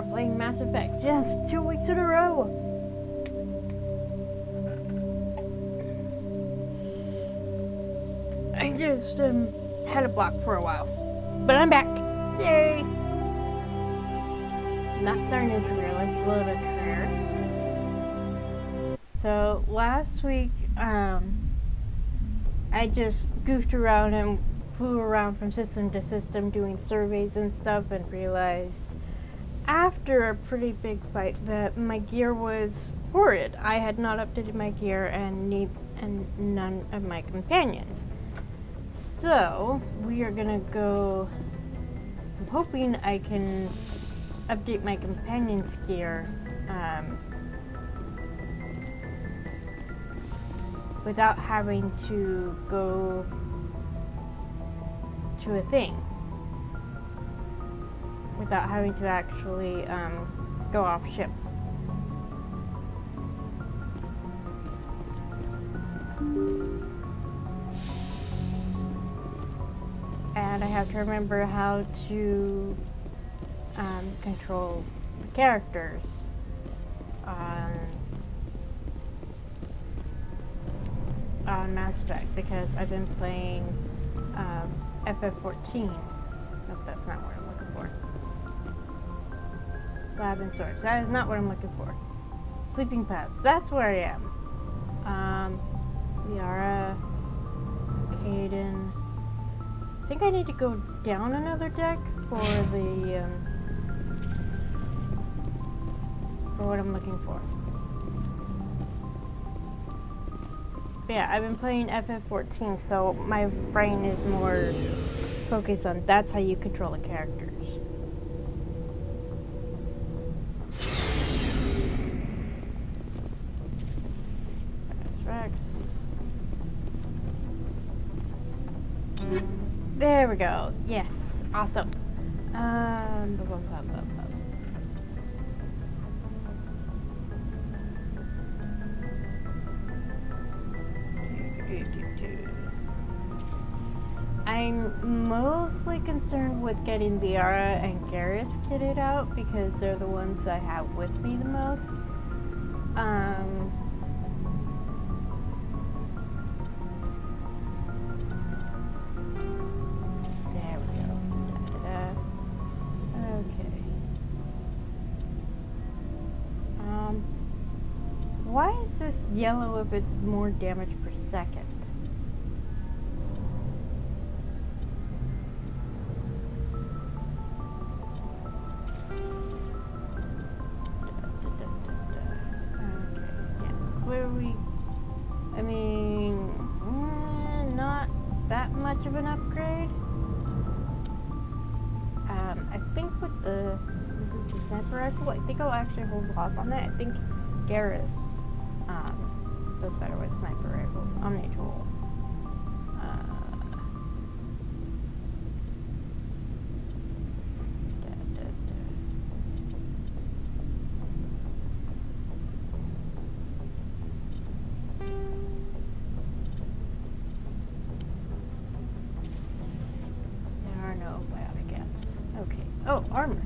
stop playing Mass Effect. Yes, 2 weeks in a row. I just had a block for a while, but I'm back. Yay! Not starting a career. Let's load a career. So last week, I just goofed around and flew around from system to system doing surveys and stuff, and realized after a pretty big fight that my gear was horrid. I had not updated my gear and none of my companions. So we are gonna go. I'm hoping I can update my companion's gear without having to go to a thing. Without having to actually go off ship. And I have to remember how to control the characters on Mass Effect, because I've been playing FF14. Nope, that's not what I'm looking for. Lab and storage. That is not what I'm looking for. Sleeping paths. That's where I am. Liara, Caden. I think I need to go down another deck for the for what I'm looking for. But yeah, I've been playing FF14, so my brain is more focused on that's how you control the characters. There we go. Yes. Awesome. I'm mostly concerned with getting Liara and Garrus kitted out because they're the ones I have with me the most. Why is this yellow if it's more damage per second? Okay, yeah. Where we? I mean, not that much of an upgrade. I think with this is the sniper rifle. I think I'll actually hold off on that. I think Garrus does better with sniper rifles. Omni-tool. There are no biotic gaps. Okay. Oh, armor.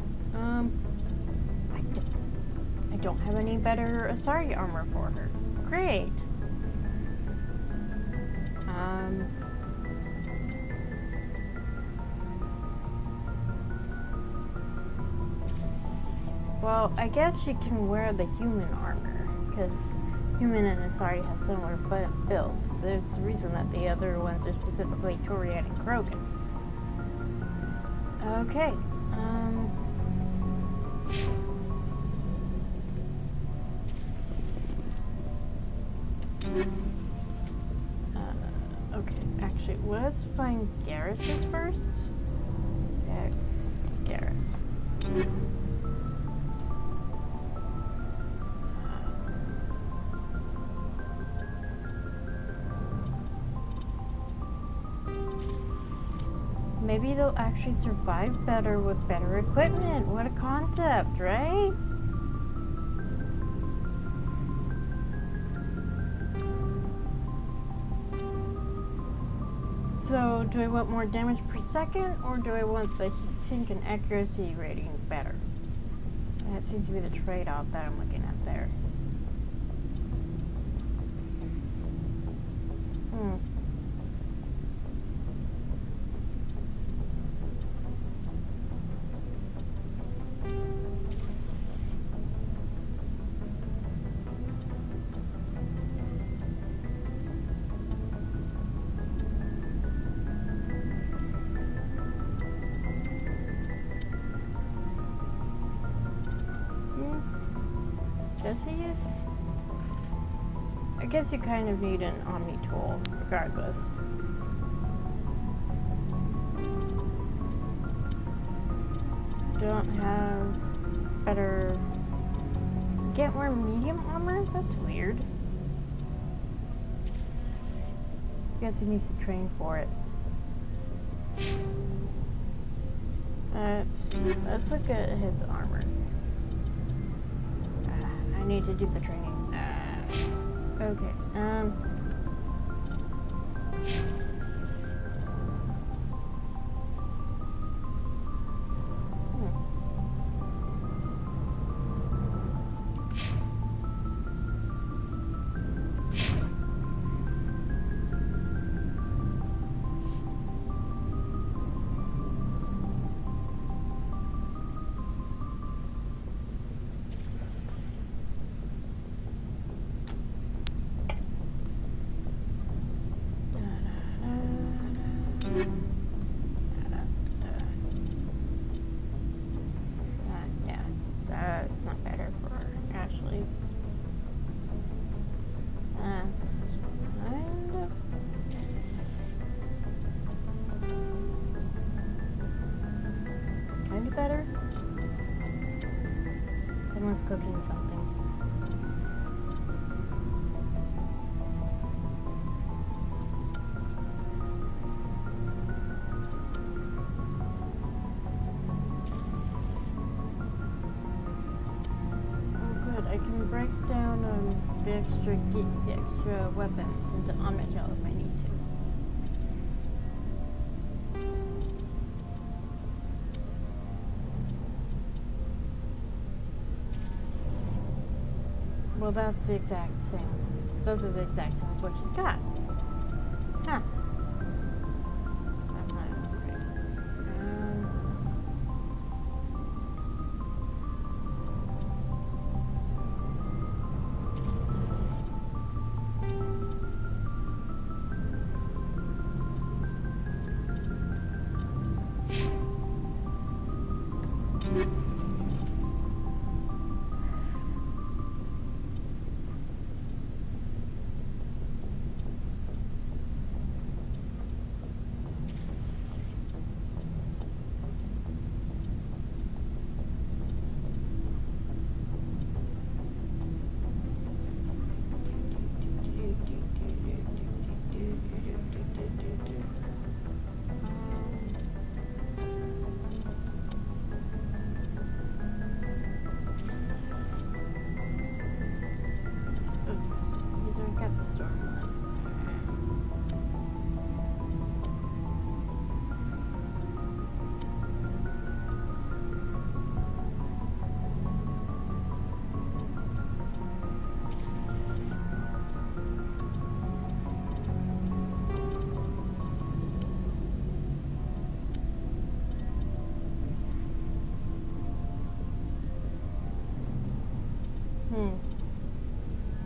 I don't have any better Asari armor for her. Great. Well, I guess she can wear the human armor, because human and Asari have similar builds. There's the reason that the other ones are specifically Torian and Krogan. Okay. Okay, actually, let's find Garrus's first. X Garrus. Maybe they'll actually survive better with better equipment. What a concept, right? So, do I want more damage per second, or do I want the heatsink and accuracy rating better? That seems to be the trade-off that I'm looking at there. Does he use? I guess you kind of need an Omni tool, regardless. Don't have better. Get more medium armor? That's weird. Guess he needs to train for it. Let's look at his armor. I need to do the training. Okay. Yeah, that's not better for Ashley. That's kind of better. Someone's cooking something. Break down the extra weapons into Omnigel if I need to. Well, that's the exact same. Those are the exact same as what she's got. Huh. That's not great.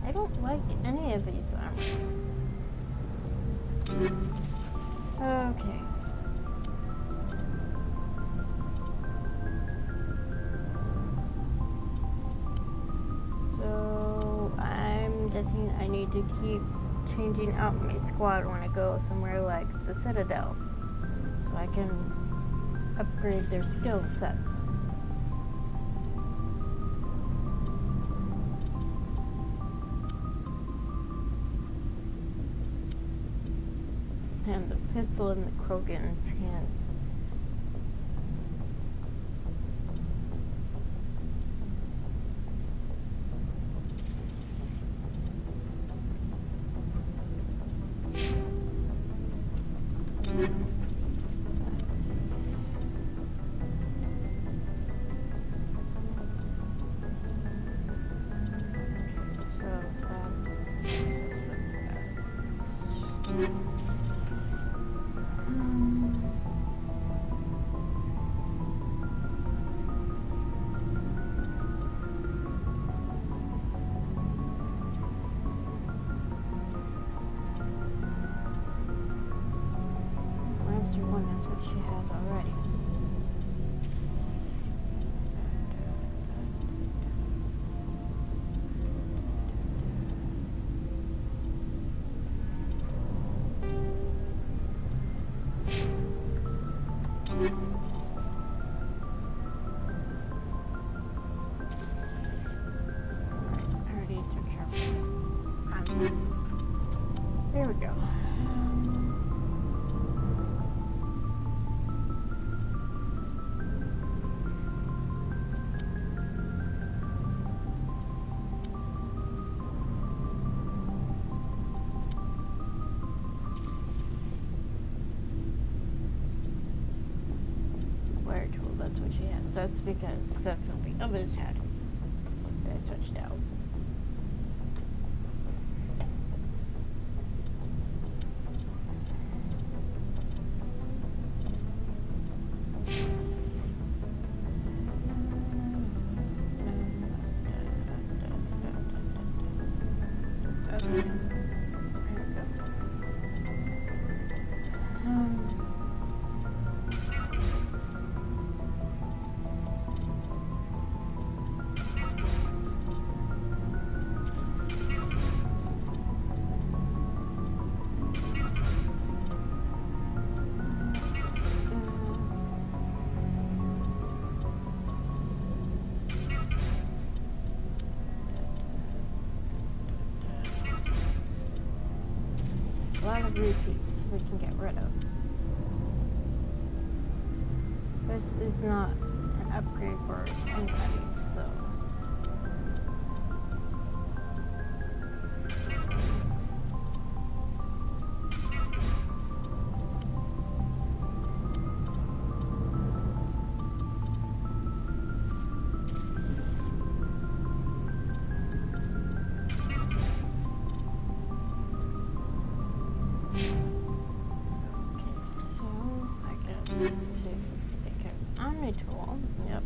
I don't like any of these armors. Okay. So I'm guessing I need to keep changing out my squad when I go somewhere like the Citadel, so I can upgrade their skill sets. And the pistol in the Krogan's hands. Lancer 1, that's what she has already. There we go. Wire tool, that's what she has. That's because that's what the others had. That I switched out. A lot of repeats we can get rid of. This is not an upgrade for anybody, so. Tool. Yep.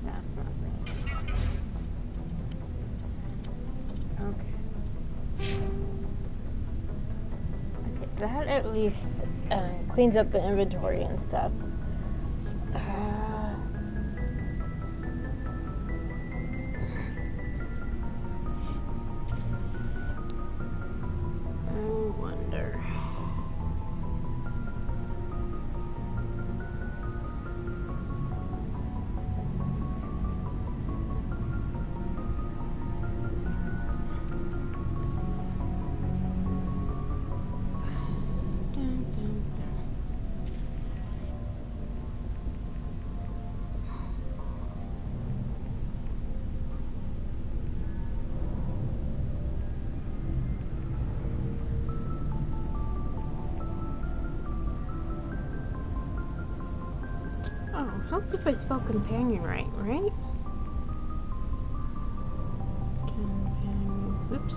That's not right. Okay. Okay, that at least cleans up the inventory and stuff. Oh, helps if I spell companion right? Companion. Oops.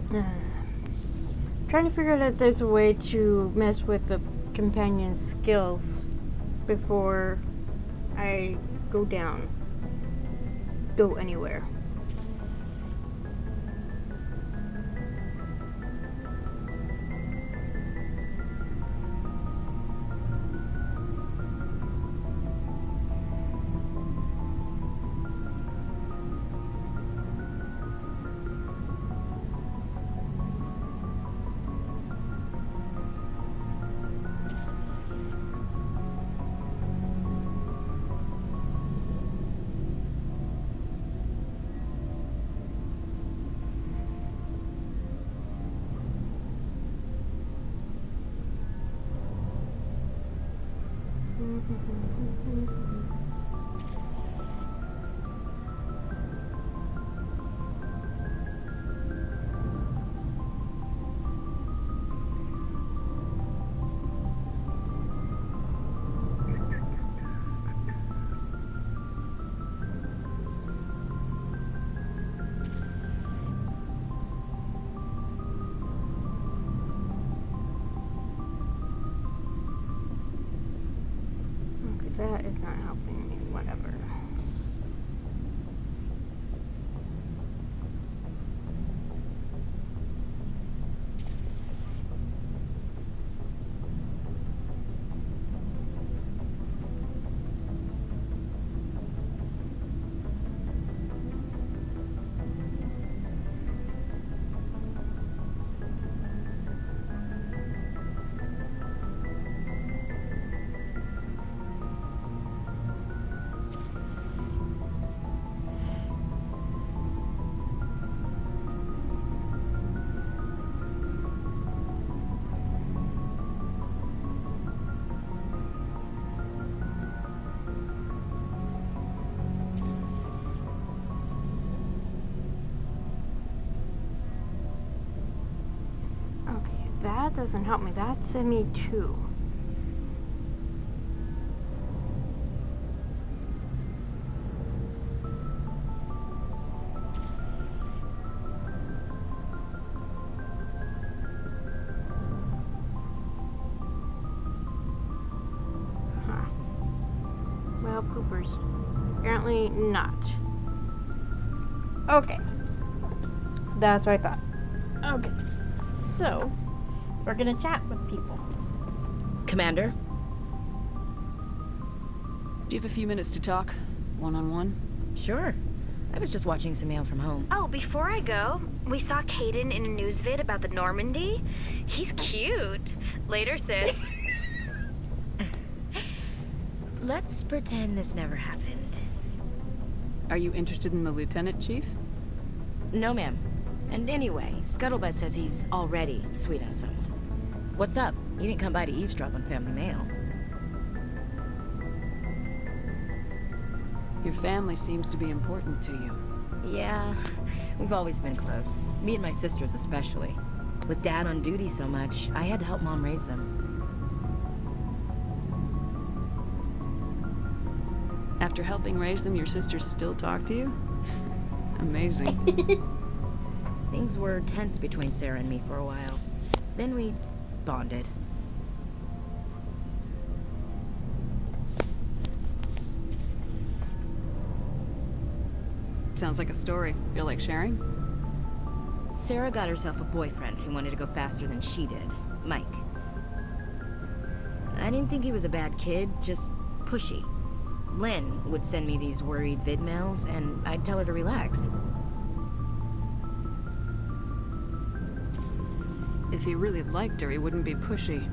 Trying to figure out if there's a way to mess with the companion's skills before I go anywhere. That is not helping me, whatever. That doesn't help me. That's a me too. Well, poopers. Apparently not. Okay. That's what I thought. Okay. So, we're gonna chat with people. Commander? Do you have a few minutes to talk? One-on-one? Sure. I was just watching some mail from home. Oh, before I go, we saw Caden in a news vid about the Normandy. He's cute. Later, sis. Let's pretend this never happened. Are you interested in the lieutenant, Chief? No, ma'am. And anyway, Scuttlebutt says he's already sweet on someone. What's up? You didn't come by to eavesdrop on family mail. Your family seems to be important to you. Yeah, we've always been close. Me and my sisters especially. With Dad on duty so much, I had to help Mom raise them. After helping raise them, your sisters still talk to you? Amazing. Things were tense between Sarah and me for a while. Then we bonded. Sounds like a story. Feel like sharing? Sarah got herself a boyfriend who wanted to go faster than she did, Mike. I didn't think he was a bad kid, just pushy. Lynn would send me these worried vid mails, and I'd tell her to relax. If he really liked her, he wouldn't be pushy.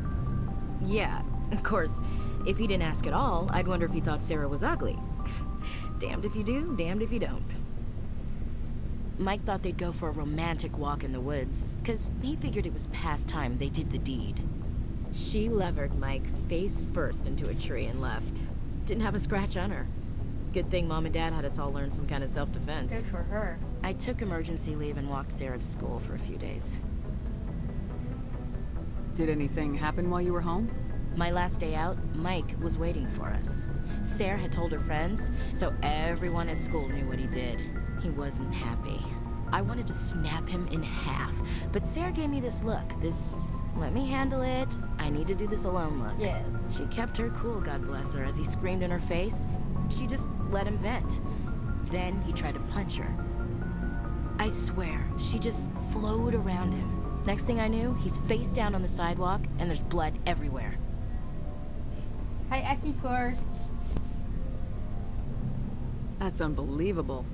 Yeah, of course, if he didn't ask at all, I'd wonder if he thought Sarah was ugly. Damned if you do, damned if you don't. Mike thought they'd go for a romantic walk in the woods, because he figured it was past time they did the deed. She levered Mike face first into a tree and left. Didn't have a scratch on her. Good thing Mom and Dad had us all learn some kind of self-defense. Good for her. I took emergency leave and walked Sarah to school for a few days. Did anything happen while you were home? My last day out, Mike was waiting for us. Sarah had told her friends, so everyone at school knew what he did. He wasn't happy. I wanted to snap him in half, but Sarah gave me this look, this let me handle it, I need to do this alone look. Yes. She kept her cool, God bless her, as he screamed in her face. She just let him vent. Then he tried to punch her. I swear, she just flowed around him. Next thing I knew, he's face down on the sidewalk, and there's blood everywhere. Hi, Akikor. That's unbelievable.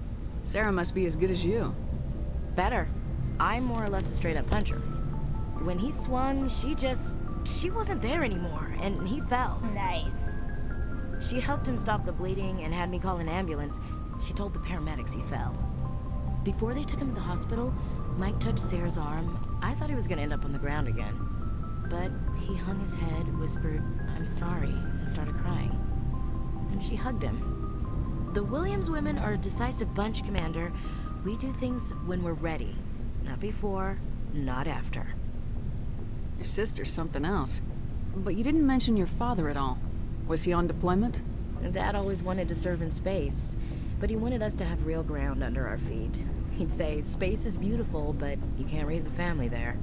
Sarah must be as good as you. Better. I'm more or less a straight-up puncher. When he swung, she wasn't there anymore, and he fell. Nice. She helped him stop the bleeding and had me call an ambulance. She told the paramedics he fell. Before they took him to the hospital, Mike touched Sarah's arm. I thought he was gonna end up on the ground again. But he hung his head, whispered, "I'm sorry," and started crying. And she hugged him. The Williams women are a decisive bunch, Commander. We do things when we're ready. Not before, not after. Your sister's something else. But you didn't mention your father at all. Was he on deployment? Dad always wanted to serve in space, but he wanted us to have real ground under our feet. He'd say, space is beautiful, but you can't raise a family there.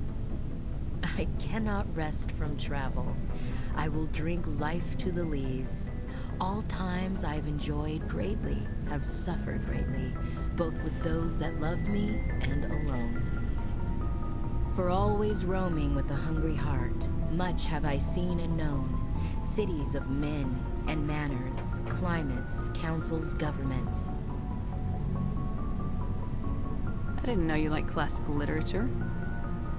I cannot rest from travel. I will drink life to the lees. All times I've enjoyed greatly, have suffered greatly, both with those that loved me and alone. For always roaming with a hungry heart, much have I seen and known, cities of men and manners, climates, councils, governments. I didn't know you liked classical literature.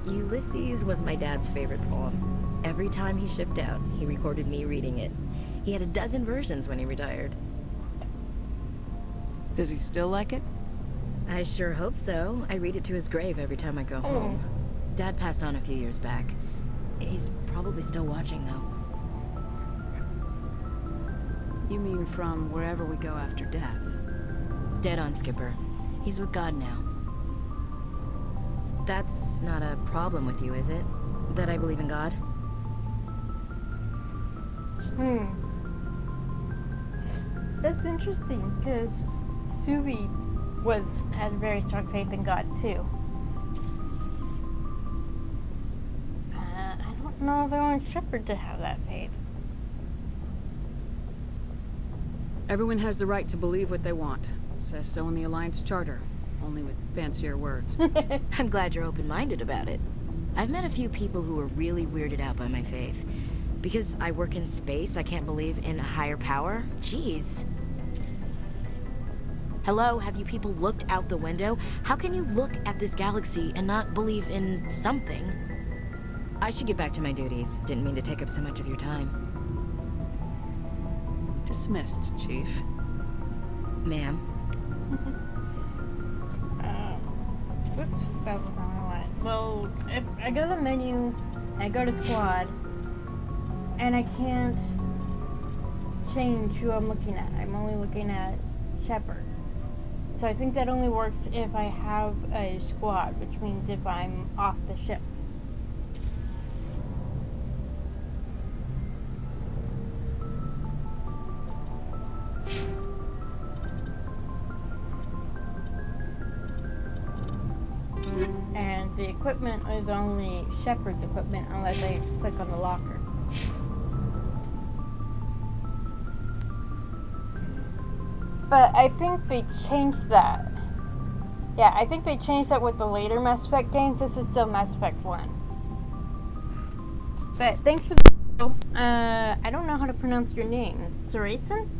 Ulysses was my dad's favorite poem. Every time he shipped out, he recorded me reading it. He had a dozen versions when he retired. Does he still like it? I sure hope so. I read it to his grave every time I go home. Dad passed on a few years back. He's probably still watching, though. You mean from wherever we go after death? Dead on, Skipper. He's with God now. That's not a problem with you, is it? That I believe in God? That's interesting, because Suvi had very strong faith in God, too. I don't know if I want Shepard to have that faith. Everyone has the right to believe what they want. Says so in the Alliance Charter, only with fancier words. I'm glad you're open-minded about it. I've met a few people who are really weirded out by my faith. Because I work in space, I can't believe in a higher power? Jeez. Hello, have you people looked out the window? How can you look at this galaxy and not believe in something? I should get back to my duties. Didn't mean to take up so much of your time. Dismissed, Chief. Ma'am. Oops, that was not what I wanted. Well, if I go to the menu, and I go to squad, and I can't change who I'm looking at. I'm only looking at Shepard. So I think that only works if I have a squad, which means if I'm off the ship. And the equipment is only Shepard's equipment unless I click on the lockers. But I think they changed that. Yeah, I think they changed that with the later Mass Effect games. This is still Mass Effect 1. But thanks for the I don't know how to pronounce your name. Saracen?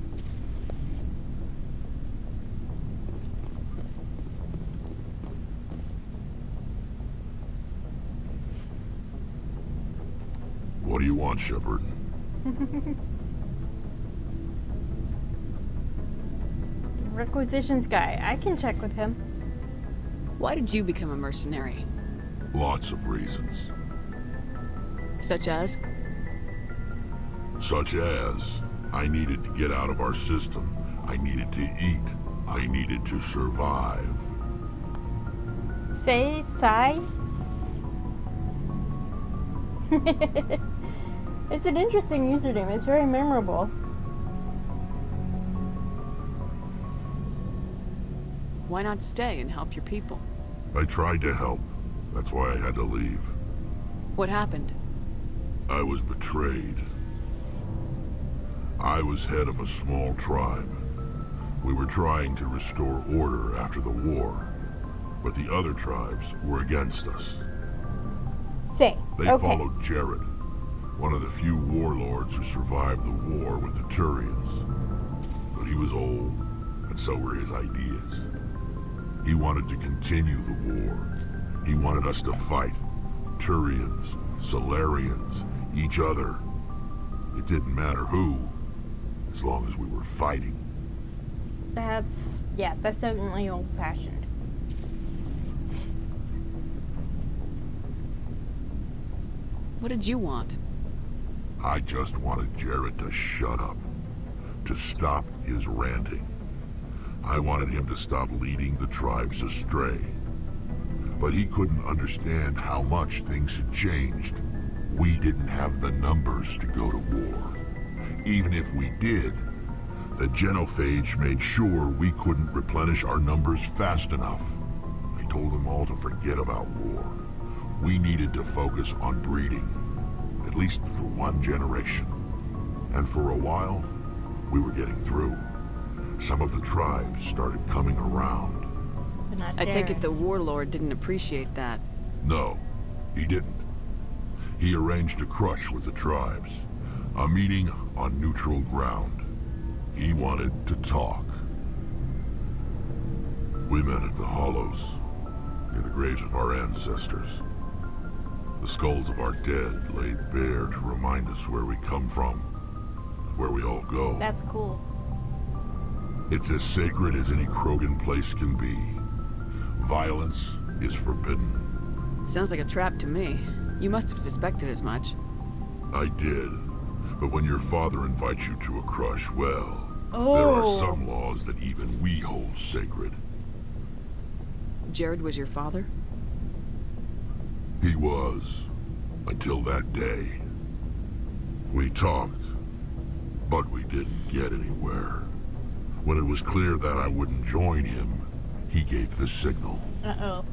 What do you want, Shepard? Requisitions guy. I can check with him. Why did you become a mercenary? Lots of reasons. Such as? Such as, I needed to get out of our system. I needed to eat. I needed to survive. Say, sigh. It's an interesting username. It's very memorable. Why not stay and help your people? I tried to help. That's why I had to leave. What happened? I was betrayed. I was head of a small tribe. We were trying to restore order after the war, but the other tribes were against us. Say, They okay. followed Jared, one of the few warlords who survived the war with the Turians. But he was old, and so were his ideas. He wanted to continue the war. He wanted us to fight. Turians, Solarians, each other. It didn't matter who, as long as we were fighting. That's definitely old-fashioned. What did you want? I just wanted Jared to shut up, to stop his ranting. I wanted him to stop leading the tribes astray. But he couldn't understand how much things had changed. We didn't have the numbers to go to war. Even if we did, the genophage made sure we couldn't replenish our numbers fast enough. I told them all to forget about war. We needed to focus on breeding, at least for one generation. And for a while, we were getting through. Some of the tribes started coming around. But not I take it Jared. the warlord didn't appreciate that. No, he didn't. He arranged a crush with the tribes. A meeting on neutral ground. He wanted to talk. We met at the Hollows, near the graves of our ancestors. The skulls of our dead laid bare to remind us where we come from, where we all go. That's cool. It's as sacred as any Krogan place can be. Violence is forbidden. Sounds like a trap to me. You must have suspected as much. I did. But when your father invites you to a crush, well, there Oh. are some laws that even we hold sacred. Jared was your father? He was, until that day. We talked, but we didn't get anywhere. When it was clear that I wouldn't join him, he gave the signal. Uh-oh.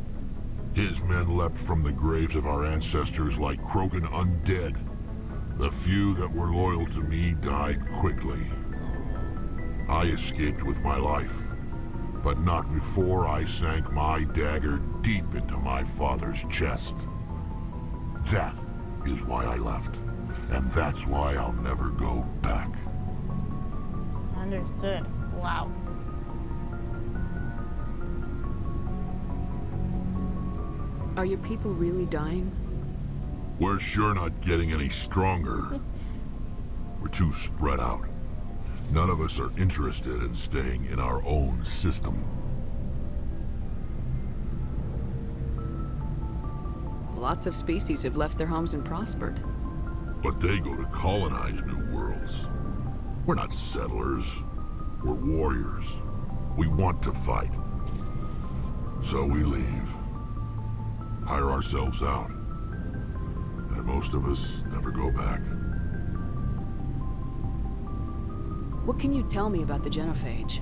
His men leapt from the graves of our ancestors like Krogan undead. The few that were loyal to me died quickly. I escaped with my life, but not before I sank my dagger deep into my father's chest. That is why I left, and that's why I'll never go back. Understood. Wow. Are your people really dying? We're sure not getting any stronger. We're too spread out. None of us are interested in staying in our own system. Lots of species have left their homes and prospered. But they go to colonize new worlds. We're not settlers. We're warriors. We want to fight. So we leave. Hire ourselves out. And most of us never go back. What can you tell me about the genophage?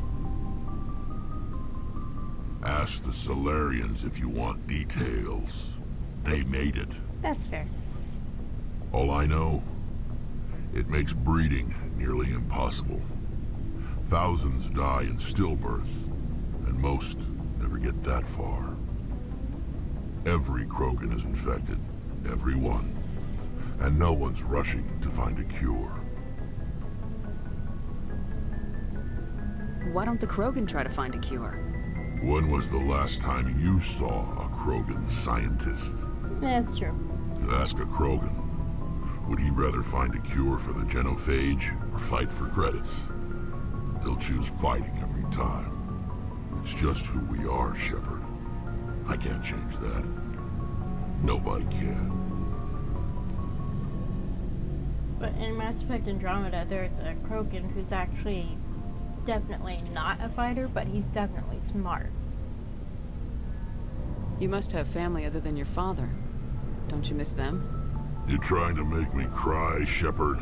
Ask the Solarians if you want details. They made it. That's fair. All I know, it makes breeding nearly impossible. Thousands die in stillbirth, and most never get that far. Every Krogan is infected, every one, and no one's rushing to find a cure. Why don't the Krogan try to find a cure? When was the last time you saw a Krogan scientist? That's true. Ask a Krogan. Would he rather find a cure for the genophage or fight for credits? He'll choose fighting every time. It's just who we are, Shepard. I can't change that. Nobody can. But in Mass Effect Andromeda, there's a Krogan who's actually definitely not a fighter, but he's definitely smart. You must have family other than your father. Don't you miss them? You trying to make me cry, Shepard?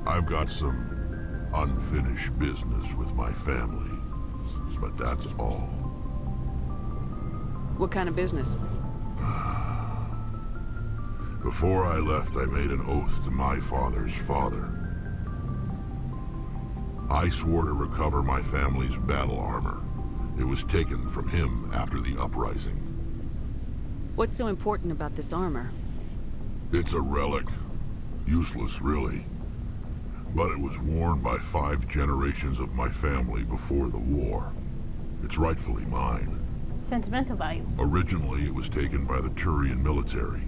I've got some unfinished business with my family, but that's all. What kind of business? Before I left, I made an oath to my father's father. I swore to recover my family's battle armor. It was taken from him after the uprising. What's so important about this armor? It's a relic. Useless, really. But it was worn by 5 generations of my family before the war. It's rightfully mine. Sentimental value. Originally, it was taken by the Turian military.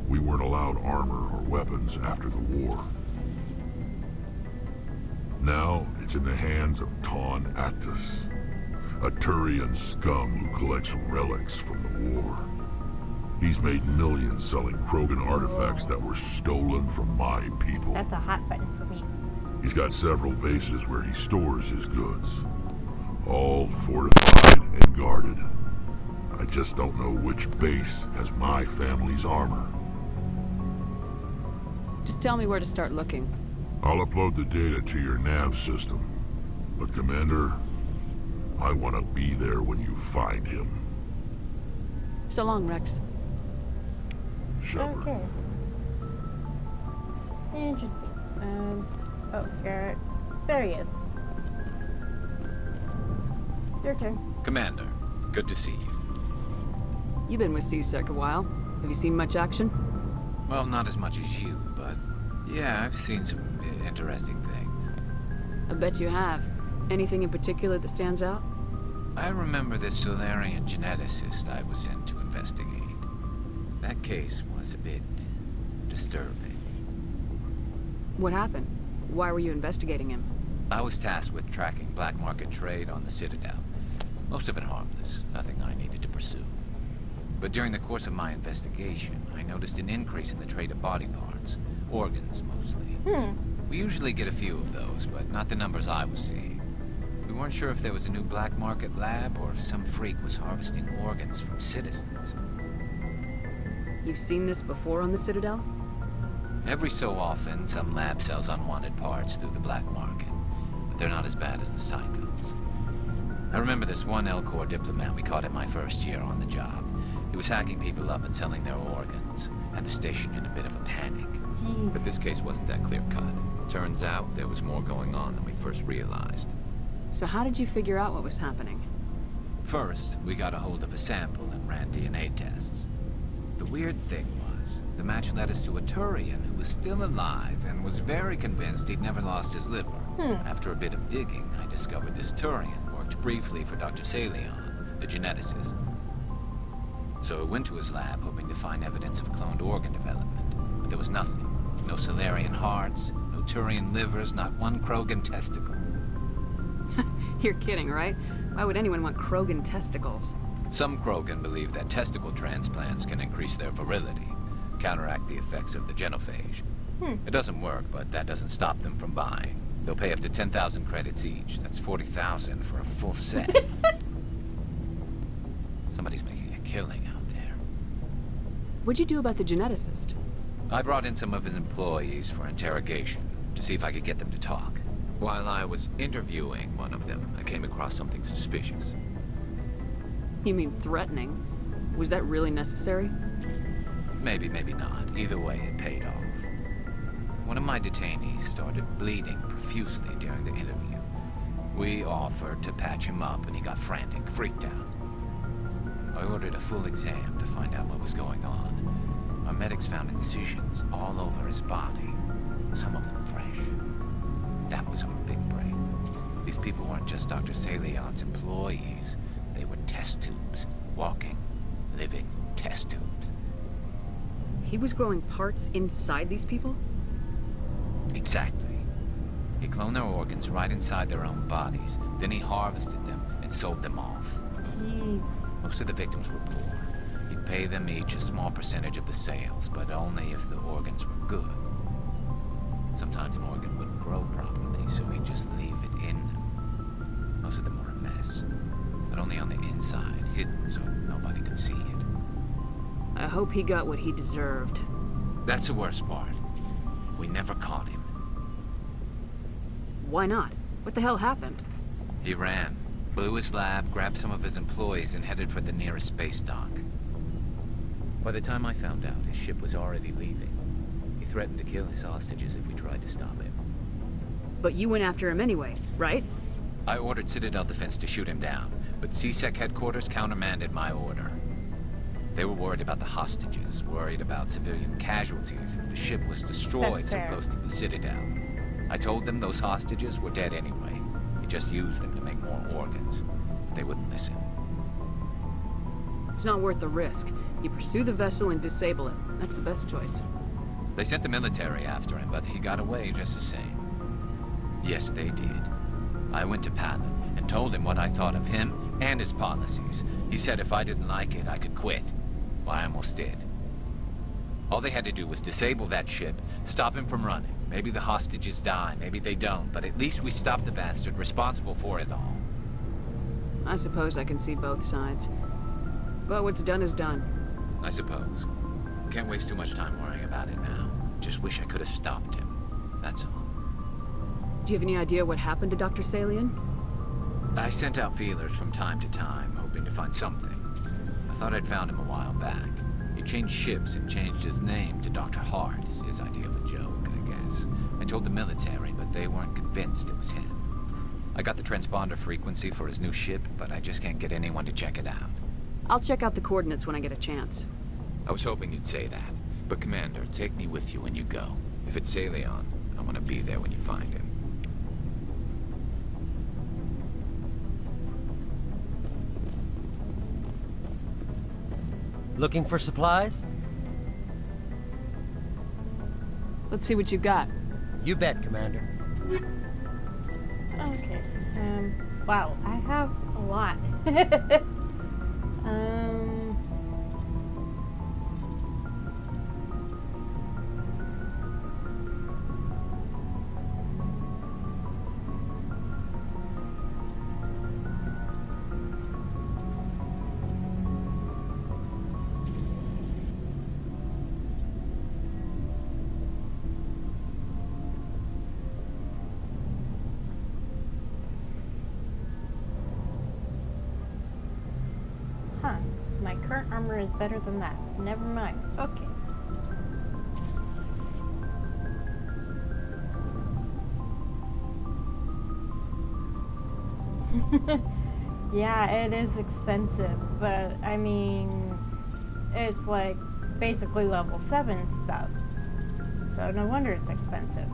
We weren't allowed armor or weapons after the war. Now, it's in the hands of Ton Actus, a Turian scum who collects relics from the war. He's made millions selling Krogan artifacts that were stolen from my people. That's a hot button for me. He's got several bases where he stores his goods. All fortified and guarded. I just don't know which base has my family's armor. Just tell me where to start looking. I'll upload the data to your nav system. But Commander, I want to be there when you find him. So long, Rex. Shepard. Okay. Interesting. Oh, Garrett. There he is. Your turn. Commander, good to see you. You've been with C-Sec a while. Have you seen much action? Well, not as much as you, but yeah, I've seen some interesting things. I bet you have. Anything in particular that stands out? I remember this Solarian geneticist I was sent to investigate. That case was a bit disturbing. What happened? Why were you investigating him? I was tasked with tracking black market trade on the Citadel. Most of it harmless, nothing I needed to pursue. But during the course of my investigation, I noticed an increase in the trade of body parts. Organs, mostly. We usually get a few of those, but not the numbers I was seeing. We weren't sure if there was a new black market lab or if some freak was harvesting organs from citizens. You've seen this before on the Citadel? Every so often, some lab sells unwanted parts through the black market, but they're not as bad as the psychos. I remember this one L-Corps diplomat we caught in my first year on the job. He was hacking people up and selling their organs, had the station in a bit of a panic. Jeez. But this case wasn't that clear-cut. Turns out there was more going on than we first realized. So how did you figure out what was happening? First, we got a hold of a sample and ran DNA tests. The weird thing was, the match led us to a Turian who was still alive and was very convinced he'd never lost his liver. After a bit of digging, I discovered this Turian worked briefly for Dr. Salion, the geneticist. So I went to his lab hoping to find evidence of cloned organ development, but there was nothing. No Solarian hearts, no Turian livers, not one Krogan testicle. You're kidding, right? Why would anyone want Krogan testicles? Some Krogan believe that testicle transplants can increase their virility, counteract the effects of the genophage. It doesn't work, but that doesn't stop them from buying. They'll pay up to 10,000 credits each. That's 40,000 for a full set. Somebody's making a killing out there. What'd you do about the geneticist? I brought in some of his employees for interrogation to see if I could get them to talk. While I was interviewing one of them, I came across something suspicious. You mean threatening? Was that really necessary? Maybe, maybe not. Either way, it paid off. One of my detainees started bleeding profusely during the interview. We offered to patch him up, and he got frantic, freaked out. I ordered a full exam to find out what was going on. Our medics found incisions all over his body, some of them fresh. That was our big break. These people weren't just Dr. Salion's employees. They were test tubes. Walking, living test tubes. He was growing parts inside these people? Exactly. He cloned their organs right inside their own bodies. Then he harvested them and sold them off. Jeez. Most of the victims were poor. He'd pay them each a small percentage of the sales, but only if the organs were good. Sometimes an organ wouldn't grow properly, so he'd just leave it in them. Most of them were a mess, but only on the inside, hidden so nobody could see it. I hope he got what he deserved. That's the worst part. We never caught him. Why not? What the hell happened? He ran. blew his lab, grabbed some of his employees, and headed for the nearest space dock. By the time I found out, his ship was already leaving. He threatened to kill his hostages if we tried to stop him. But you went after him anyway, right? I ordered Citadel Defense to shoot him down, but CSEC headquarters countermanded my order. They were worried about the hostages, worried about civilian casualties if the ship was destroyed That's so fair. close to the Citadel. I told them those hostages were dead anyway. He just used them to make more organs. They wouldn't listen. It's not worth the risk. You pursue the vessel and disable it. That's the best choice. They sent the military after him, but he got away just the same. Yes, they did. I went to Patton and told him what I thought of him and his policies. He said if I didn't like it, I could quit. Well, I almost did. All they had to do was disable that ship, stop him from running. Maybe the hostages die, maybe they don't, but at least we stopped the bastard responsible for it all. I suppose I can see both sides. But what's done is done. I suppose. Can't waste too much time worrying about it now. Just wish I could have stopped him. That's all. Do you have any idea what happened to Dr. Salian? I sent out feelers from time to time, hoping to find something. I thought I'd found him a while back. He changed ships and changed his name to Dr. Hart, his idea of a joke, I guess. I told the military, but they weren't convinced it was him. I got the transponder frequency for his new ship, but I just can't get anyone to check it out. I'll check out the coordinates when I get a chance. I was hoping you'd say that. But Commander, take me with you when you go. If it's Salion, I want to be there when you find him. Looking for supplies? Let's see what you got. You bet, Commander. Okay. Wow, I have a lot. Huh. My current armor is better than that. Never mind. Okay. Yeah, it is expensive, but I mean, it's like basically level 7 stuff. So no wonder it's expensive.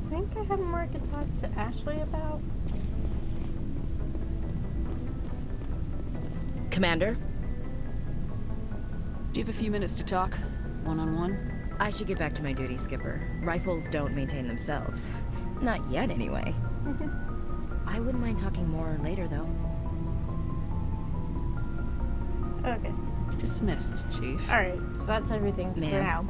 I think I have more to talk to Ashley about. Commander, Do you have a few minutes to talk? One-on-one? I should get back to my duty, Skipper. Rifles don't maintain themselves. Not yet, anyway. I wouldn't mind talking more later, though. Okay. Dismissed, Chief. Alright, so that's everything for Ma'am. now.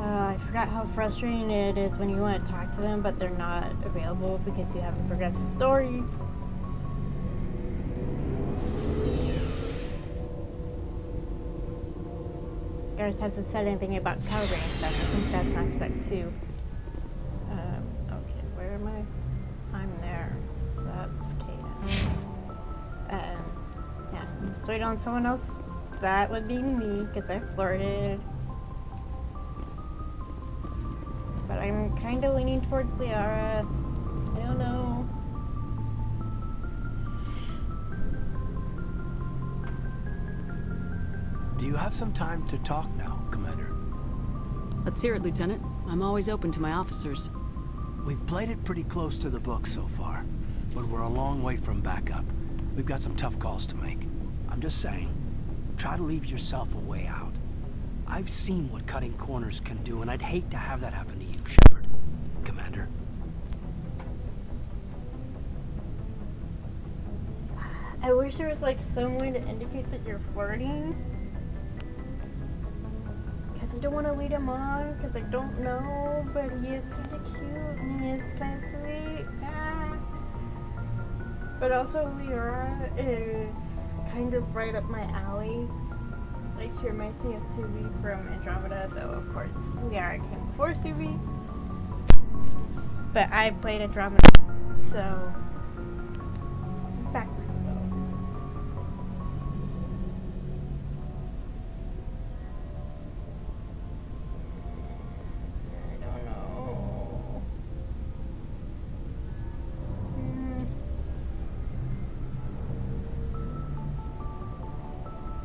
I forgot how frustrating it is when you want to talk to them, but they're not available because you haven't progressed the story. Garrus hasn't said anything about calibrating stuff. I think that's an aspect too. Okay, where am I? I'm there. That's Kaden. Yeah, I'm just waiting on someone else. That would be me, because I flirted. But I'm kind of leaning towards Liara. I don't know. Do you have some time to talk now, Commander? Let's hear it, Lieutenant. I'm always open to my officers. We've played it pretty close to the book so far, but we're a long way from backup. We've got some tough calls to make. I'm just saying, try to leave yourself a way out. I've seen what cutting corners can do, and I'd hate to have that happen to you, Shepard. Commander. I wish there was like some way to indicate that you're flirting. Because don't want to lead him on because I don't know, but he is kind of cute and he is kind of sweet. Ah. But also Liara is kind of right up my alley. Like, she reminds me of Suvi from Andromeda, though of course Liara came before Suvi. But I played Andromeda, so backwards though. I don't know.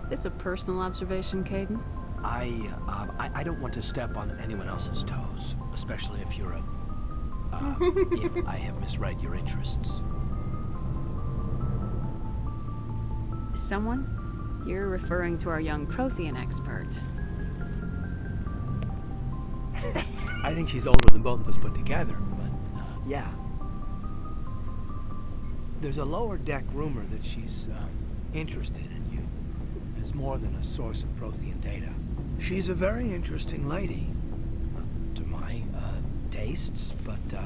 This a personal observation, Caden? I don't want to step on anyone else's toes, especially if you're a... if I have misread your interests. Someone? You're referring to our young Prothean expert. I think she's older than both of us put together, but yeah. There's a lower deck rumor that she's interested in you as more than a source of Prothean data. She's a very interesting lady, to my tastes, but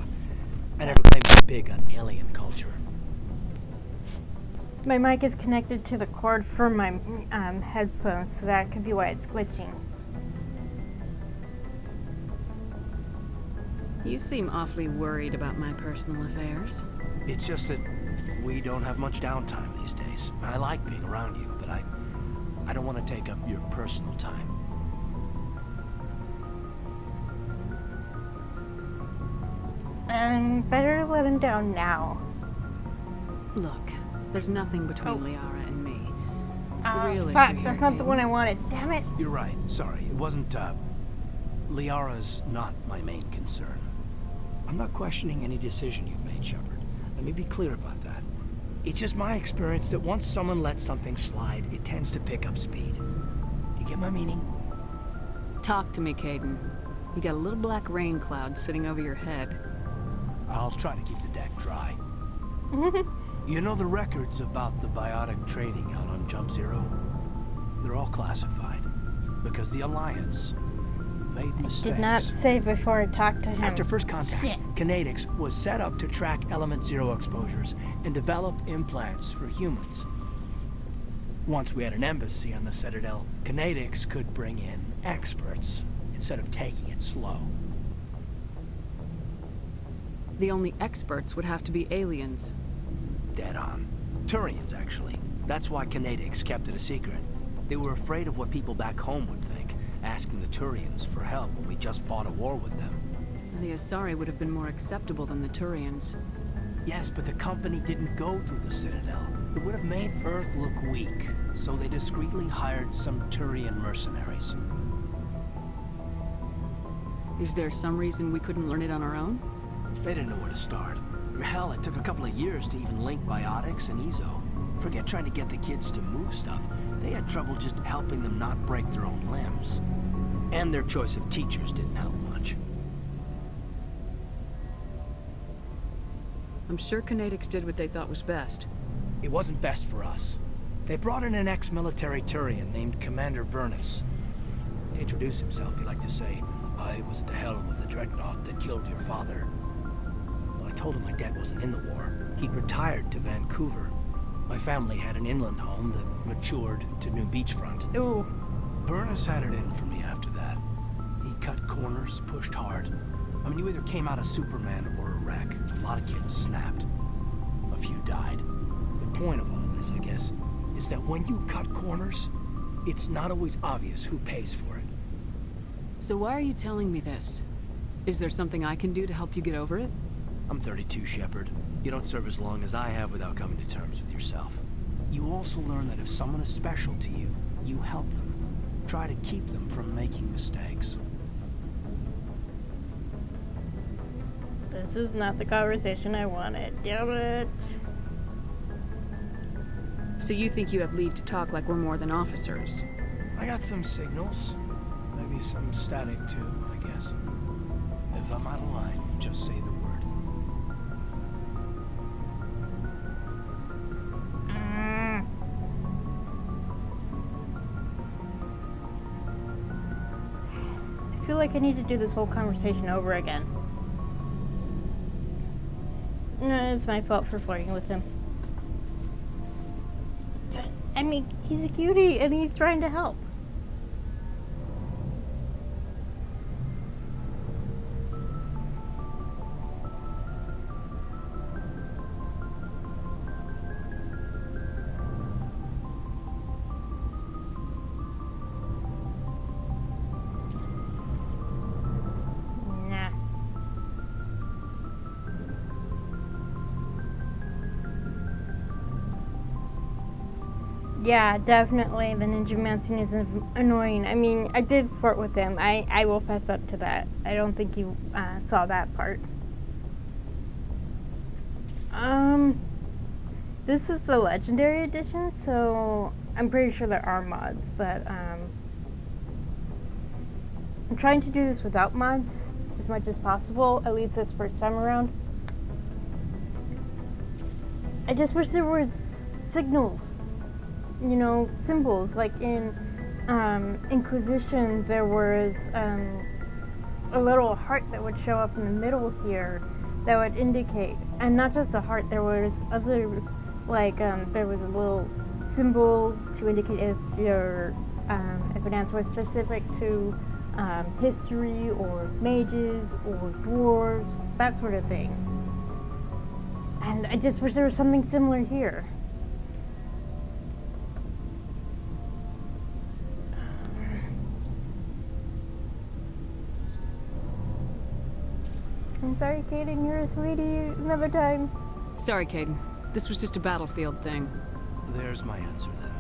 I never claimed to be big on alien culture. My mic is connected to the cord for my headphones, so that could be why it's glitching. You seem awfully worried about my personal affairs. It's just that we don't have much downtime these days. I like being around you, but I don't want to take up your personal time. Better let him down now. Look, there's nothing between Liara and me. It's the real issue Fuck, here, that's not the Caden. one I wanted. Damn it. You're right. Sorry. It wasn't, Liara's not my main concern. I'm not questioning any decision you've made, Shepard. Let me be clear about that. It's just my experience that once someone lets something slide, it tends to pick up speed. You get my meaning? Talk to me, Caden. You got a little black rain cloud sitting over your head. I'll try to keep the deck dry. You know the records about the biotic trading out on Jump Zero? They're all classified. Because the Alliance made mistakes. Did not say before I talked to him. After first contact, Shit. Kinetics was set up to track Element Zero exposures and develop implants for humans. Once we had an embassy on the Citadel, Kinetics could bring in experts instead of taking it slow. The only experts would have to be aliens. Dead on. Turians, actually. That's why Kinetics kept it a secret. They were afraid of what people back home would think, asking the Turians for help when we just fought a war with them. The Asari would have been more acceptable than the Turians. Yes, but the company didn't go through the Citadel. It would have made Earth look weak, so they discreetly hired some Turian mercenaries. Is there some reason we couldn't learn it on our own? They didn't know where to start. Hell, it took a couple of years to even link biotics and Ezo. Forget trying to get the kids to move stuff. They had trouble just helping them not break their own limbs. And their choice of teachers didn't help much. I'm sure Kinetics did what they thought was best. It wasn't best for us. They brought in an ex-military Turian named Commander Vernus. To introduce himself, he liked to say, "I was at the helm of the dreadnought that killed your father." Well, I told him my dad wasn't in the war. He'd retired to Vancouver. My family had an inland home that matured to New Beachfront. Ooh. Vernus had it in for me after that. He cut corners, pushed hard. I mean, you either came out a Superman or a wreck. A lot of kids snapped. A few died. The point of all of this, I guess, is that when you cut corners, it's not always obvious who pays for it. So why are you telling me this? Is there something I can do to help you get over it? I'm 32, Shepard. You don't serve as long as I have without coming to terms with yourself. You also learn that if someone is special to you, you help them. Try to keep them from making mistakes. This is not the conversation I wanted. Damn it. So you think you have leave to talk like we're more than officers? I got some signals. Maybe some static too, I guess. If I'm out of line, just say the word. feel like I need to do this whole conversation over again. No, it's my fault for flirting with him. I mean, he's a cutie and he's trying to help. Yeah, definitely. The ninja mancing is annoying. I mean, I did flirt with him. I will fess up to that. I don't think you saw that part. This is the Legendary Edition, so I'm pretty sure there are mods, but I'm trying to do this without mods as much as possible, at least this first time around. I just wish there was signals. You know, symbols. Like in Inquisition, there was a little heart that would show up in the middle here that would indicate, and not just a heart, there was other, like, there was a little symbol to indicate if your, if an answer was specific to history or mages or dwarves, that sort of thing. And I just wish there was something similar here. I'm sorry, Kaden, you're a sweetie. Another time. Sorry, Caden. This was just a battlefield thing. There's my answer then.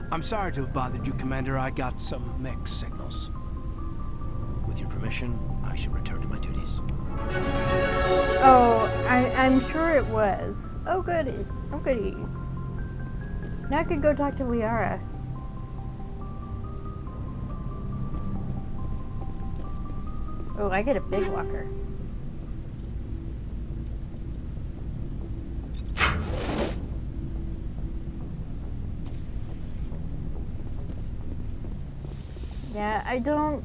I'm sorry to have bothered you, Commander. I got some mixed signals. With your permission, I should return to my duties. Oh, I'm sure it was. Oh, goody. Oh, goody. Now I could go talk to Liara. Oh, I get a big walker. Yeah, I don't,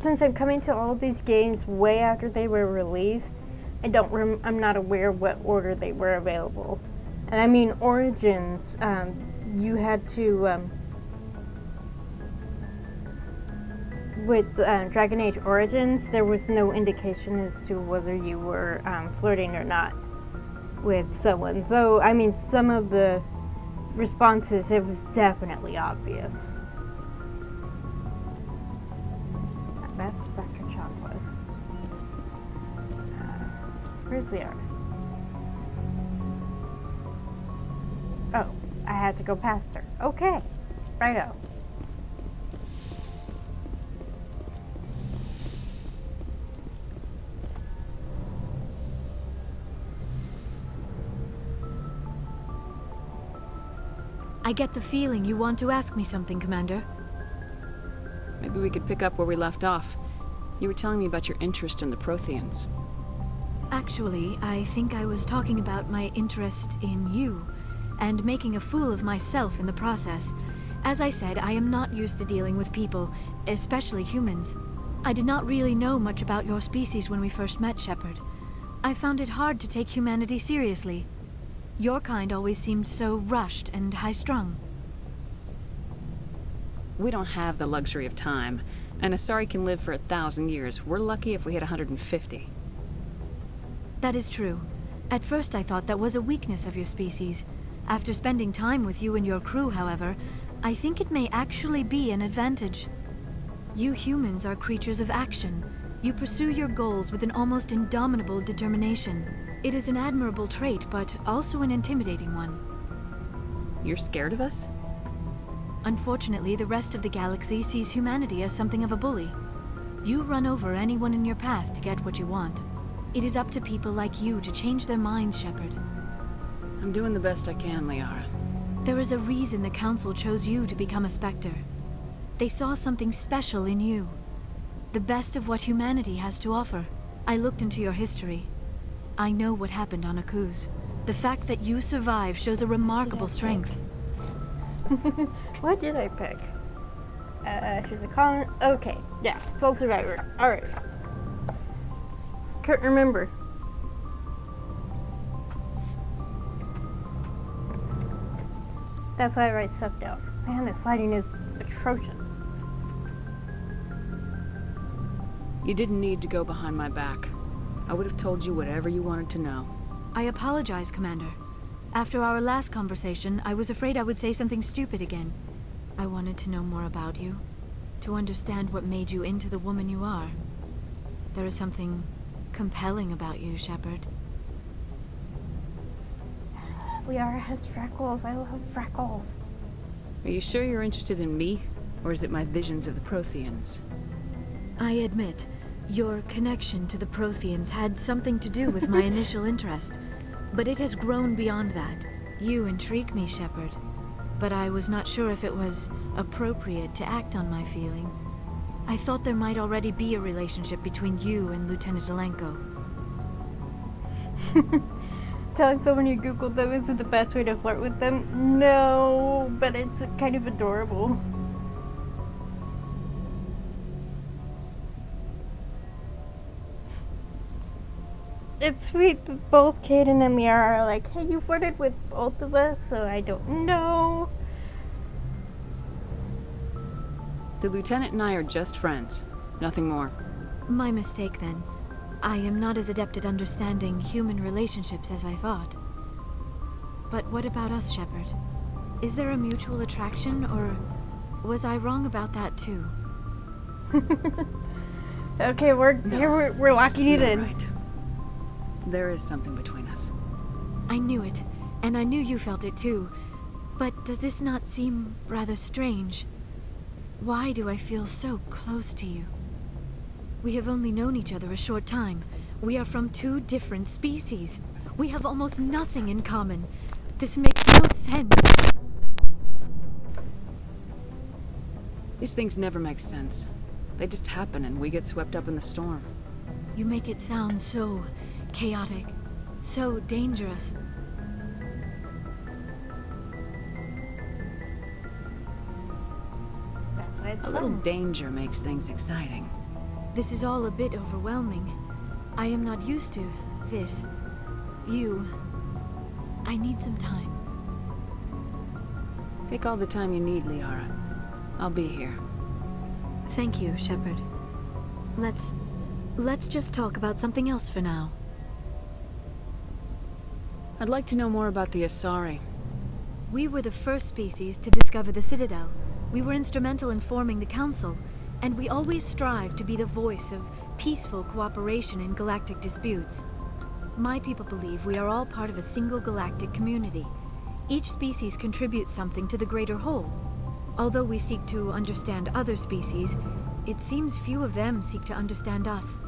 since I'm coming to all these games way after they were released, I'm not aware what order they were available. And I mean, Origins, you had to, with Dragon Age Origins, there was no indication as to whether you were flirting or not with someone. Though, I mean, some of the responses, it was definitely obvious. That's what Dr. Chalk was. Where's Liara? Oh, I had to go past her. Okay, righto. I get the feeling you want to ask me something, Commander. Maybe we could pick up where we left off. You were telling me about your interest in the Protheans. Actually, I think I was talking about my interest in you, and making a fool of myself in the process. As I said, I am not used to dealing with people, especially humans. I did not really know much about your species when we first met, Shepard. I found it hard to take humanity seriously. Your kind always seemed so rushed and high-strung. We don't have the luxury of time, and Asari can live for 1,000 years. We're lucky if we hit 150. That is true. At first I thought that was a weakness of your species. After spending time with you and your crew, however, I think it may actually be an advantage. You humans are creatures of action. You pursue your goals with an almost indomitable determination. It is an admirable trait, but also an intimidating one. You're scared of us? Unfortunately, the rest of the galaxy sees humanity as something of a bully. You run over anyone in your path to get what you want. It is up to people like you to change their minds, Shepard. I'm doing the best I can, Liara. There is a reason the Council chose you to become a Spectre. They saw something special in you. The best of what humanity has to offer. I looked into your history. I know what happened on Akuz. The fact that you survived shows a remarkable strength. What did I pick? She's a colon. Okay, yeah, sole survivor. Alright. Can't remember. That's why I write stuff down. Man, this lighting is atrocious. You didn't need to go behind my back. I would have told you whatever you wanted to know. I apologize, Commander. After our last conversation, I was afraid I would say something stupid again. I wanted to know more about you, to understand what made you into the woman you are. There is something compelling about you, Shepard. Liara has freckles. I love freckles. Are you sure you're interested in me? Or is it my visions of the Protheans? I admit, your connection to the Protheans had something to do with my initial interest, but it has grown beyond that. You intrigue me, Shepard, but I was not sure if it was appropriate to act on my feelings. I thought there might already be a relationship between you and Lieutenant Alenko. Telling someone you Googled them isn't the best way to flirt with them? No, but it's kind of adorable. It's sweet that both Kaden and Liara are like, hey, you flirted with both of us, so I don't know. The Lieutenant and I are just friends. Nothing more. My mistake, then. I am not as adept at understanding human relationships as I thought. But what about us, Shepard? Is there a mutual attraction, or was I wrong about that too? Okay, we're locking it in. Right. There is something between us. I knew it, and I knew you felt it too. But does this not seem rather strange? Why do I feel so close to you? We have only known each other a short time. We are from two different species. We have almost nothing in common. This makes no sense. These things never make sense. They just happen and we get swept up in the storm. You make it sound so chaotic, so dangerous. That's why it's A little danger makes things exciting. This is all a bit overwhelming. I am not used to this. I need some time. Take all the time you need, Liara. I'll be here. Thank you, Shepard. Let's just talk about something else for now. I'd like to know more about the Asari. We were the first species to discover the Citadel. We were instrumental in forming the Council, and we always strive to be the voice of peaceful cooperation in galactic disputes. My people believe we are all part of a single galactic community. Each species contributes something to the greater whole. Although we seek to understand other species, it seems few of them seek to understand us.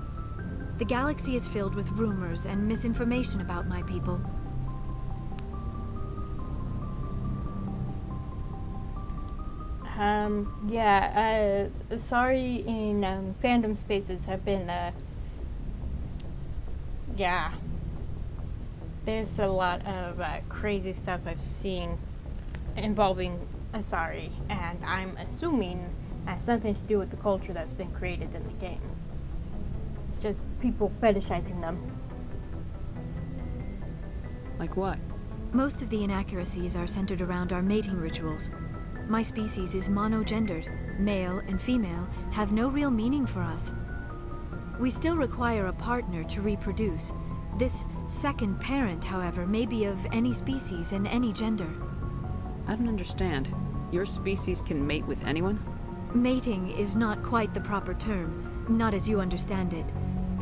The galaxy is filled with rumors and misinformation about my people. Sorry, in fandom spaces have been, there's a lot of crazy stuff I've seen involving Asari, and I'm assuming it has something to do with the culture that's been created in the game. It's just people fetishizing them. Like what? Most of the inaccuracies are centered around our mating rituals. My species is monogendered. Male and female have no real meaning for us. We still require a partner to reproduce. This second parent, however, may be of any species and any gender. I don't understand. Your species can mate with anyone? Mating is not quite the proper term, not as you understand it.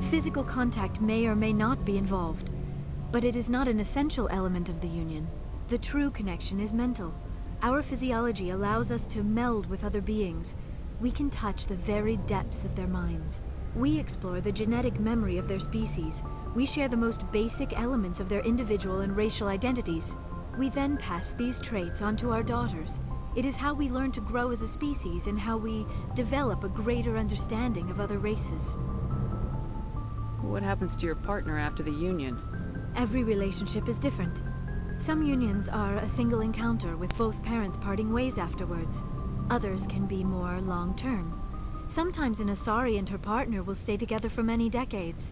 Physical contact may or may not be involved, but it is not an essential element of the union. The true connection is mental. Our physiology allows us to meld with other beings. We can touch the very depths of their minds. We explore the genetic memory of their species. We share the most basic elements of their individual and racial identities. We then pass these traits on to our daughters. It is how we learn to grow as a species and how we develop a greater understanding of other races. What happens to your partner after the union? Every relationship is different. Some unions are a single encounter with both parents parting ways afterwards. Others can be more long-term. Sometimes an Asari and her partner will stay together for many decades.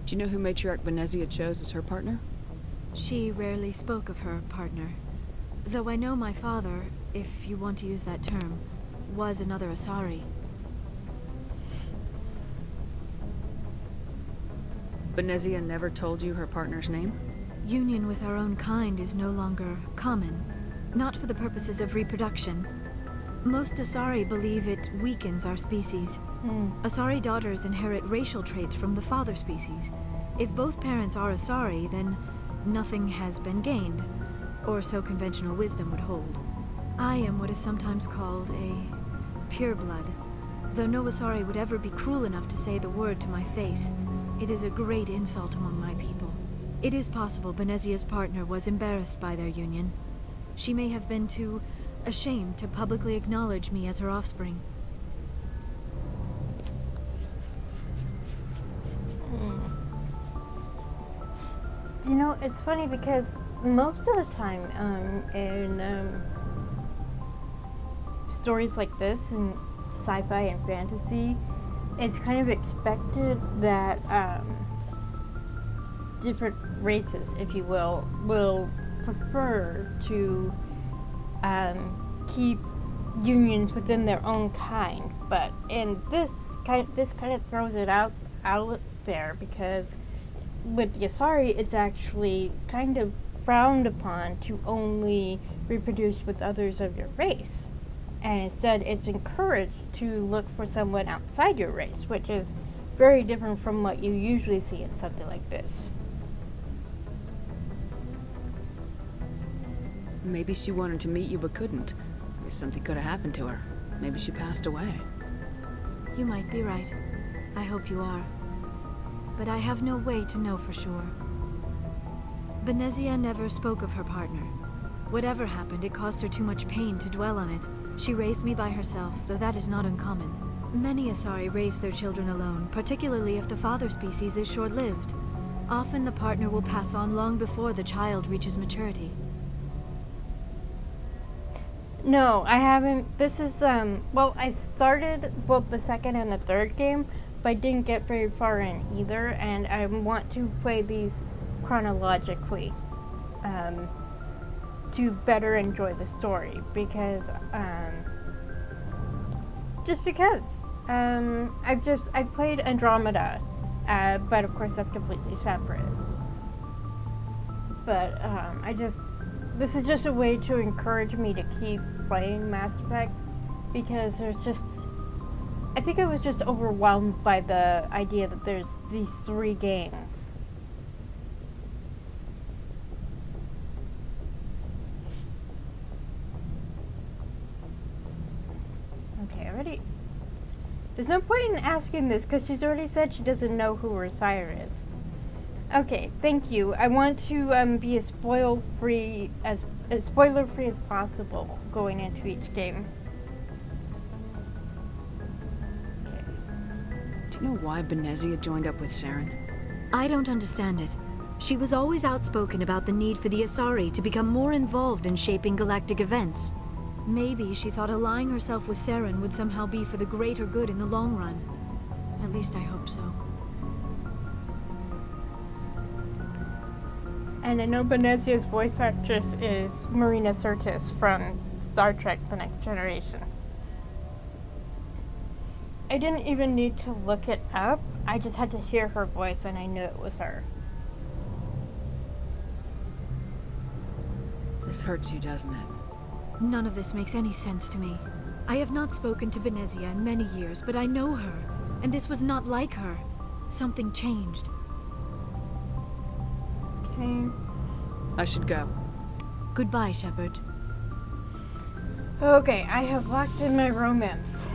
Do you know who Matriarch Benezia chose as her partner? She rarely spoke of her partner. Though I know my father, if you want to use that term, was another Asari. Benezia never told you her partner's name? Union with our own kind is no longer common, not for the purposes of reproduction. Most Asari believe it weakens our species. Asari daughters inherit racial traits from the father species. If both parents are Asari, then nothing has been gained, or so conventional wisdom would hold. I am what is sometimes called a pureblood, though no Asari would ever be cruel enough to say the word to my face. It is a great insult among my people. It is possible Benezia's partner was embarrassed by their union. She may have been too ashamed to publicly acknowledge me as her offspring. You know, it's funny because most of the time in stories like this, in sci-fi and fantasy, it's kind of expected that different races, if you will prefer to keep unions within their own kind. But in this kind of throws it out there, because with the Asari, it's actually kind of frowned upon to only reproduce with others of your race. And instead, it's encouraged to look for someone outside your race, which is very different from what you usually see in something like this. Maybe she wanted to meet you but couldn't. I guess something could have happened to her. Maybe she passed away. You might be right. I hope you are. But I have no way to know for sure. Benezia never spoke of her partner. Whatever happened, it caused her too much pain to dwell on it. She raised me by herself, though that is not uncommon. Many Asari raise their children alone, particularly if the father species is short-lived. Often the partner will pass on long before the child reaches maturity. No, I haven't. This is, well, I started both the second and the third game, but I didn't get very far in either, and I want to play these chronologically, to better enjoy the story, because, just because. I played Andromeda, but of course that's completely separate. But, this is just a way to encourage me to keep playing Mass Effect, because I think I was just overwhelmed by the idea that there's these 3 games. Okay, already. There's no point in asking this, because she's already said she doesn't know who her sire is. Okay, thank you. I want to be as spoiler-free as possible going into each game. Okay. Do you know why Benezia joined up with Saren? I don't understand it. She was always outspoken about the need for the Asari to become more involved in shaping galactic events. Maybe she thought allying herself with Saren would somehow be for the greater good in the long run. At least I hope so. And I know Benezia's voice actress is Marina Sirtis from Star Trek: The Next Generation. I didn't even need to look it up. I just had to hear her voice and I knew it was her. This hurts you, doesn't it? None of this makes any sense to me. I have not spoken to Benezia in many years, but I know her, and this was not like her. Something changed. Okay. I should go. Goodbye, Shepard. Okay, I have locked in my romance.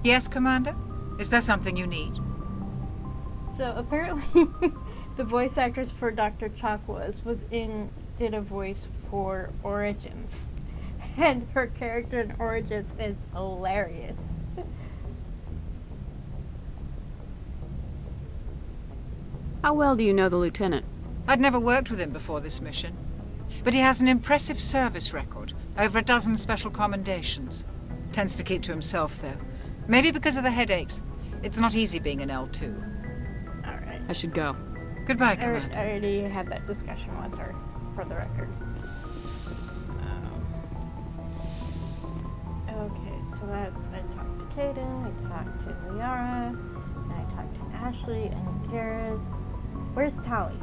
Yes, Commander? Is there something you need? So apparently, the voice actress for Dr. Chakwas did a voice for Origins, and her character in Origins is hilarious. How well do you know the lieutenant? I'd never worked with him before this mission. but he has an impressive service record. Over a dozen special commendations. Tends to keep to himself, though. Maybe because of the headaches. It's not easy being an L2. Alright. I should go. Goodbye, I Commander. already had that discussion with her, for the record. Okay, so that's, I talked to Kaden, I talked to Liara, and I talked to Ashley and Garrus. Where's Tally?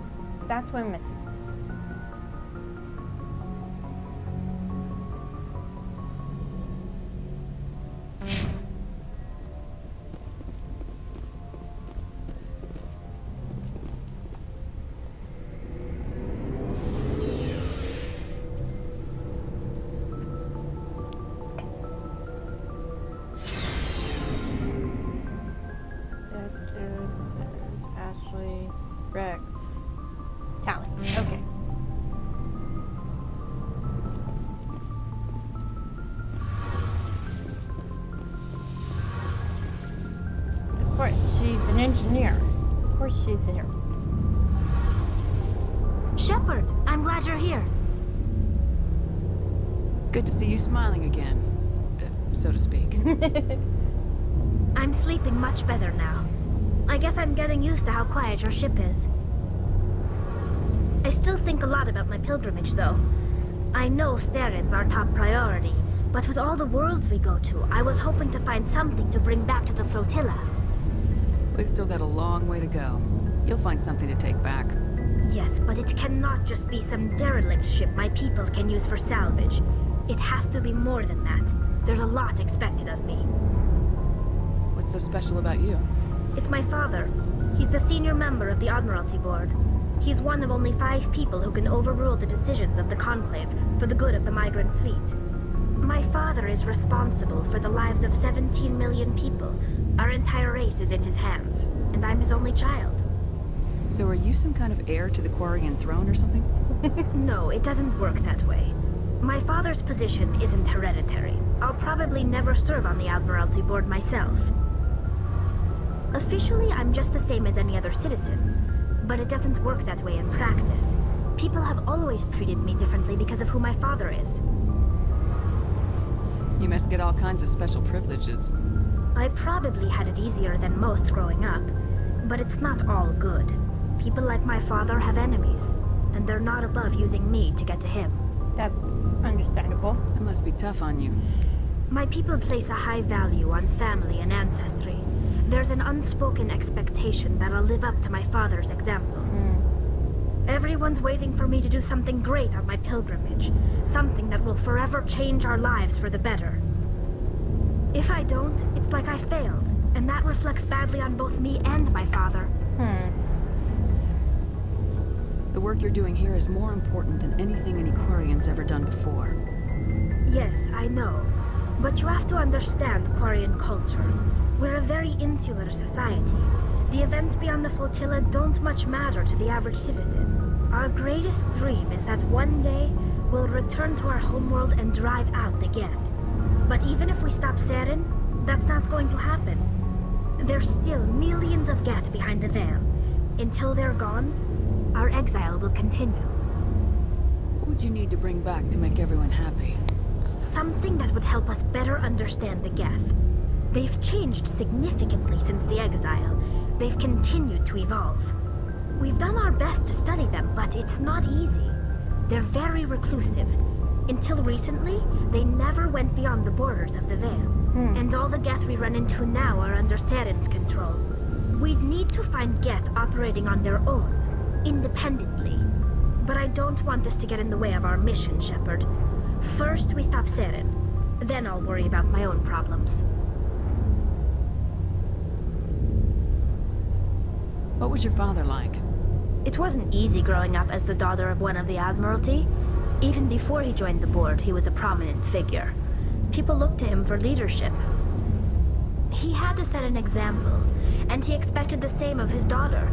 That's what I'm missing. Ashley, Rex, Tally. Okay. Of course, she's an engineer. Of course she's here. Shepard, I'm glad you're here. Good to see you smiling again, so to speak. I'm sleeping much better now. I guess I'm getting used to how quiet your ship is. I still think a lot about my pilgrimage, though. I know Staren's our top priority, but with all the worlds we go to, I was hoping to find something to bring back to the flotilla. We've still got a long way to go. You'll find something to take back. Yes, but it cannot just be some derelict ship my people can use for salvage. It has to be more than that. There's a lot expected of me. What's so special about you? It's my father. He's the senior member of the Admiralty Board. He's one of only 5 people who can overrule the decisions of the Conclave for the good of the migrant fleet. My father is responsible for the lives of 17 million people. Our entire race is in his hands, and I'm his only child. So are you some kind of heir to the Quarian throne or something? No, it doesn't work that way. My father's position isn't hereditary. I'll probably never serve on the Admiralty Board myself. Officially, I'm just the same as any other citizen, but it doesn't work that way in practice. People have always treated me differently because of who my father is. You must get all kinds of special privileges. I probably had it easier than most growing up, but it's not all good. People like my father have enemies, and they're not above using me to get to him. That's understandable. It must be tough on you. My people place a high value on family and ancestry. There's an unspoken expectation that I'll live up to my father's example. Everyone's waiting for me to do something great on my pilgrimage. Something that will forever change our lives for the better. If I don't, it's like I failed, and that reflects badly on both me and my father. The work you're doing here is more important than anything any Quarian's ever done before. Yes, I know. But you have to understand Quarian culture. We're a very insular society. The events beyond the flotilla don't much matter to the average citizen. Our greatest dream is that one day we'll return to our homeworld and drive out the Geth. But even if we stop Saren, that's not going to happen. There's still millions of Geth behind the veil. Until they're gone, our exile will continue. What would you need to bring back to make everyone happy? Something that would help us better understand the Geth. They've changed significantly since the exile. They've continued to evolve. We've done our best to study them, but it's not easy. They're very reclusive. Until recently, they never went beyond the borders of the Veil. And all the Geth we run into now are under Saren's control. We'd need to find Geth operating on their own, independently. But I don't want this to get in the way of our mission, Shepard. First, we stop Saren. Then I'll worry about my own problems. What was your father like? It wasn't easy growing up as the daughter of one of the Admiralty. Even before he joined the board, he was a prominent figure. People looked to him for leadership. He had to set an example, and he expected the same of his daughter.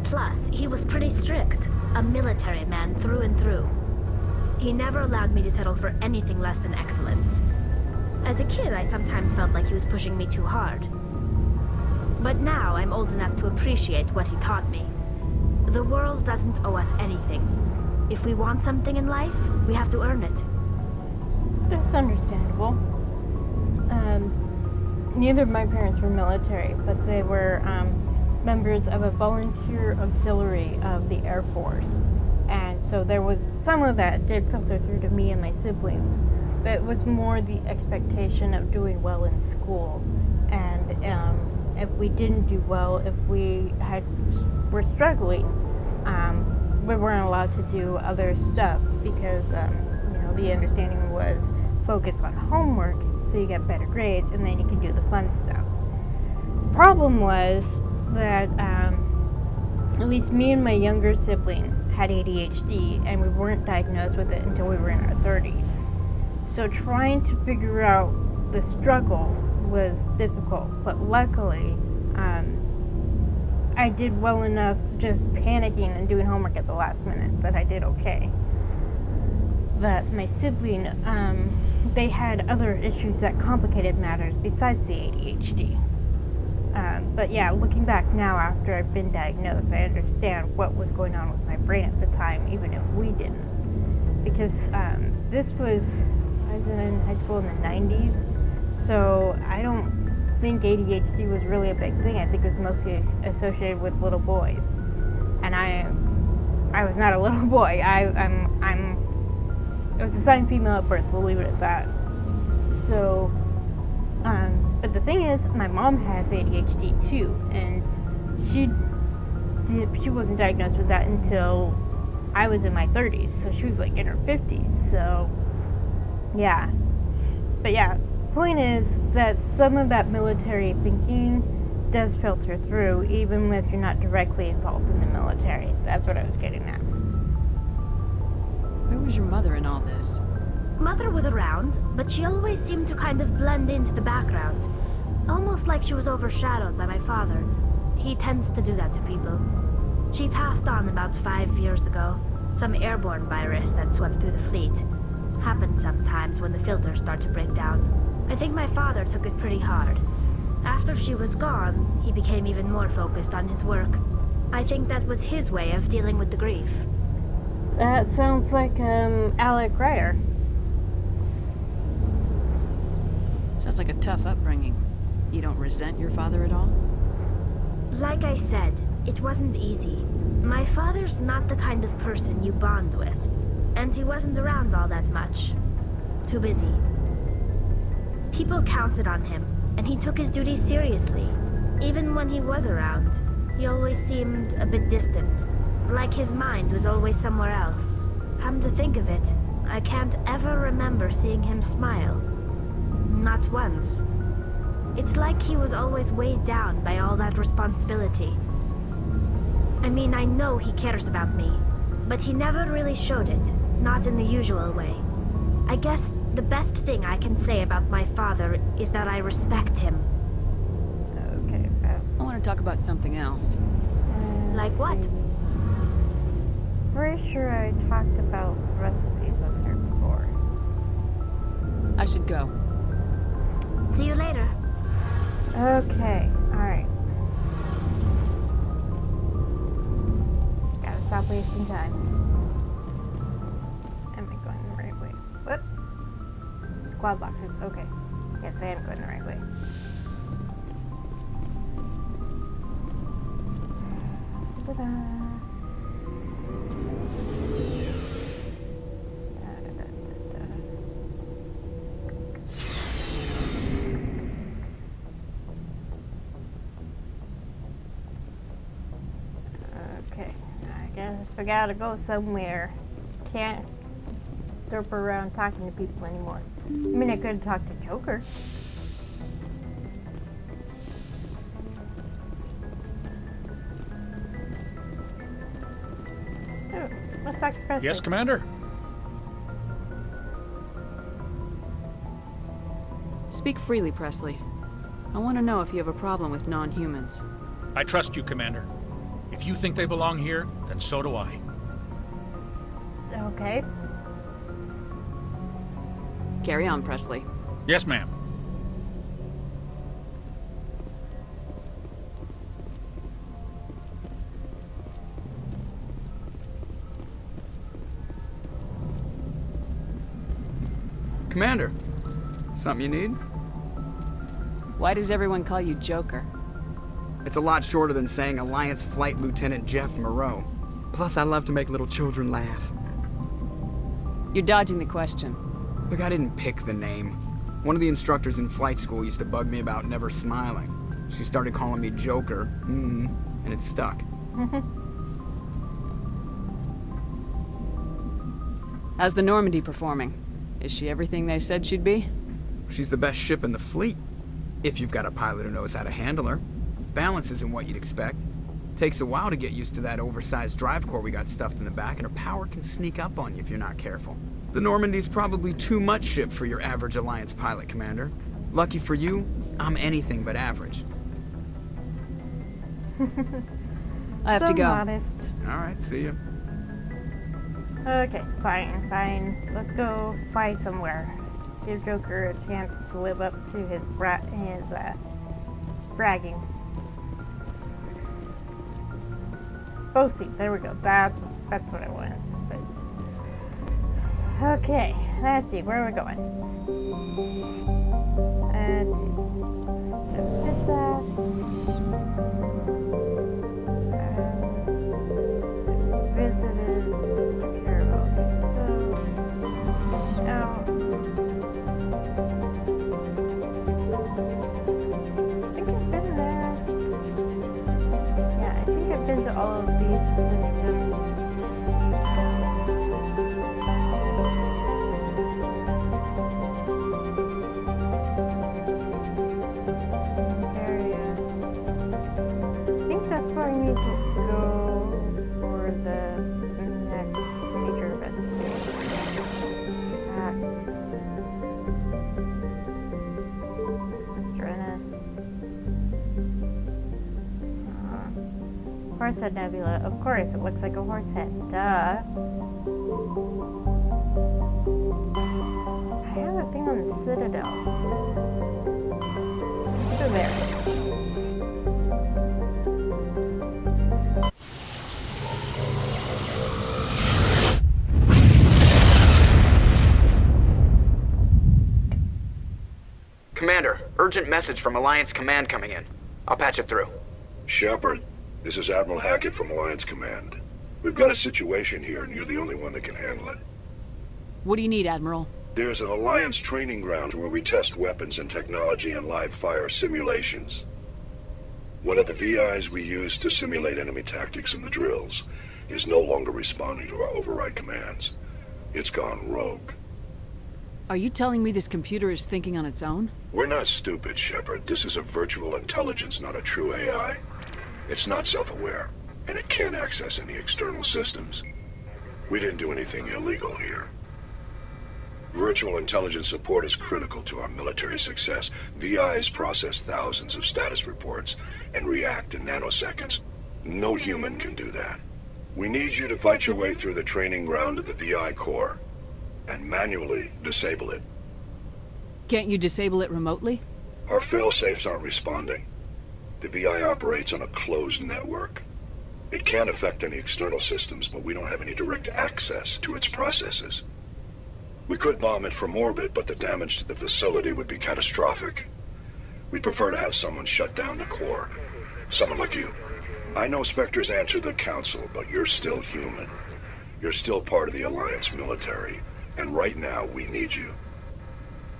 Plus, he was pretty strict, a military man through and through. He never allowed me to settle for anything less than excellence. As a kid, I sometimes felt like he was pushing me too hard. But now I'm old enough to appreciate what he taught me. The world doesn't owe us anything. If we want something in life, we have to earn it. That's understandable. Neither of my parents were military, but they were members of a volunteer auxiliary of the Air Force. And so there was some of that did filter through to me and my siblings, but it was more the expectation of doing well in school. And if we didn't do well, if we were struggling, we weren't allowed to do other stuff because the understanding was focus on homework so you get better grades and then you can do the fun stuff. Problem was that at least me and my younger sibling had ADHD and we weren't diagnosed with it until we were in our 30s. So trying to figure out the struggle was difficult, but luckily I did well enough just panicking and doing homework at the last minute that I did okay. But my sibling, they had other issues that complicated matters besides the ADHD. But yeah, looking back now after I've been diagnosed, I understand what was going on with my brain at the time, even if we didn't. Because I was in high school in the 90s, so I don't think ADHD was really a big thing. I think it was mostly associated with little boys. And I was not a little boy. I was assigned female at birth, we'll leave it at that. So, but the thing is, my mom has ADHD too, and she wasn't diagnosed with that until I was in my 30s, so she was like in her 50s, so, yeah. But yeah, point is that some of that military thinking does filter through, even if you're not directly involved in the military. That's what I was getting at. Where was your mother in all this? Mother was around, but she always seemed to kind of blend into the background. Almost like she was overshadowed by my father. He tends to do that to people. She passed on about 5 years ago. Some airborne virus that swept through the fleet. Happens sometimes when the filters start to break down. I think my father took it pretty hard. After she was gone, he became even more focused on his work. I think that was his way of dealing with the grief. That sounds like Alec Ryer. Sounds like a tough upbringing. You don't resent your father at all? Like I said, it wasn't easy. My father's not the kind of person you bond with, and he wasn't around all that much. Too busy. People counted on him, and he took his duties seriously. Even when he was around, he always seemed a bit distant, like his mind was always somewhere else. Come to think of it, I can't ever remember seeing him smile. Not once. It's like he was always weighed down by all that responsibility. I mean, I know he cares about me, but he never really showed it, not in the usual way. I guess the best thing I can say about my father is that I respect him. Okay, I want to talk about something else. Like what? Pretty sure I talked about the rest of these with her before. I should go. See you later. Okay, alright. Gotta stop wasting time. Am I going the right way? What? Squad boxes, okay. Yes, I am going the right way. Ta-da. Okay, I guess we gotta go somewhere. Can't derp around talking to people anymore. I mean, I could talk to Joker. Oh, let's talk to Presley. Yes, Commander? Speak freely, Presley. I want to know if you have a problem with non-humans. I trust you, Commander. If you think they belong here, then so do I. Okay. Carry on, Presley. Yes, ma'am. Commander, something you need? Why does everyone call you Joker? It's a lot shorter than saying Alliance Flight Lieutenant Jeff Moreau. Plus, I love to make little children laugh. You're dodging the question. Look, I didn't pick the name. One of the instructors in flight school used to bug me about never smiling. She started calling me Joker, and it stuck. How's the Normandy performing? Is she everything they said she'd be? She's the best ship in the fleet, if you've got a pilot who knows how to handle her. Balance isn't what you'd expect. Takes a while to get used to that oversized drive core we got stuffed in the back, and her power can sneak up on you if you're not careful. The Normandy's probably too much ship for your average Alliance pilot, Commander. Lucky for you, I'm anything but average. I have to go. Modest. Alright, see ya. Okay, fine. Let's go fly somewhere. Give Joker a chance to live up to his bragging. Boasting. There we go. That's what I wanted to say. Okay, let's see. Where are we going? Just did that. Visited. Took care of all this. So now. I think I've been there. Yeah, I think I've been to all of these systems. Area. I think that's where I need to go for the next major investigation. Horsehead Nebula. Of course, it looks like a horse head. Duh. I have a thing on the Citadel. Over there. Commander, urgent message from Alliance Command coming in. I'll patch it through. Shepard, this is Admiral Hackett from Alliance Command. We've got a situation here, and you're the only one that can handle it. What do you need, Admiral? There's an Alliance training ground where we test weapons and technology in live fire simulations. One of the VIs we use to simulate enemy tactics in the drills is no longer responding to our override commands. It's gone rogue. Are you telling me this computer is thinking on its own? We're not stupid, Shepard. This is a virtual intelligence, not a true AI. It's not self-aware, and it can't access any external systems. We didn't do anything illegal here. Virtual intelligence support is critical to our military success. VIs process thousands of status reports and react in nanoseconds. No human can do that. We need you to fight your way through the training ground to the VI core and manually disable it. Can't you disable it remotely? Our fail-safes aren't responding. The VI operates on a closed network. It can affect any external systems, but we don't have any direct access to its processes. We could bomb it from orbit, but the damage to the facility would be catastrophic. We'd prefer to have someone shut down the core. Someone like you. I know Spectres answer the Council, but you're still human. You're still part of the Alliance military, and right now we need you.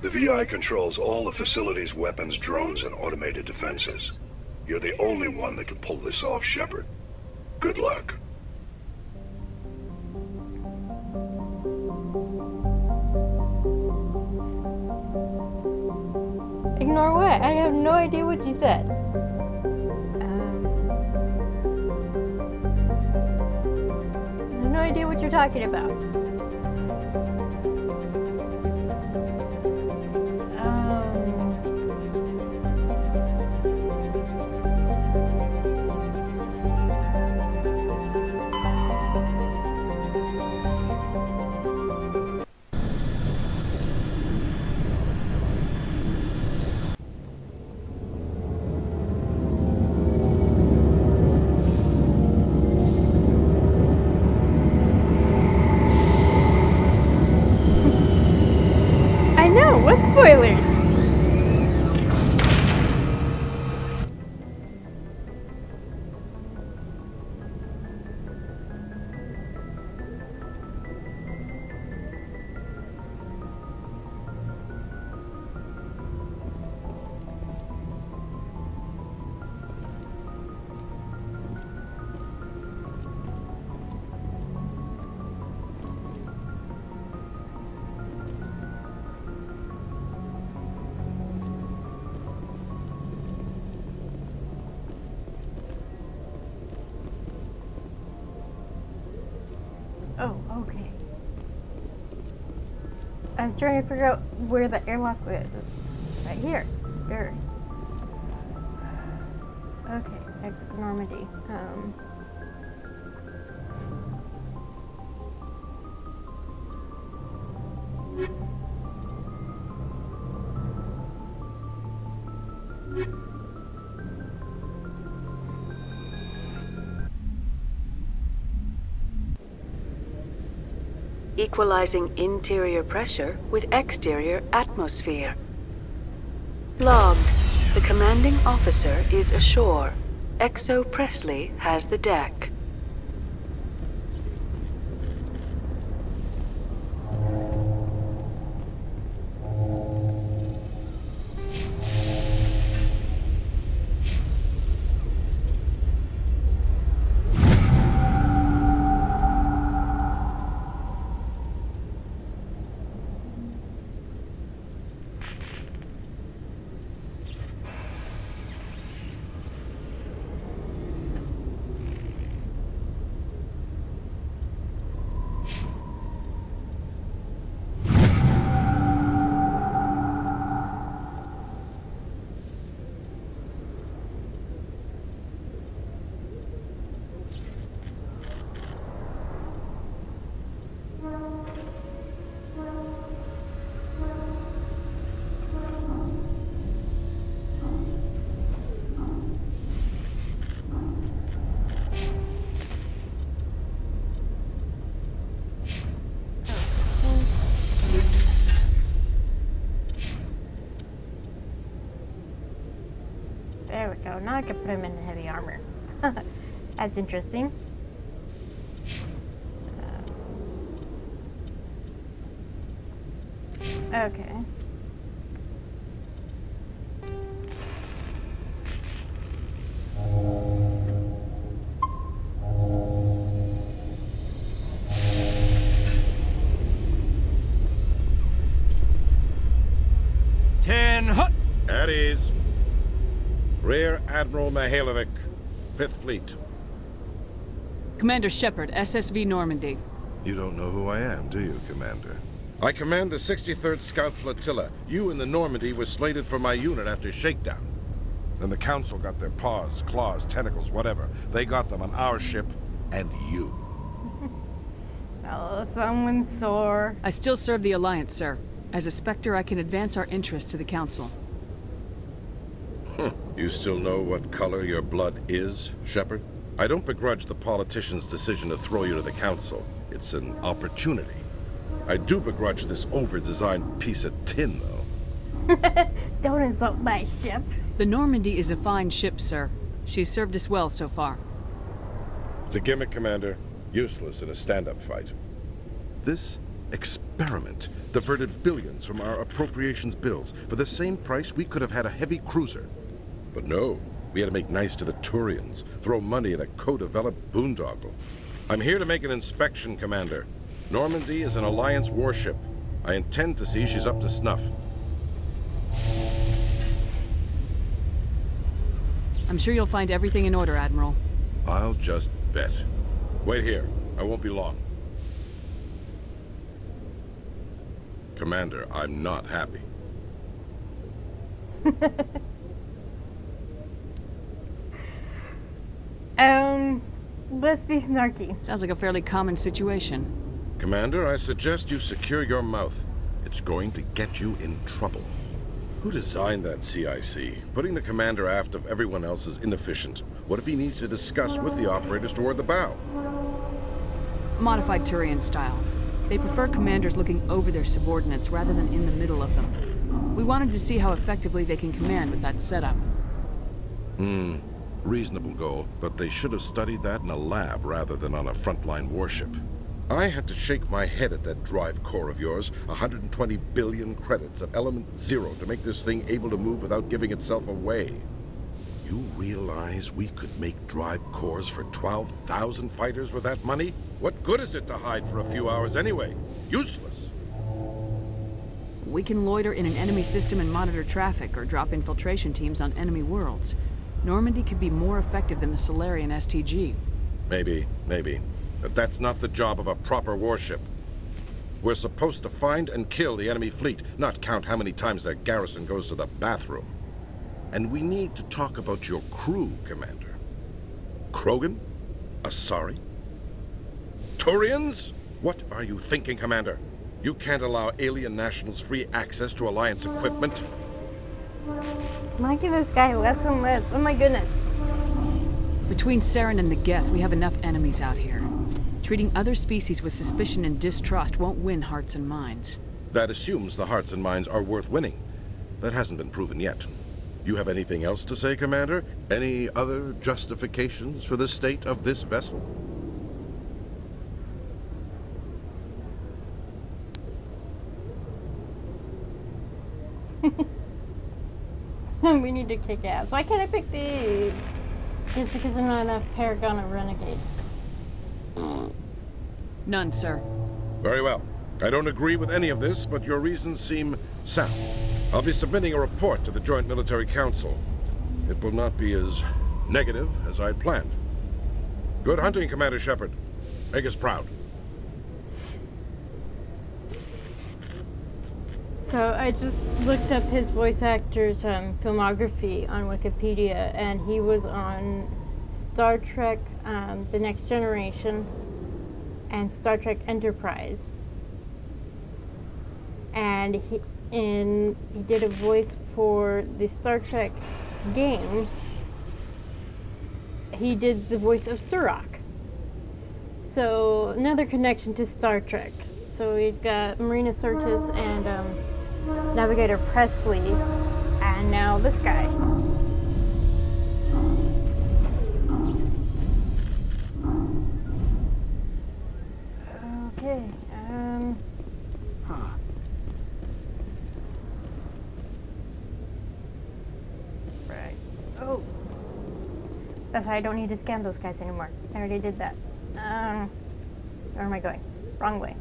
The VI controls all the facility's weapons, drones, and automated defenses. You're the only one that can pull this off, Shepard. Good luck. Ignore what? I have no idea what you said. I have no idea what you're talking about. no, what spoilers? Oh, okay. I was trying to figure out where the airlock was. Right here. There. Okay, exit Normandy. Equalizing interior pressure with exterior atmosphere. Logged. The commanding officer is ashore. Exo Presley has the deck. There we go. Now I can put him in heavy armor. That's interesting. Okay. At ease. Rear Admiral Mihailovic, 5th Fleet. Commander Shepard, SSV Normandy. You don't know who I am, do you, Commander? I command the 63rd Scout Flotilla. You and the Normandy were slated for my unit after shakedown. Then the Council got their paws, claws, tentacles, whatever. They got them on our ship, and you. Oh, someone's sore. I still serve the Alliance, sir. As a Spectre, I can advance our interests to the Council. You still know what color your blood is, Shepard? I don't begrudge the politician's decision to throw you to the Council. It's an opportunity. I do begrudge this over-designed piece of tin, though. Don't insult my ship. The Normandy is a fine ship, sir. She's served us well so far. It's a gimmick, Commander. Useless in a stand-up fight. This experiment diverted billions from our appropriations bills. For the same price, we could have had a heavy cruiser. But no, we had to make nice to the Turians, throw money at a co-developed boondoggle. I'm here to make an inspection, Commander. Normandy is an Alliance warship. I intend to see she's up to snuff. I'm sure you'll find everything in order, Admiral. I'll just bet. Wait here. I won't be long. Commander, I'm not happy. Let's be snarky. Sounds like a fairly common situation. Commander, I suggest you secure your mouth. It's going to get you in trouble. Who designed that CIC? Putting the commander aft of everyone else is inefficient. What if he needs to discuss with the operators toward the bow? Modified Turian style. They prefer commanders looking over their subordinates rather than in the middle of them. We wanted to see how effectively they can command with that setup. Reasonable goal, but they should have studied that in a lab rather than on a frontline warship. I had to shake my head at that drive core of yours. 120 billion credits of element 0 to make this thing able to move without giving itself away. You realize we could make drive cores for 12,000 fighters with that money? What good is it to hide for a few hours anyway? Useless. We can loiter in an enemy system and monitor traffic, or drop infiltration teams on enemy worlds. Normandy could be more effective than the Solarian STG. Maybe. But that's not the job of a proper warship. We're supposed to find and kill the enemy fleet, not count how many times their garrison goes to the bathroom. And we need to talk about your crew, Commander. Krogan? Asari? Turians? What are you thinking, Commander? You can't allow alien nationals free access to Alliance equipment. I'm gonna give this guy less and less. Oh my goodness. Between Saren and the Geth, we have enough enemies out here. Treating other species with suspicion and distrust won't win hearts and minds. That assumes the hearts and minds are worth winning. That hasn't been proven yet. You have anything else to say, Commander? Any other justifications for the state of this vessel? We need to kick ass. Why can't I pick these? It's because there's not enough Paragon or Renegade. None, sir. Very well. I don't agree with any of this, but your reasons seem sound. I'll be submitting a report to the Joint Military Council. It will not be as negative as I'd planned. Good hunting, Commander Shepard. Make us proud. So I just looked up his voice actor's filmography on Wikipedia, and he was on Star Trek The Next Generation and Star Trek Enterprise. And he did a voice for the Star Trek game. He did the voice of Surak. So another connection to Star Trek. So we've got Marina Sirtis and Navigator Presley, and now this guy. Okay, Right. Oh. That's why I don't need to scan those guys anymore. I already did that. Where am I going? Wrong way.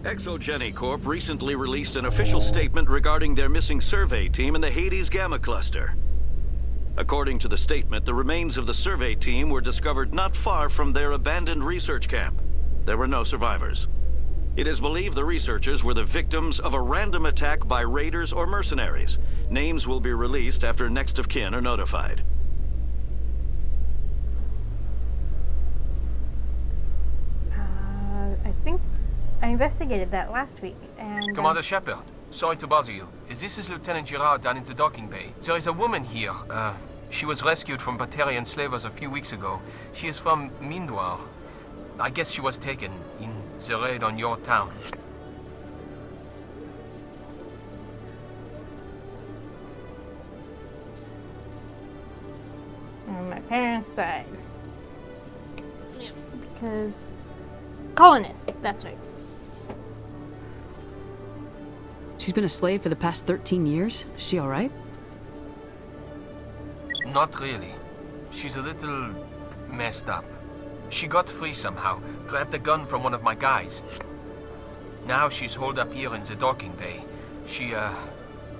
Exogeny Corp recently released an official statement regarding their missing survey team in the Hades Gamma Cluster. According to the statement, the remains of the survey team were discovered not far from their abandoned research camp. There were no survivors. It is believed the researchers were the victims of a random attack by raiders or mercenaries. Names will be released after next of kin are notified. I think I investigated that last week, and... Commander Shepard, sorry to bother you. This is Lieutenant Girard down in the docking bay. There is a woman here. She was rescued from Batarian slavers a few weeks ago. She is from Mindoir. I guess she was taken in the raid on your town. And my parents died. Because... colonists, that's right. She's been a slave for the past 13 years? Is she alright? Not really. She's a little messed up. She got free somehow, grabbed a gun from one of my guys. Now she's holed up here in the docking bay. She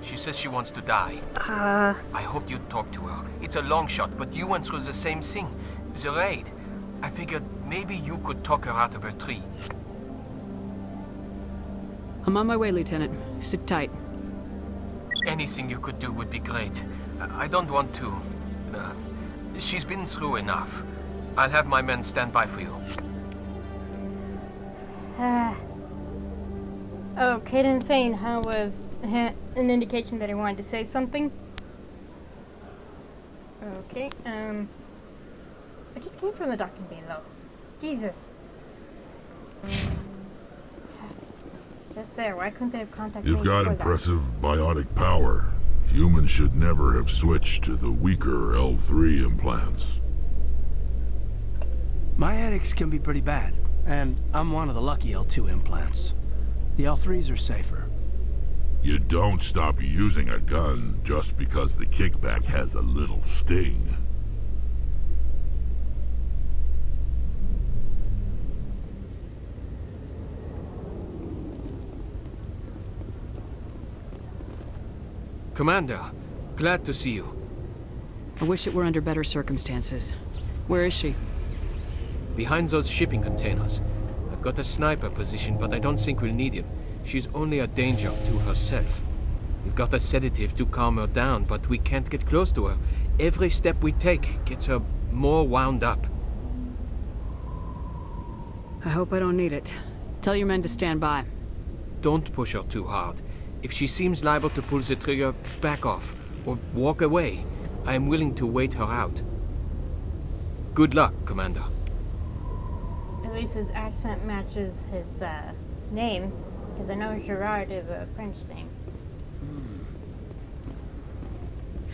says she wants to die. I hoped you'd talk to her. It's a long shot, but you went through the same thing. The raid. I figured maybe you could talk her out of her tree. I'm on my way, Lieutenant. Sit tight. Anything you could do would be great. I don't want to... she's been through enough. I'll have my men stand by for you. Oh, Caden saying how was an indication that he wanted to say something. Okay, I just came from the docking bay, though. Jesus. Just there. Why couldn't they have contacted me You've got before impressive biotic power. Humans should never have switched to the weaker L3 implants. My headaches can be pretty bad, and I'm one of the lucky L2 implants. The L3s are safer. You don't stop using a gun just because the kickback has a little sting. Commander, glad to see you. I wish it were under better circumstances. Where is she? Behind those shipping containers. I've got a sniper position, but I don't think we'll need him. She's only a danger to herself. We've got a sedative to calm her down, but we can't get close to her. Every step we take gets her more wound up. I hope I don't need it. Tell your men to stand by. Don't push her too hard. If she seems liable to pull the trigger, back off, or walk away. I am willing to wait her out. Good luck, Commander. At least his accent matches his name, because I know Gerard is a French name.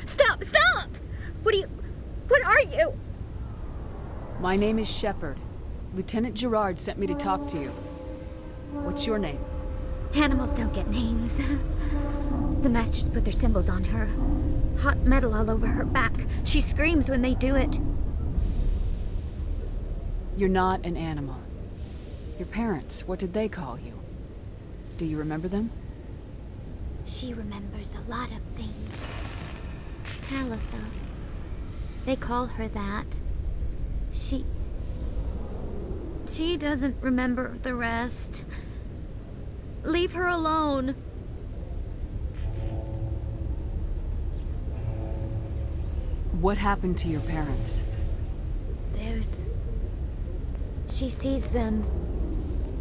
Stop! Stop! What are you? My name is Shepard. Lieutenant Gerard sent me to talk to you. What's your name? Animals don't get names. The Masters put their symbols on her. Hot metal all over her back. She screams when they do it. You're not an animal. Your parents, what did they call you? Do you remember them? She remembers a lot of things. Talitha. They call her that. She doesn't remember the rest. Leave her alone. What happened to your parents? She sees them.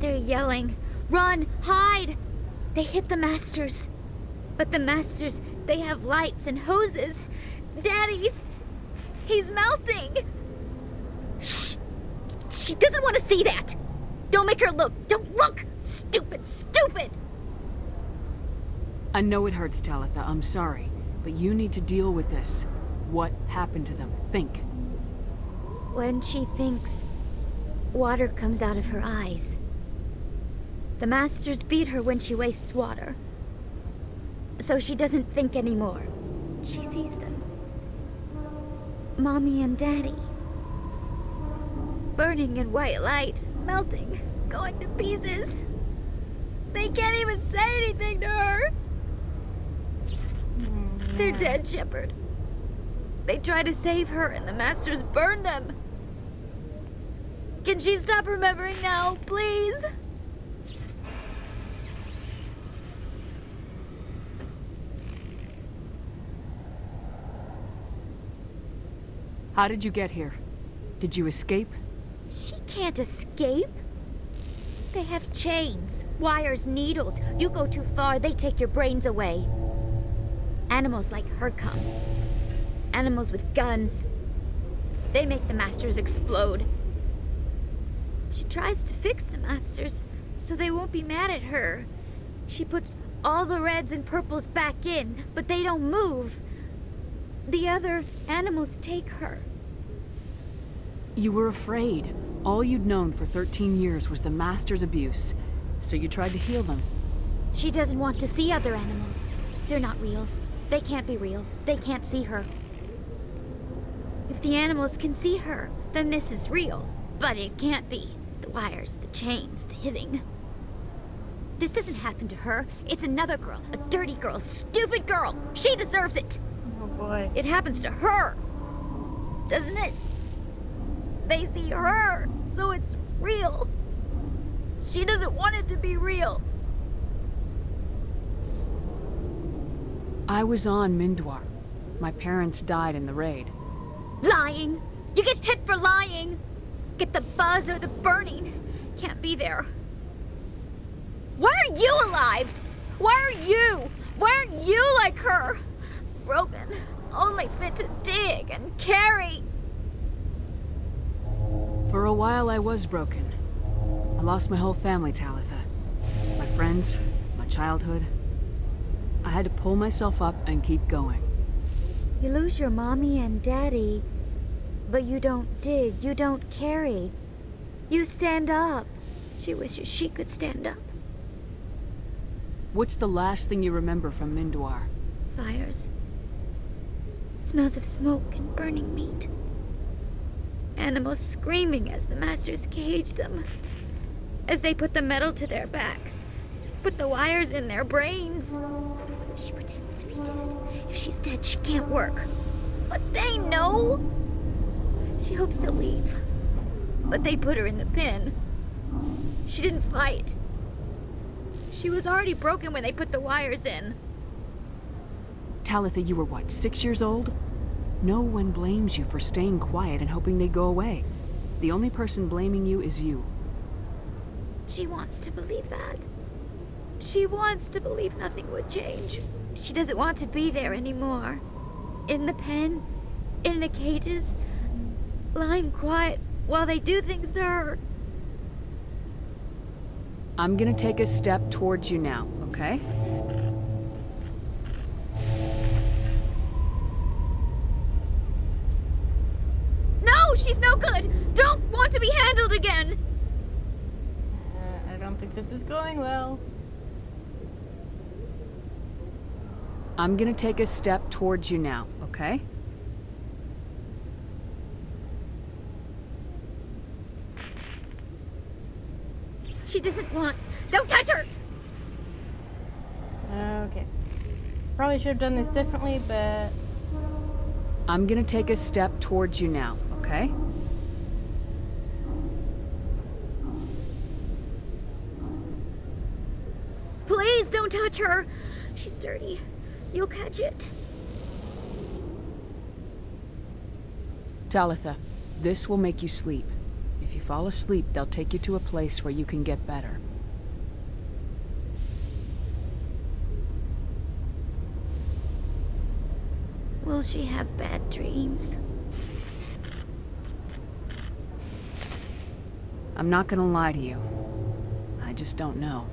They're yelling, "Run! Hide!" They hit the Masters. But the Masters, they have lights and hoses. Daddy's... he's melting! Shh! She doesn't want to see that! Don't make her look! Don't look! Stupid! Stupid! I know it hurts, Talitha. I'm sorry. But you need to deal with this. What happened to them? Think. When she thinks, water comes out of her eyes. The Masters beat her when she wastes water. So she doesn't think anymore. She sees them. Mommy and Daddy. Burning in white light, melting, going to pieces. They can't even say anything to her. They're dead, Shepard. They try to save her and the Masters burn them. Can she stop remembering now, please? How did you get here? Did you escape? She can't escape. They have chains, wires, needles. You go too far, they take your brains away. Animals like her come. Animals with guns. They make the Masters explode. She tries to fix the Masters so they won't be mad at her. She puts all the reds and purples back in, but they don't move. The other animals take her. You were afraid. All you'd known for 13 years was the Master's abuse. So you tried to heal them. She doesn't want to see other animals. They're not real. They can't be real. They can't see her. If the animals can see her, then this is real. But it can't be. The wires, the chains, the hitting. This doesn't happen to her. It's another girl. A dirty girl. Stupid girl. She deserves it. Oh boy. It happens to her. Doesn't it? They see her, so it's real. She doesn't want it to be real. I was on Mindwar. My parents died in the raid. Lying! You get hit for lying! Get the buzz or the burning. Can't be there. Why are you alive? Why are you? Weren't you like her? Broken, only fit to dig and carry. For a while, I was broken. I lost my whole family, Talitha. My friends, my childhood. I had to pull myself up and keep going. You lose your mommy and daddy, but you don't dig, you don't carry. You stand up. She wishes she could stand up. What's the last thing you remember from Mindoir? Fires. Smells of smoke and burning meat. Animals screaming as the masters cage them. As they put the metal to their backs. Put the wires in their brains. She pretends to be dead. If she's dead, she can't work. But they know. She hopes they'll leave. But they put her in the pen. She didn't fight. She was already broken when they put the wires in. Talitha, you were what, 6 years old? No one blames you for staying quiet and hoping they'd go away. The only person blaming you is you. She wants to believe that. She wants to believe nothing would change. She doesn't want to be there anymore. In the pen, in the cages, lying quiet while they do things to her. I'm gonna take a step towards you now, okay? No, she's no good! Don't want to be handled again! I don't think this is going well. I'm gonna take a step towards you now, okay? She doesn't want... Don't touch her! Okay. Probably should have done this differently, but... I'm gonna take a step towards you now, okay? Please don't touch her! She's dirty. You'll catch it. Talitha, this will make you sleep. If you fall asleep, they'll take you to a place where you can get better. Will she have bad dreams? I'm not gonna lie to you. I just don't know.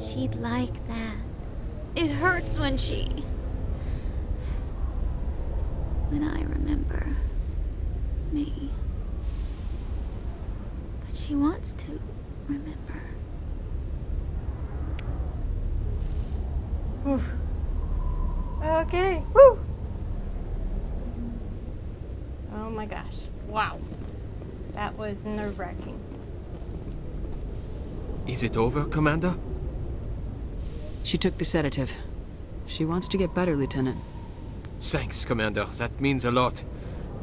She'd like that. It hurts when she... When I remember... me. But she wants to remember. Oof. Okay. Woo! Oh my gosh. Wow. That was nerve-wracking. Is it over, Commander? She took the sedative. She wants to get better, Lieutenant. Thanks, Commander. That means a lot.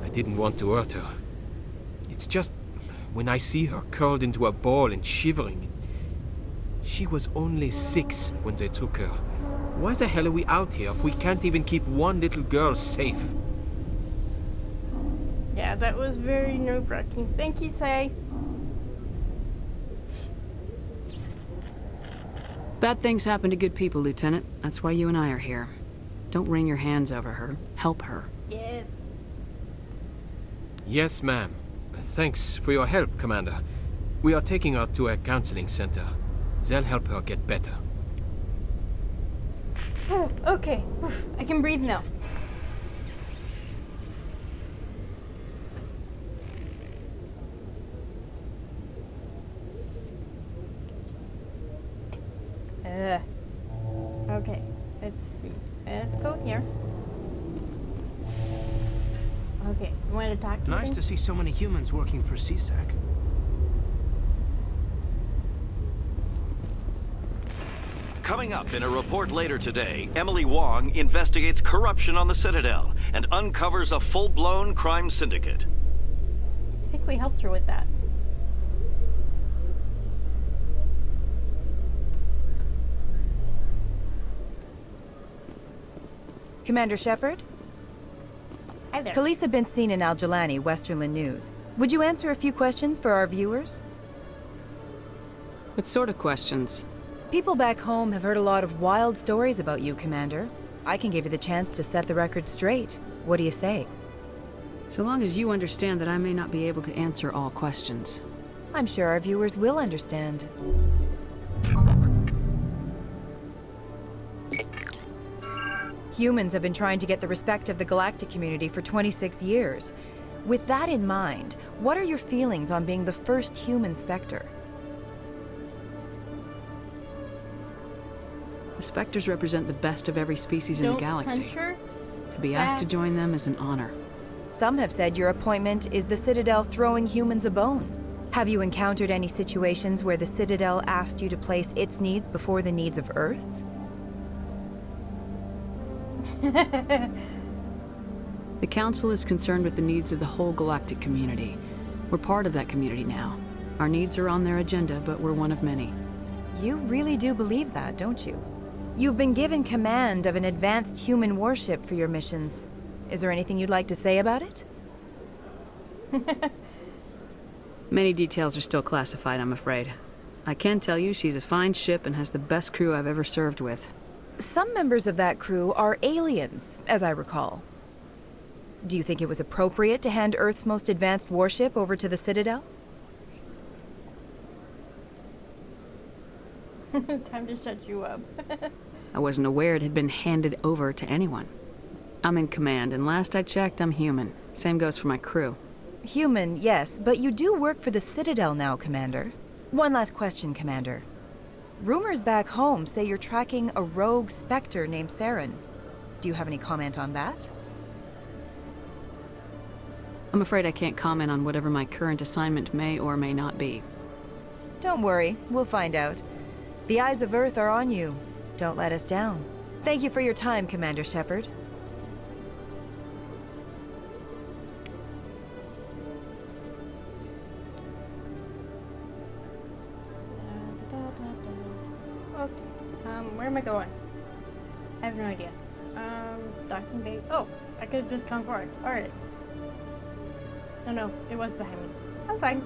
I didn't want to hurt her. It's just... when I see her curled into a ball and shivering... She was only 6 when they took her. Why the hell are we out here if we can't even keep one little girl safe? Yeah, that was very nerve-wracking. Thank you, Say. Bad things happen to good people, Lieutenant. That's why you and I are here. Don't wring your hands over her. Help her. Yes. Yes, ma'am. Thanks for your help, Commander. We are taking her to a counseling center. They'll help her get better. Oh, okay. I can breathe now. Okay, let's see. Let's go here. Okay, you want to talk to me? Nice to see so many humans working for CSEC. Coming up in a report later today, Emily Wong investigates corruption on the Citadel and uncovers a full-blown crime syndicate. I think we helped her with that. Commander Shepard? Hi there. Khaleesa been seen in Al Jalani, Westerland News. Would you answer a few questions for our viewers? What sort of questions? People back home have heard a lot of wild stories about you, Commander. I can give you the chance to set the record straight. What do you say? So long as you understand that I may not be able to answer all questions. I'm sure our viewers will understand. Humans have been trying to get the respect of the galactic community for 26 years. With that in mind, what are your feelings on being the first human Spectre? The Spectres represent the best of every species in the galaxy. To be asked to join them is an honor. Some have said your appointment is the Citadel throwing humans a bone. Have you encountered any situations where the Citadel asked you to place its needs before the needs of Earth? The Council is concerned with the needs of the whole galactic community. We're part of that community now. Our needs are on their agenda, but we're one of many. You really do believe that, don't you? You've been given command of an advanced human warship for your missions. Is there anything you'd like to say about it? Many details are still classified, I'm afraid. I can tell you she's a fine ship and has the best crew I've ever served with. Some members of that crew are aliens, as I recall. Do you think it was appropriate to hand Earth's most advanced warship over to the Citadel? Time to shut you up. I wasn't aware it had been handed over to anyone. I'm in command, and last I checked, I'm human. Same goes for my crew. Human, yes, but you do work for the Citadel now, Commander. One last question, Commander. Rumors back home say you're tracking a rogue Spectre named Saren. Do you have any comment on that? I'm afraid I can't comment on whatever my current assignment may or may not be. Don't worry, we'll find out. The eyes of Earth are on you. Don't let us down. Thank you for your time, Commander Shepard. Okay, where am I going? I have no idea. Docking bay. Oh, I could have just gone forward. Alright. No, it was behind me. I'm fine.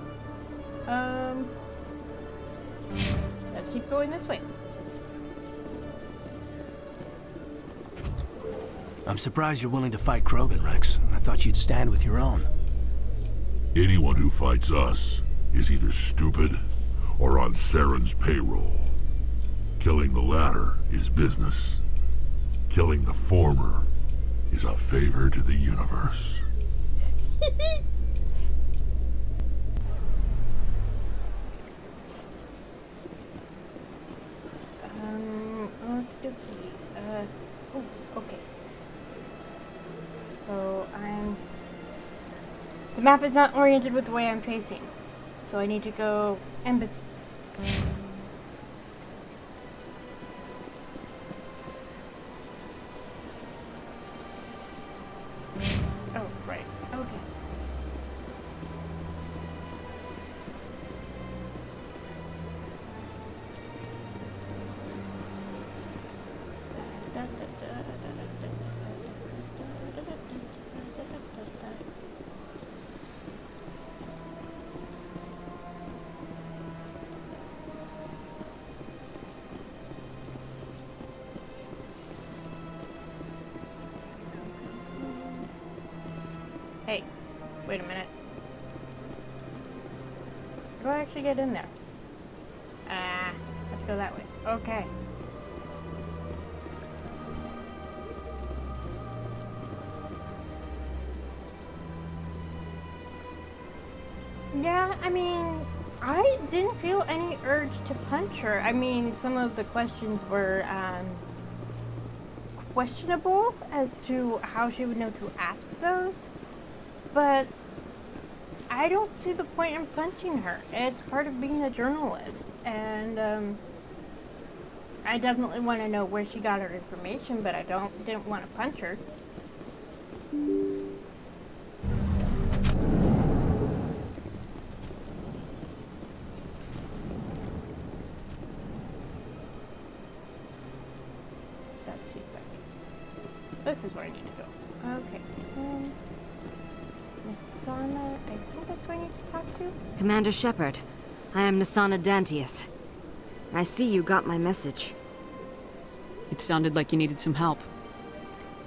Let's keep going this way. I'm surprised you're willing to fight Krogan, Rex. I thought you'd stand with your own. Anyone who fights us is either stupid or on Saren's payroll. Killing the latter is business. Killing the former is a favor to the universe. Okay. So the map is not oriented with the way I'm facing. So I need to go embassies. Oh, right. Okay. Hey, wait a minute. How do I actually get in there? Let's go that way. Okay. Yeah, I mean, I didn't feel any urge to punch her. I mean, some of the questions were, questionable as to how she would know to ask those. But I don't see the point in punching her. It's part of being a journalist, and I definitely want to know where she got her information, but I didn't want to punch her. Let's see a second. This is where I need to go. Okay. Nasana, I think that's who I need to talk to. Commander Shepard, I am Nasana Dantius. I see you got my message. It sounded like you needed some help.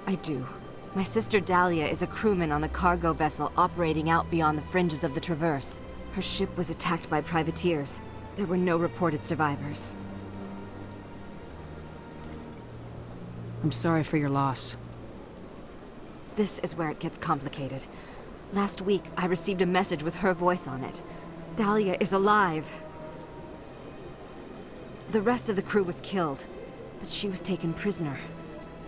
I do. My sister Dahlia is a crewman on the cargo vessel operating out beyond the fringes of the Traverse. Her ship was attacked by privateers. There were no reported survivors. I'm sorry for your loss. This is where it gets complicated. Last week, I received a message with her voice on it. Dahlia is alive. The rest of the crew was killed, but she was taken prisoner.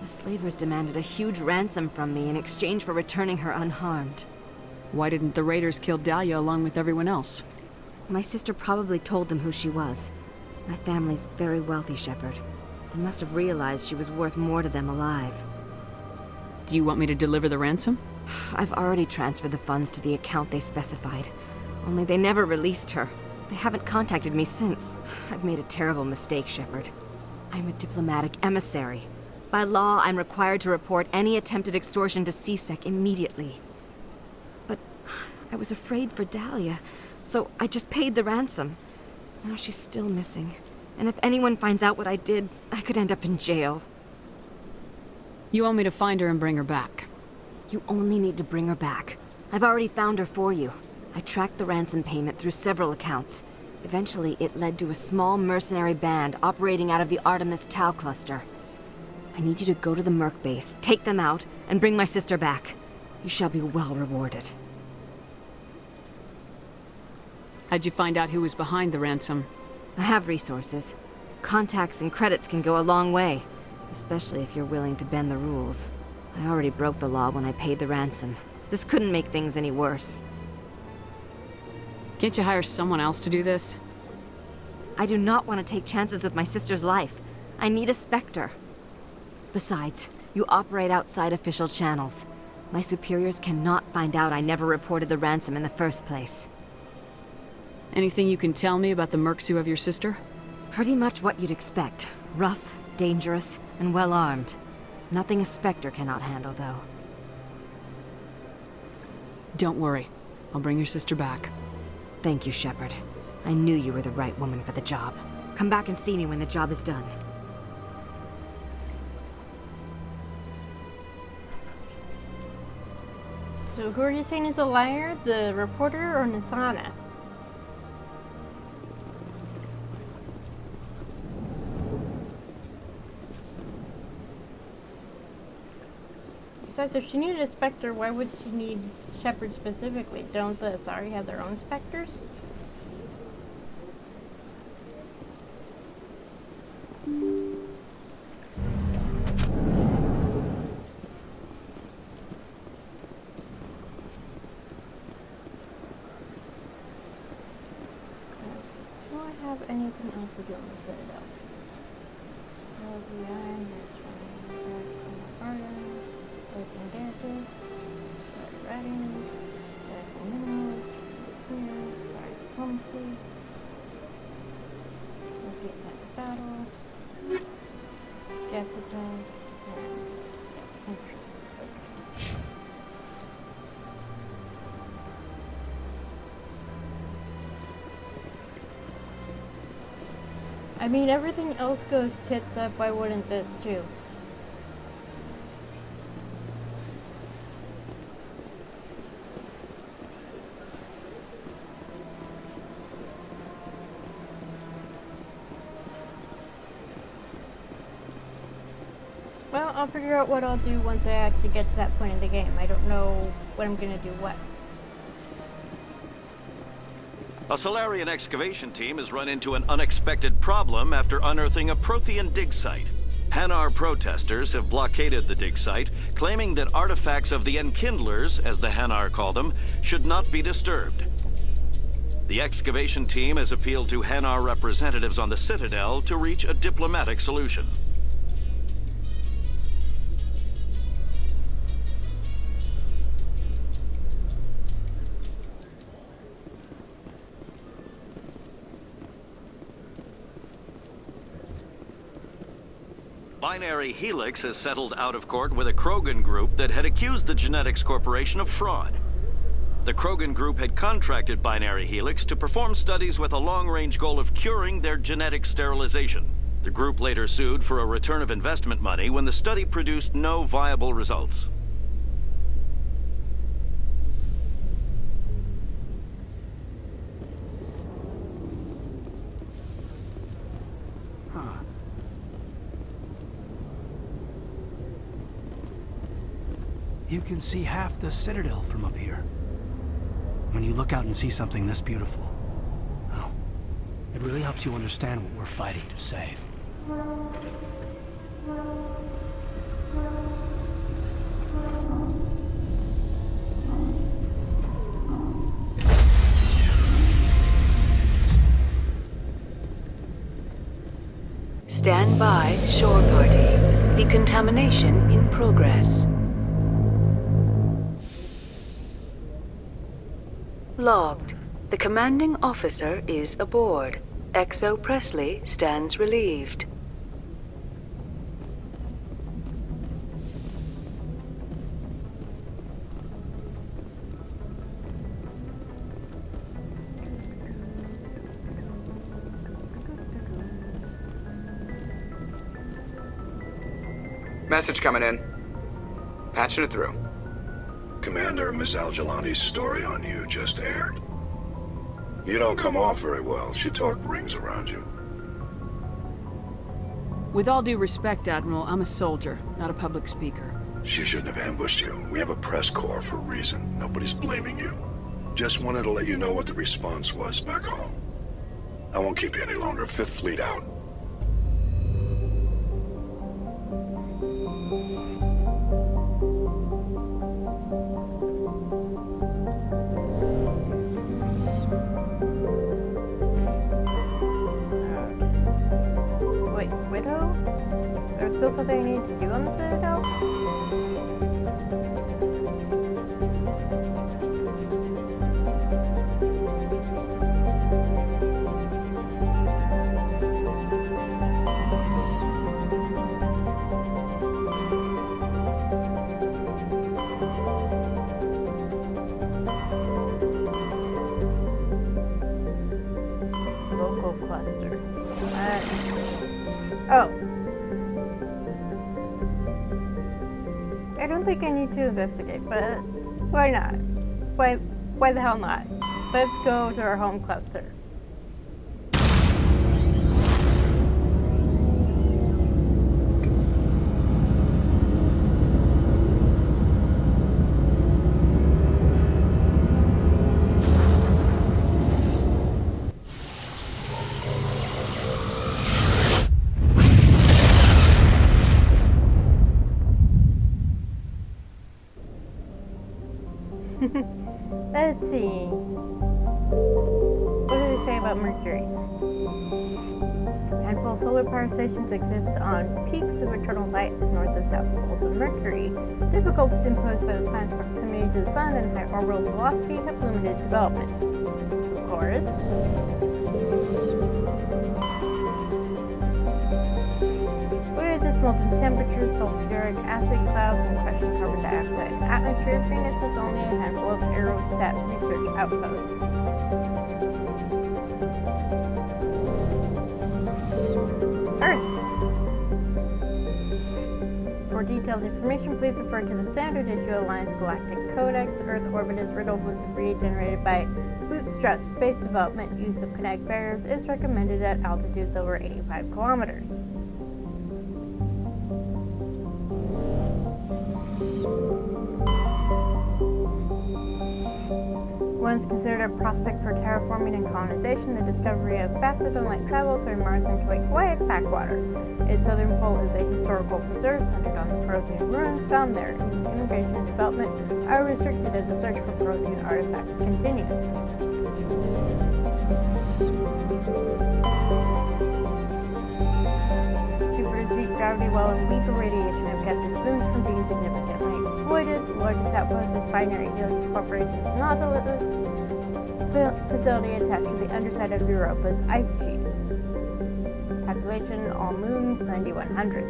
The slavers demanded a huge ransom from me in exchange for returning her unharmed. Why didn't the raiders kill Dahlia along with everyone else? My sister probably told them who she was. My family's very wealthy, Shepard. They must have realized she was worth more to them alive. Do you want me to deliver the ransom? I've already transferred the funds to the account they specified. Only they never released her. They haven't contacted me since. I've made a terrible mistake, Shepard. I'm a diplomatic emissary. By law, I'm required to report any attempted extortion to CSEC immediately. But I was afraid for Dahlia, so I just paid the ransom. Now she's still missing. And if anyone finds out what I did, I could end up in jail. You want me to find her and bring her back? You only need to bring her back. I've already found her for you. I tracked the ransom payment through several accounts. Eventually, it led to a small mercenary band operating out of the Artemis Tau cluster. I need you to go to the Merc base, take them out, and bring my sister back. You shall be well rewarded. How'd you find out who was behind the ransom? I have resources. Contacts and credits can go a long way, especially if you're willing to bend the rules. I already broke the law when I paid the ransom. This couldn't make things any worse. Can't you hire someone else to do this? I do not want to take chances with my sister's life. I need a Spectre. Besides, you operate outside official channels. My superiors cannot find out I never reported the ransom in the first place. Anything you can tell me about the mercs who have your sister? Pretty much what you'd expect. Rough, dangerous, and well-armed. Nothing a Spectre cannot handle, though. Don't worry. I'll bring your sister back. Thank you, Shepard. I knew you were the right woman for the job. Come back and see me when the job is done. So who are you saying is a liar? The reporter or Nisana? Besides, if she needed a Spectre, why would she need Shepard specifically? Don't the Asari have their own Spectres? Do I have anything else to do on the Citadel? LVI, open gases, writing, minerals, clear, sorry, diplomacy, locate next battle, gas attack, and entry. I mean, everything else goes tits up, why wouldn't this too? Well, I'll figure out what I'll do once I actually get to that point in the game. I don't know what I'm gonna do what. A Solarian excavation team has run into an unexpected problem after unearthing a Prothean dig site. Hanar protesters have blockaded the dig site, claiming that artifacts of the Enkindlers, as the Hanar call them, should not be disturbed. The excavation team has appealed to Hanar representatives on the Citadel to reach a diplomatic solution. Binary Helix has settled out of court with a Krogan group that had accused the Genetics Corporation of fraud. The Krogan group had contracted Binary Helix to perform studies with a long-range goal of curing their genetic sterilization. The group later sued for a return of investment money when the study produced no viable results. Huh. You can see half the Citadel from up here. When you look out and see something this beautiful, oh, it really helps you understand what we're fighting to save. Stand by, shore party. Decontamination in progress. Logged. The commanding officer is aboard. XO Presley stands relieved. Message coming in. Patching it through. Commander, Miss Al-Jalani's story on you just aired. You don't come off very well. She talked rings around you. With all due respect, Admiral, I'm a soldier, not a public speaker. She shouldn't have ambushed you. We have a press corps for a reason. Nobody's blaming you. Just wanted to let you know what the response was back home. I won't keep you any longer. Fifth Fleet out. Wait, Widow? There's still something I need to do on the Citadel? Local cluster. Oh. I don't think I need to investigate, but why not? Why the hell not? Let's go to our home cluster. Let's see. What do they say about Mercury? A handful of solar power stations exist on peaks of eternal light at the north and south poles of Mercury. Difficulties imposed by the planet's proximity to the sun and high orbital velocity have limited development. Of course. Molten temperatures, sulfuric acid clouds, and crushing carbon dioxide atmosphere, Phoenix has only a handful of aerostat research outposts. Earth. For detailed information, please refer to the Standard Issue Alliance Galactic Codex. Earth orbit is riddled with debris generated by bootstrap space development. Use of kinetic barriers is recommended at altitudes over 85 kilometers. Once considered a prospect for terraforming and colonization, the discovery of faster-than-light travel through Mars into a quiet backwater. Its southern pole is a historical preserve centered on the Protean ruins found there. Immigration and development are restricted as the search for Protean artifacts continues. Jupiter's deep gravity well and lethal radiation have kept its moons from being significantly exploited. The largest outpost is Binary Helix Corporation's Nautilus facility attached to the underside of Europa's ice sheet. Population, all moons, 9,100.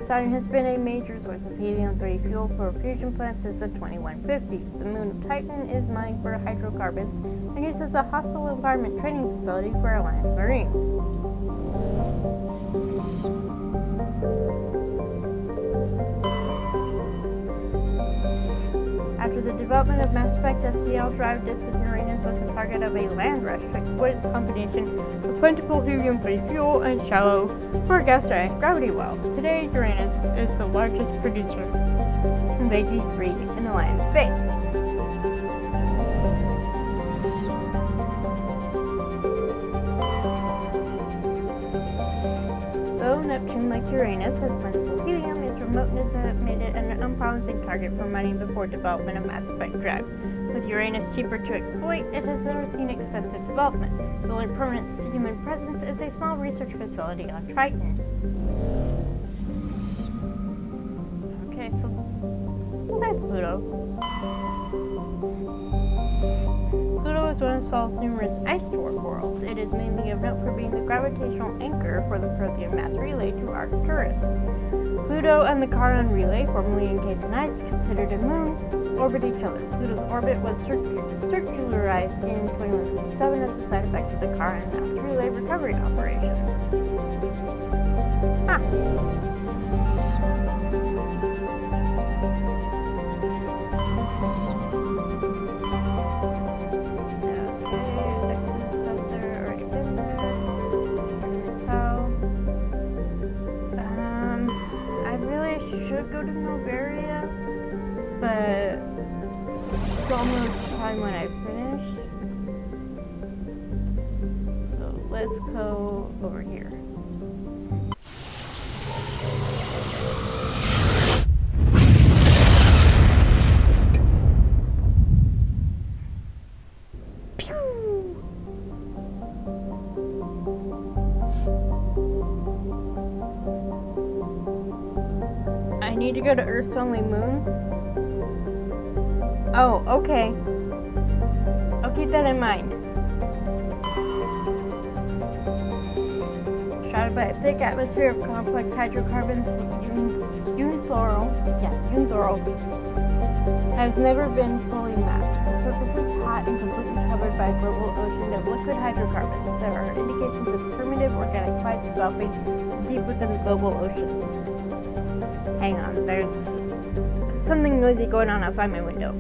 Saturn has been a major source of helium-3 fuel for fusion plants since the 2150s. The moon of Titan is mined for hydrocarbons and used as a hostile environment training facility for Alliance Marines. After the development of Mass Effect, FTL drive distant Uranus was the target of a land rush to exploit its combination of plentiful helium-3 fuel and shallow for a gas giant gravity well. Today, Uranus is the largest producer of AG-3 in Alliance space. Though Neptune, like Uranus, has plentiful helium, its remoteness has made it an unpromising target for mining before development of Mass Effect drive. With Uranus cheaper to exploit, it has never seen extensive development. The only permanent human presence is a small research facility on Triton. Okay, so there's Pluto. Pluto is one of Sol's numerous ice-dwarf worlds. It is mainly of note for being the gravitational anchor for the Prothean mass relay to Arcturus. Pluto and the Charon relay, formerly encased in ice, considered a moon, orbit each other. Pluto's orbit was circularized in 2157 as a side effect of the Charon mass relay recovery operations. But it's almost time when I finish. So let's go over here. I need to go to Earth's only moon. Oh, okay. I'll keep that in mind. Shrouded by a thick atmosphere of complex hydrocarbons, Unthorl has never been fully mapped. The surface is hot and completely covered by a global ocean of liquid hydrocarbons. There are indications of primitive organic life developing deep within the global ocean. Hang on, there's something noisy going on outside my window.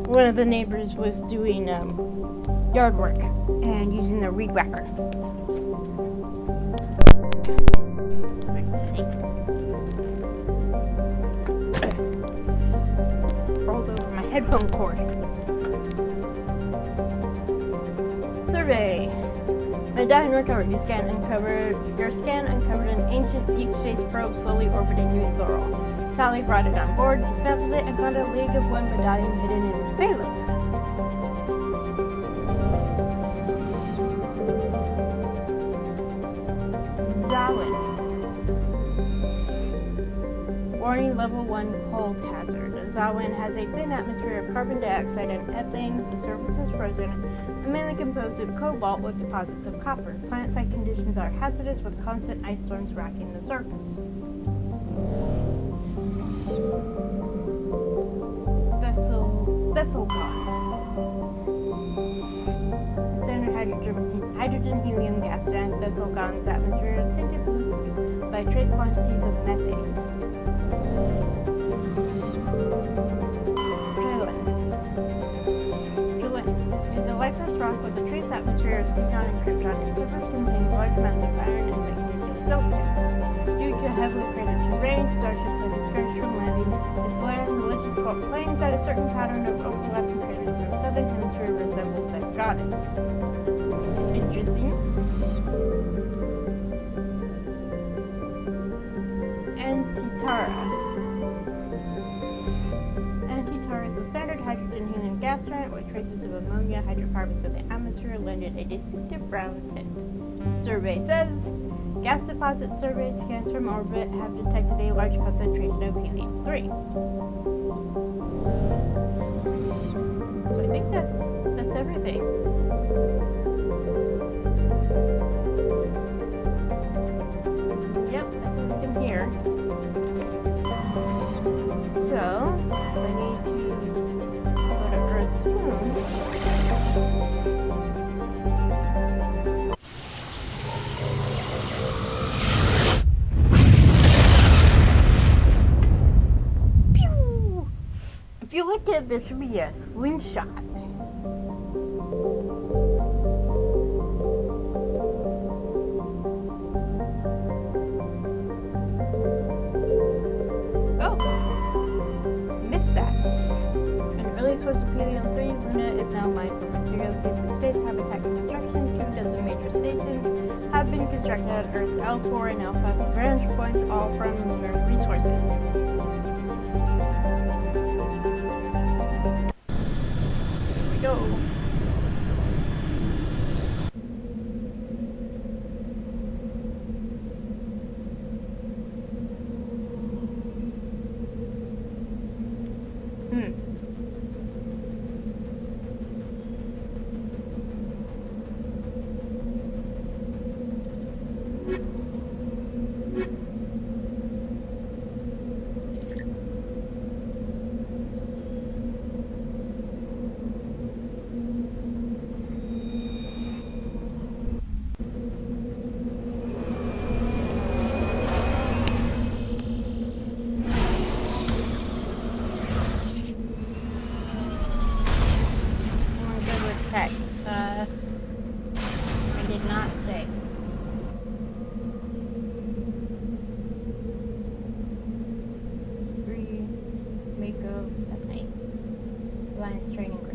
One of the neighbors was doing yard work and using the weed whacker. Rolled over my headphone cord. Survey. Medallion recovered. Your scan uncovered an ancient deep-space probe slowly orbiting New Thorol. Tally brought it on board, dismantled it, and found a League of One medallion hidden in its payload. Zawin. Warning, level 1 cold hazard. Zawin has a thin atmosphere of carbon dioxide and ethane. The surface is frozen and mainly composed of cobalt with deposits of copper. Planet-side conditions are hazardous with constant ice storms racking the surface. Vesselcon. Standard hydrogen helium gas giant Vesselcon's atmosphere is tinted blue by trace quantities of methane. Jolene is a lifeless rock with a trace atmosphere of xenon and krypton. Its surface contains large amounts of iron and magnesium sulfate. Due to heavily cratered terrain, starships are discouraged from landing. Its land religious cult claims that a certain pattern of overlapping craters in the southern hemisphere resembles that goddess. Interesting. Antitara is a standard hydrogen helium gas giant with traces of ammonia hydrocarbons in the atmosphere lend it a distinctive brown tint. Survey says Gas deposit survey scans from orbit have detected a large concentration of helium-3. So I think that's everything. Yep, that's everything here. So, I need to go to Earth's moon. If you look at it, there should be a slingshot. Oh, missed that. An early source of helium-3, Luna is now mined for materials used in space habitat construction. 2 dozen major stations have been constructed at Earth's L4 and L5 branch points, all from lunar resources. Go. I did not say. Mako, that's me. Alliance training ground.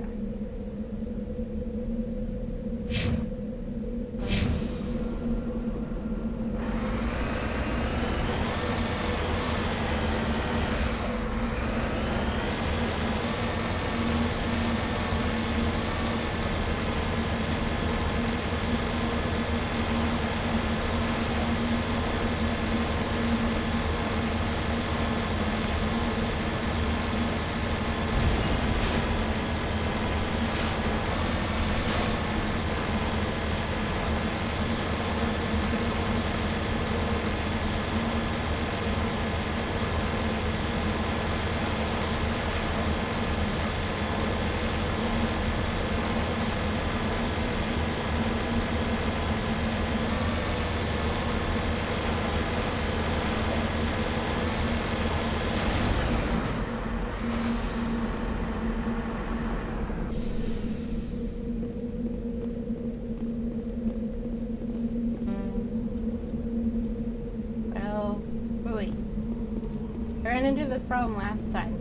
I ran into this problem last time,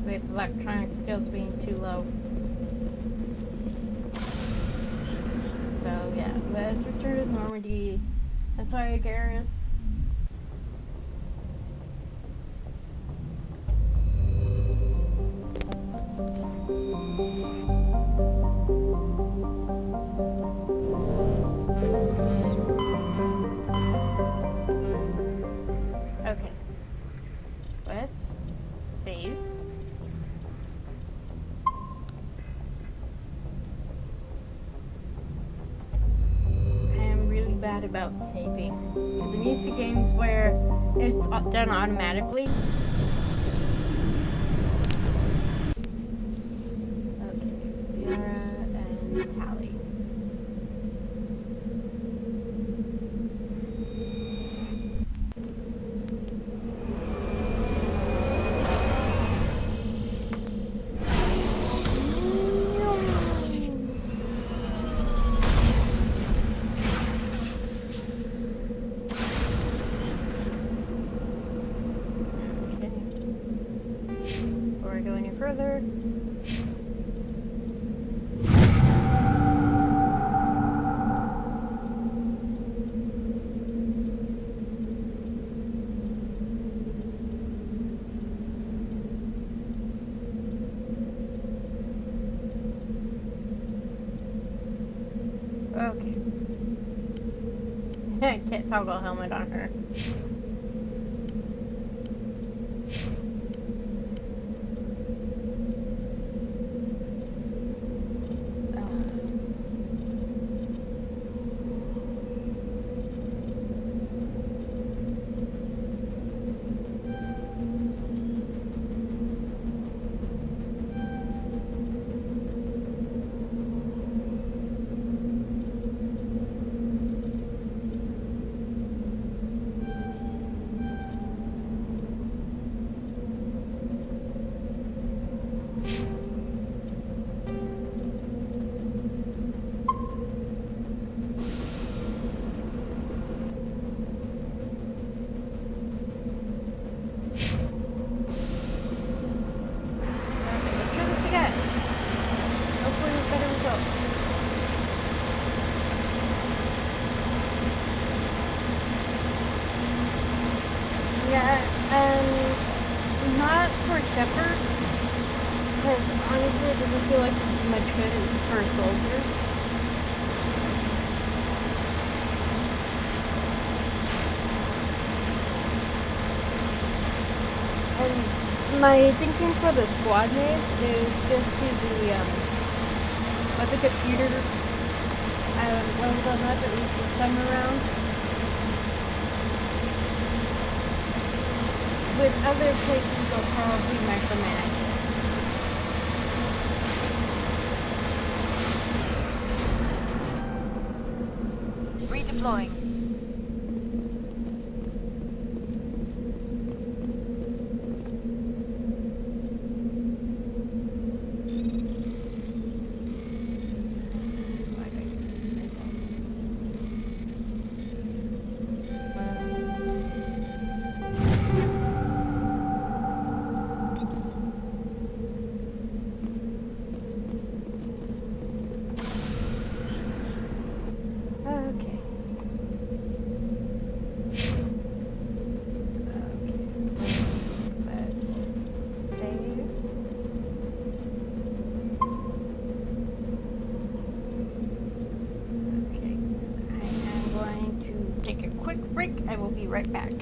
with electronic skills being too low. So yeah, let's return to Normandy. I'm sorry, Garrus. Okay. Let's save. I am really bad about saving, because I'm used to games where it's done automatically. Okay, Fiora and Tally. Before I go any further. Okay. I can't toggle helmet on her. My thinking for the squad name is just to the, let the computer level them up at least this time around. With other places, I'll probably micromanage it. Redeploying. Right back.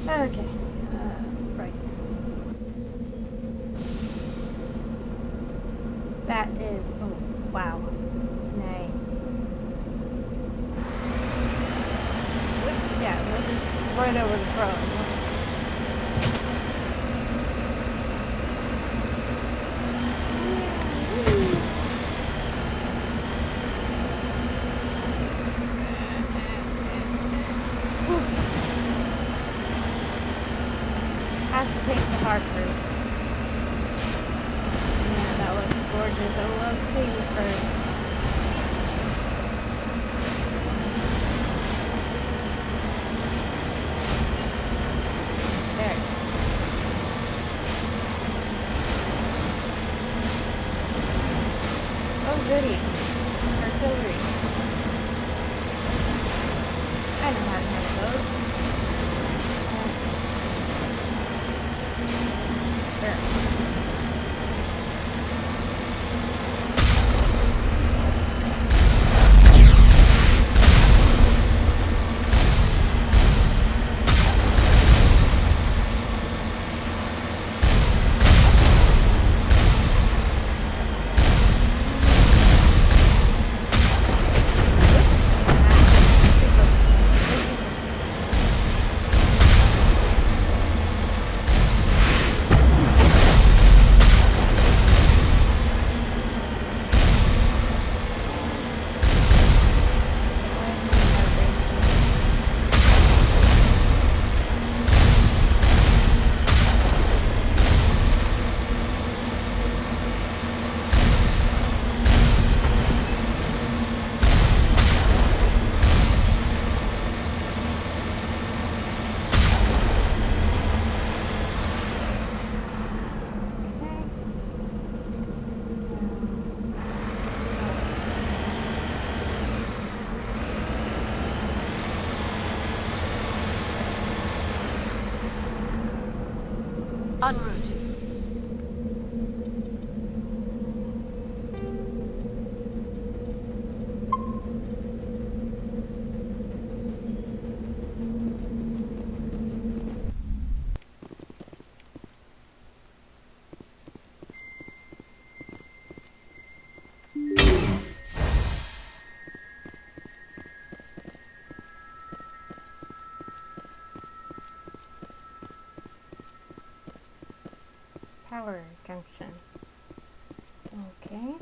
Okay. Right. That is, oh, wow. Nice. Whoops, yeah, this is right over the front. Have to take the hard route. Yeah, that looks gorgeous. I love seeing the birds. goody. Artillery. I know how to handle those. There. En route. Power junction. Okay.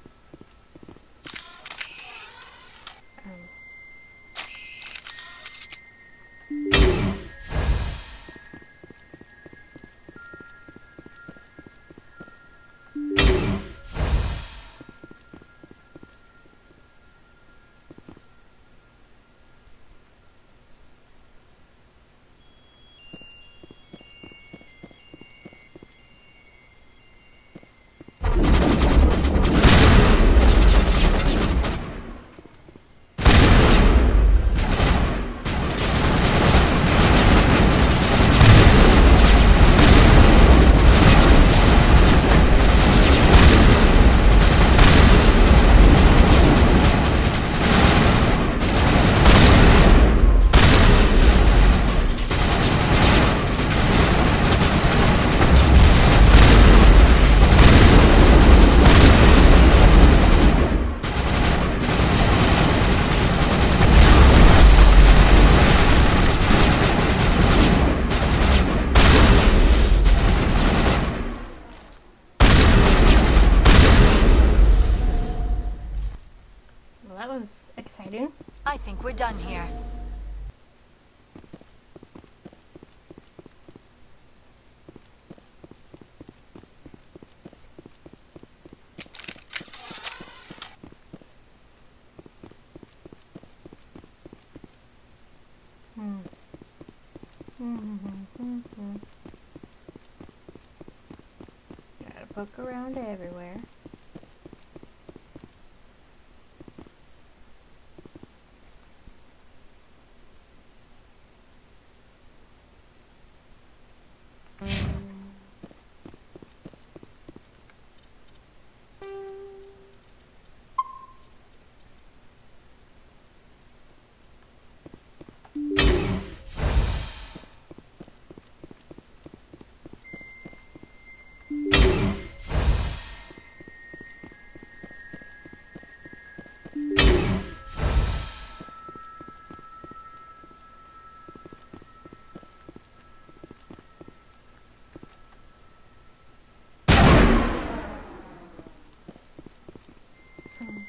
Well, that was exciting. I think we're done here. Gotta poke around everywhere.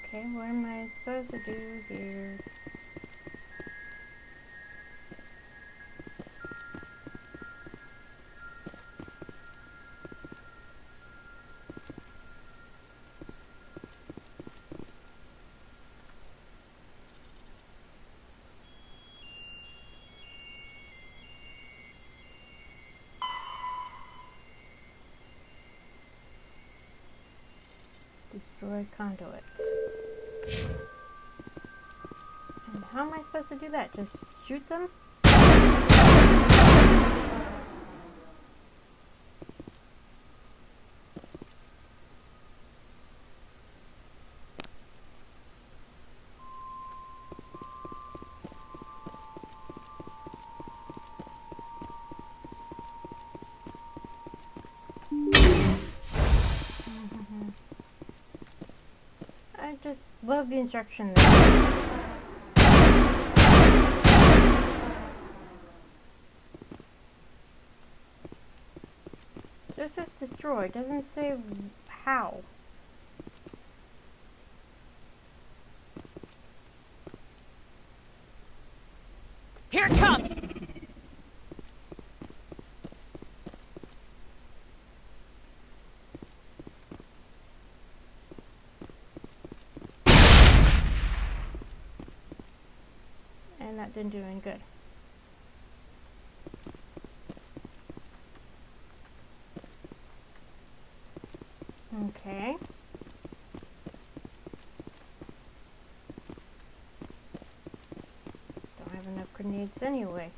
Okay, what am I supposed to do here? Destroy conduits. And how am I supposed to do that? Just shoot them? I just love the instruction there. Just says destroy, doesn't say how. Here it comes! And that didn't do any good. Okay. Don't have enough grenades anyway.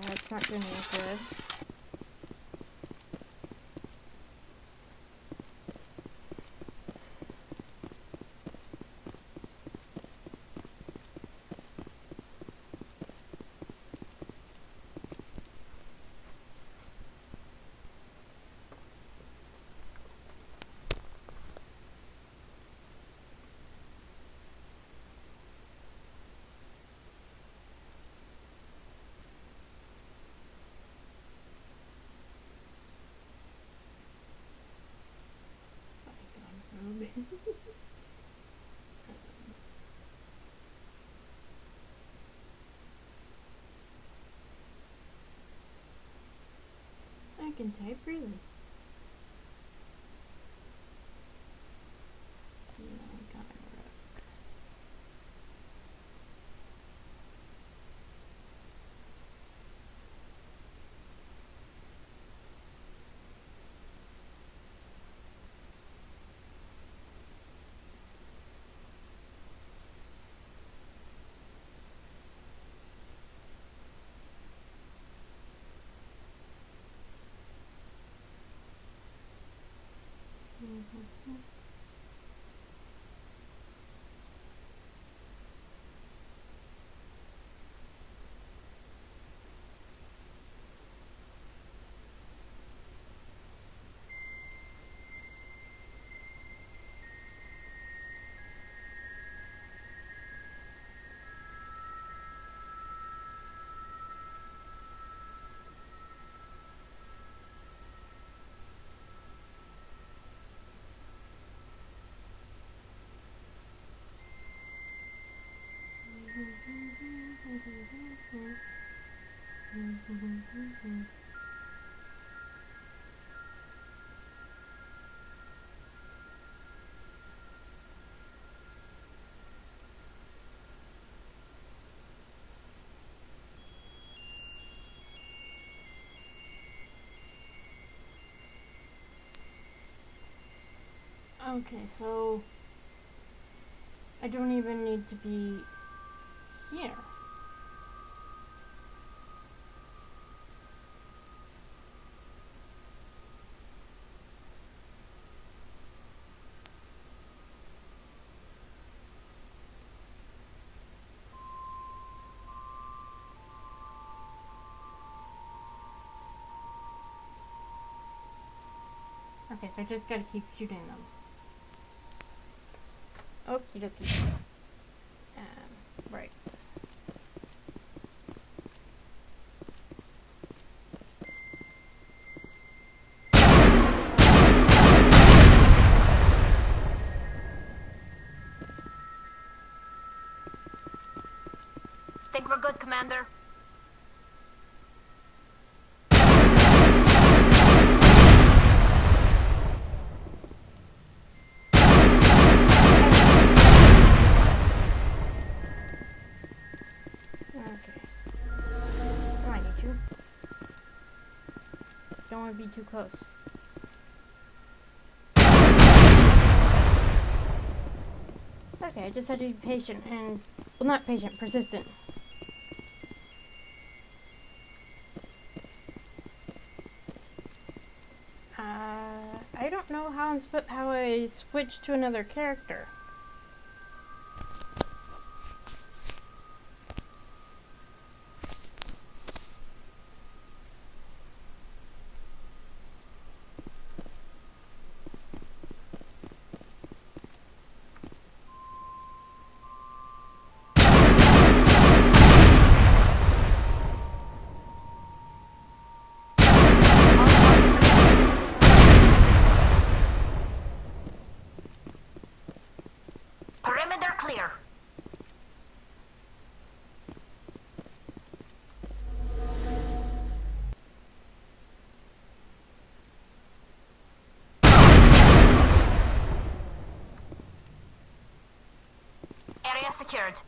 That's not doing any good. I can type freely. Okay, so I don't even need to be here. Okay, so I just gotta keep shooting them. Okie dokie. Right. Think we're good, Commander? Okay. Come on, you two. Don't want to be too close. Okay, I just had to be patient and... well, not patient, persistent. I don't know how I switched to another character. Perimeter clear. Area secured.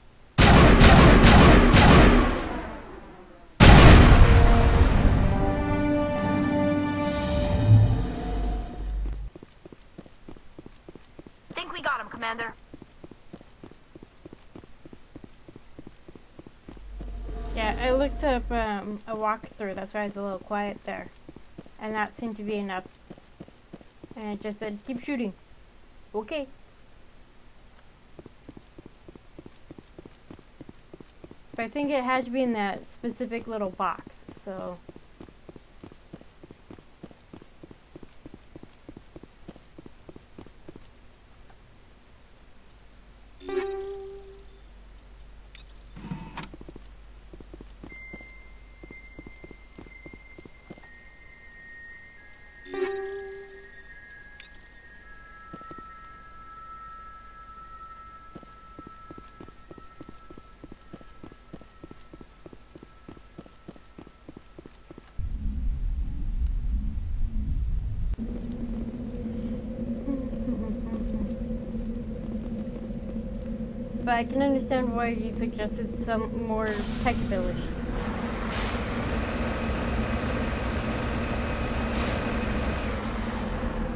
Think we got him, Commander. Yeah, I looked up a walkthrough, that's why I was a little quiet there. And that seemed to be enough. And it just said, keep shooting. Okay. But I think it had to be in that specific little box, so... But I can understand why you suggested some more tech ability.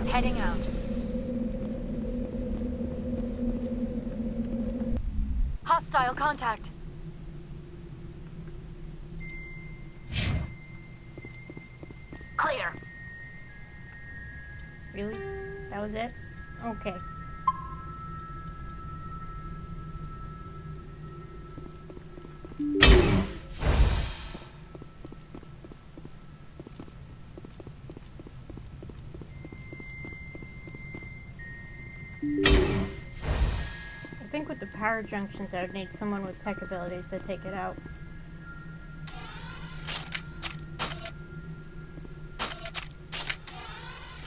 Heading out. Hostile contact. Clear. Really? That was it? Okay. I think with the power junctions I would need someone with tech abilities to take it out.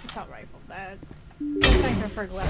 Assault rifle, that's my preferred weapon.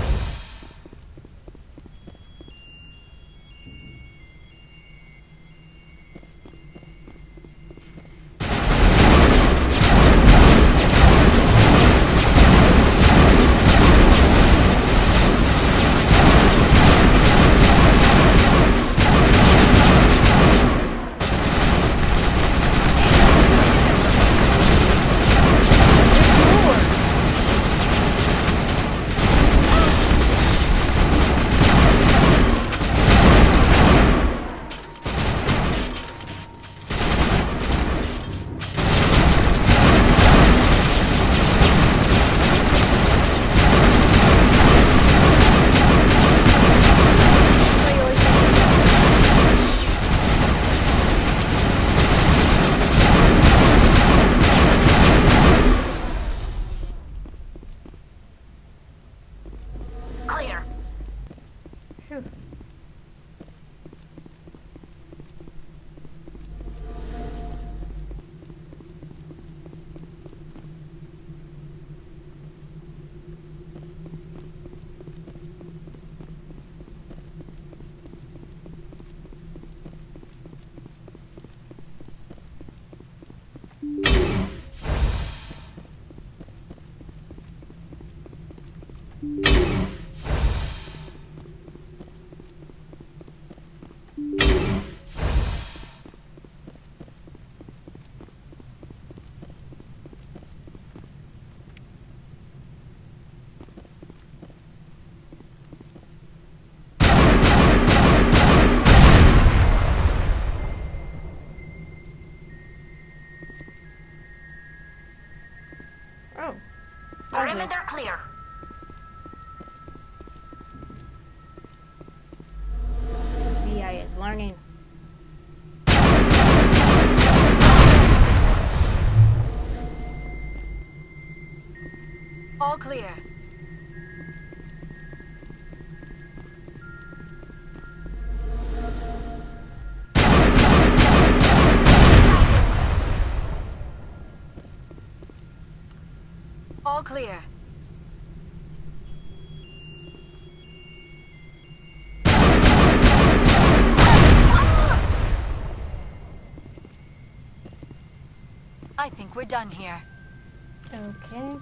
warning. All clear. All clear. I think we're done here. Okay.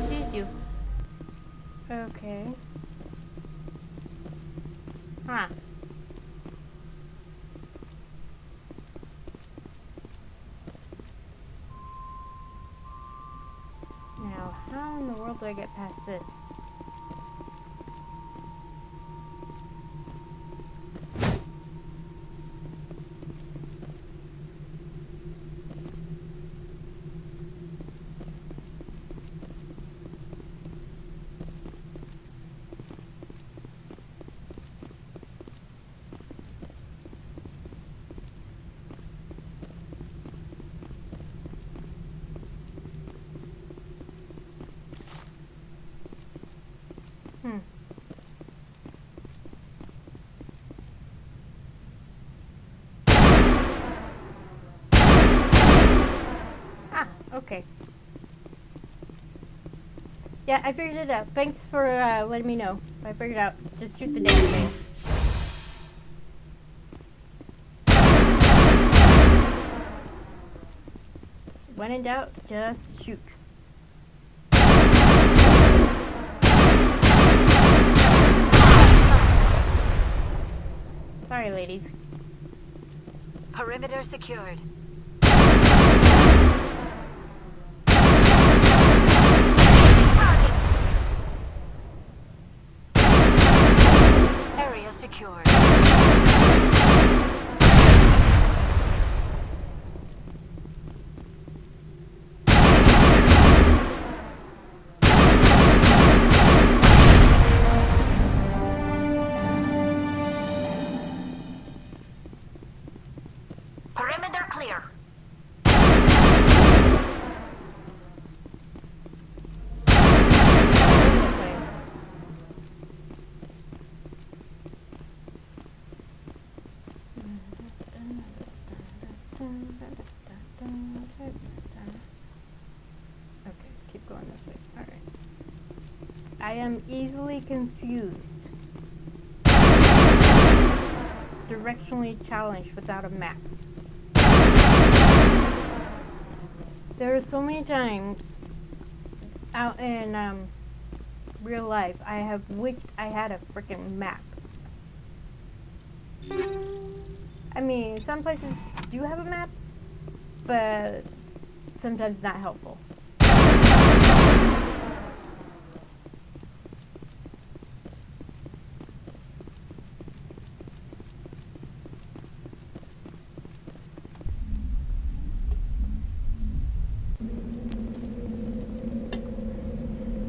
Did you? Okay. Huh. Now, how in the world do I get past this? Okay. Yeah, I figured it out. Thanks for letting me know. I figured it out. Just shoot the damn thing. When in doubt, just shoot. Sorry, ladies. Perimeter secured. Area secured. Perimeter clear. Okay, keep going this way. Alright. I am easily confused. Directionally challenged without a map. There are so many times out in real life I have wished I had a freaking map. I mean, some places do have a map, but sometimes not helpful.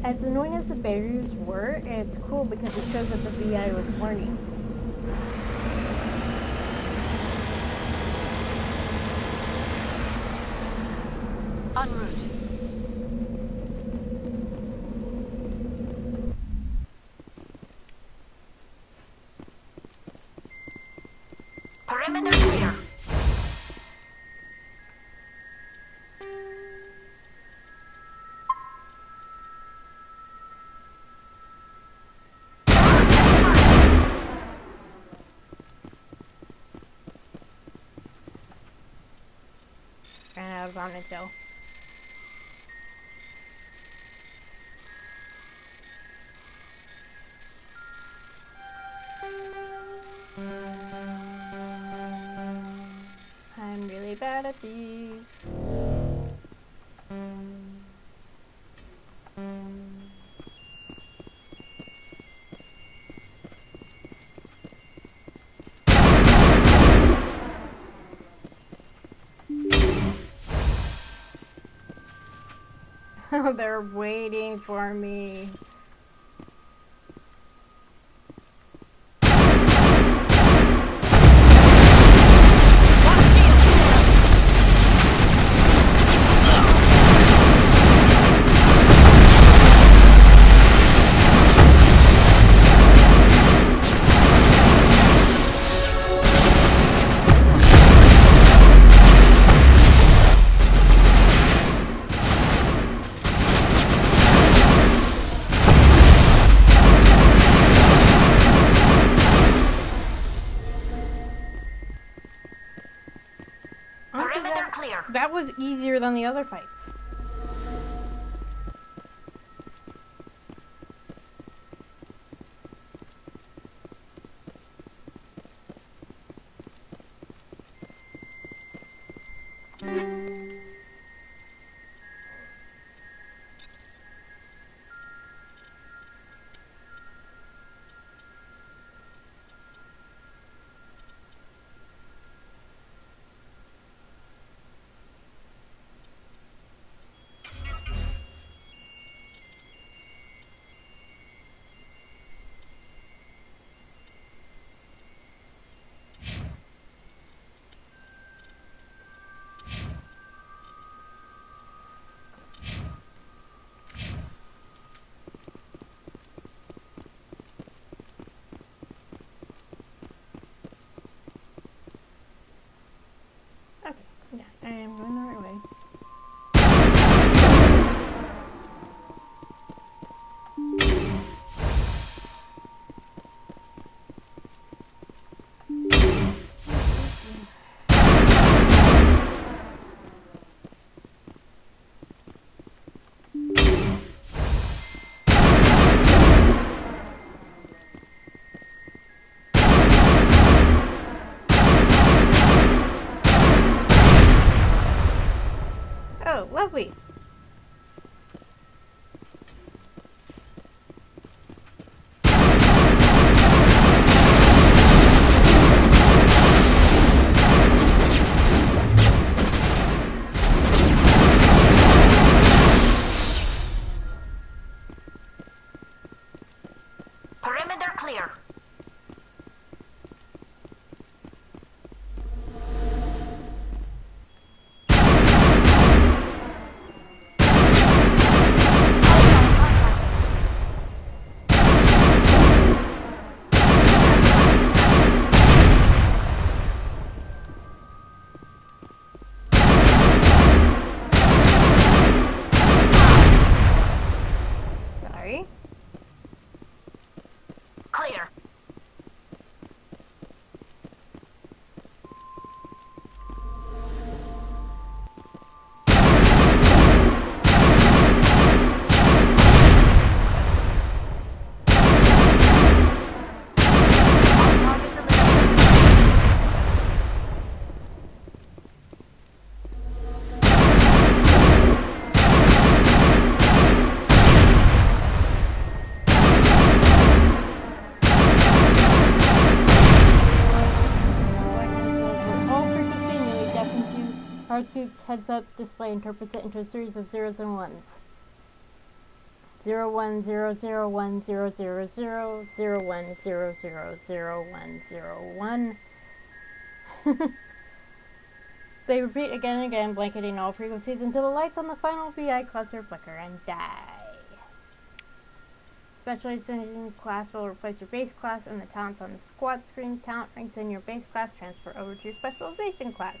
As annoying as the barriers were, it's cool because it shows that the VI was learning. En route. Perimeter clear. Ran out of Omnitel. I'm really bad at these. They're waiting for me. was easier than the other fights. Yeah, I am going the right way. Oh, lovely. Perimeter clear. Sorry. Clear. Suit's heads-up display interprets it into a series of zeros and ones. 01001000 01000101. They repeat again and again, blanketing all frequencies until the lights on the final VI cluster flicker and die. Specialization class will replace your base class, and the talents on the squad screen. Talent ranks in your base class transfer over to your specialization class.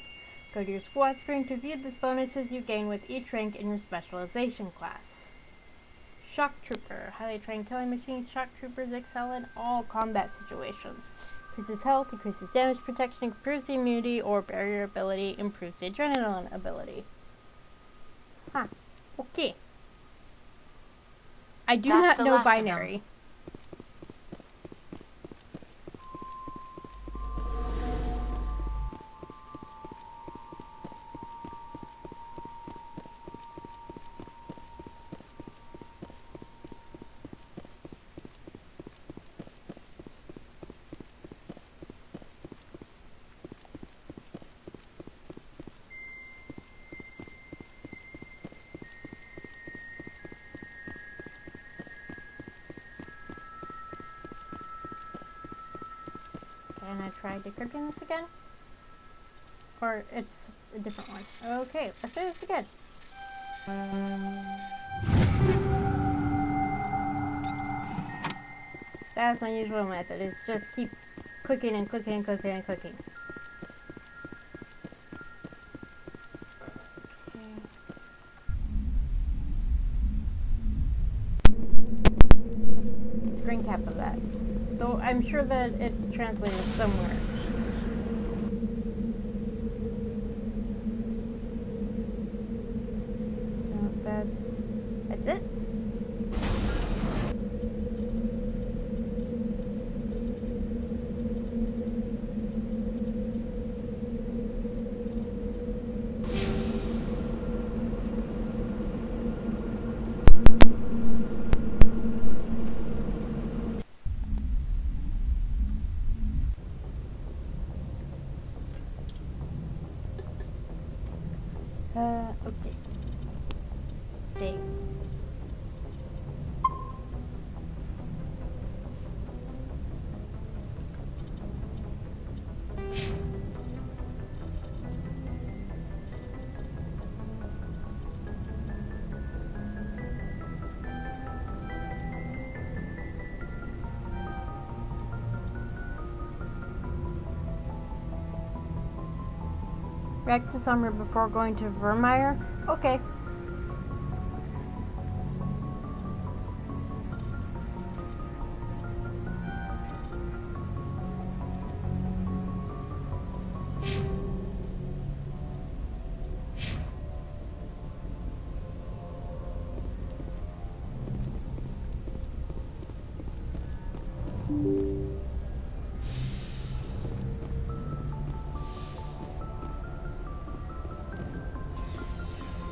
Go to your squad screen to view the bonuses you gain with each rank in your specialization class. Shock Trooper. Highly trained killing machines, Shock Troopers excel in all combat situations. Increases health, increases damage protection, improves the immunity or barrier ability, improves the adrenaline ability. Huh. Okay. I do That's not the know last of them. binary. And I tried decrypting this again? Or it's a different one. Okay, let's do this again. That's my usual method, is just keep clicking and clicking and clicking and clicking. Screen cap of that. Though I'm sure that it's translated somewhere. Okay. Save. Rex's armor before going to Vermeer? Okay.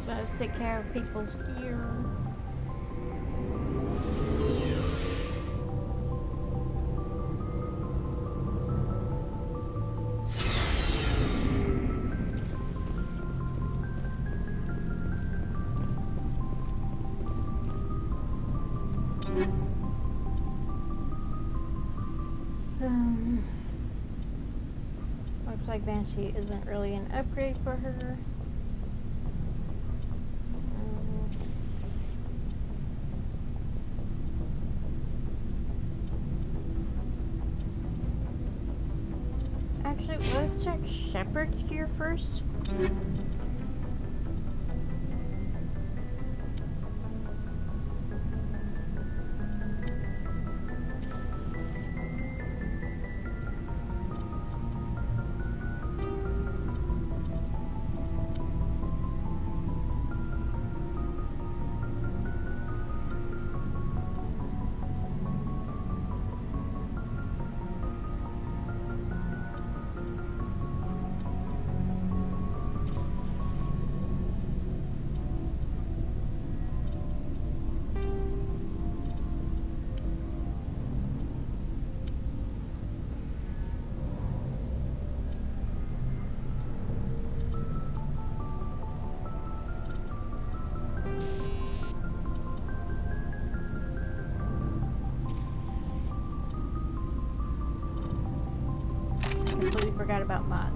Let's take care of people's gear. Looks like Banshee isn't really an upgrade for her. Actually, let's check Shepard's gear first. Completely forgot about mods.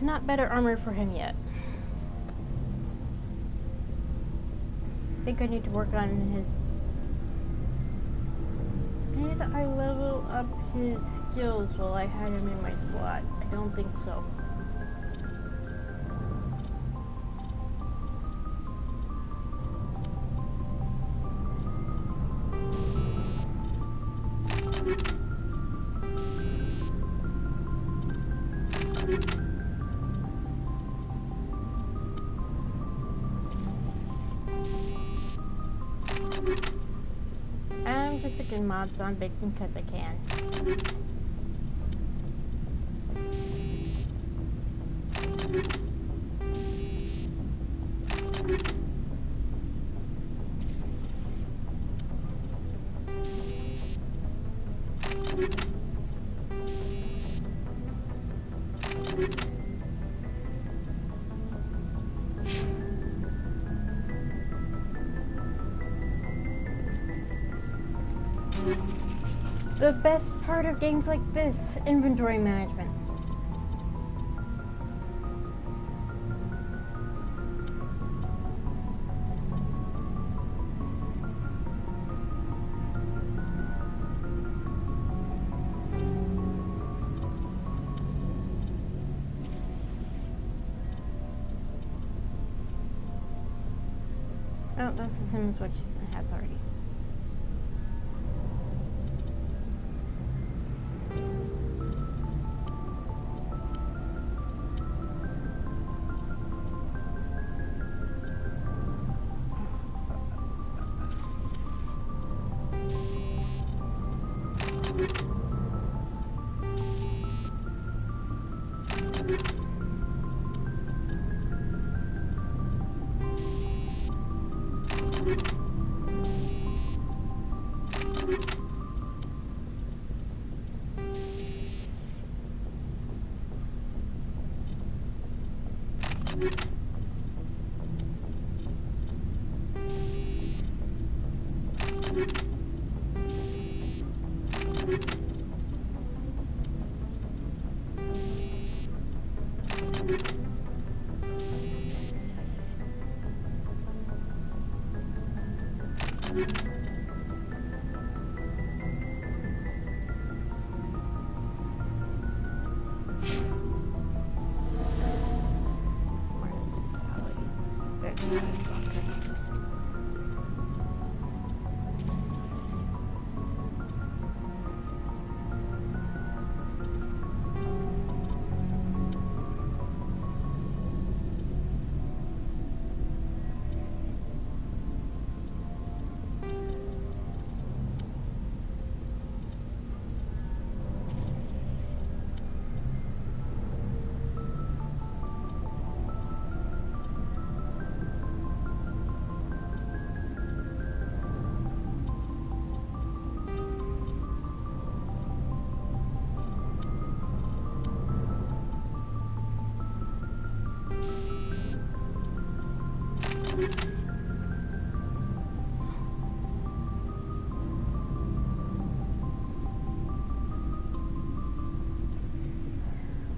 not better armor for him yet. I think I need to work on his... Did I level up his skills while I had him in my squad? I don't think so. I'm just sticking mods on baking because I can. The best part of games like this, inventory management. Oh, that's the same as what she has already.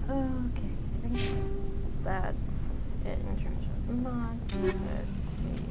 Okay, I think that's it in terms of mods. Let's see.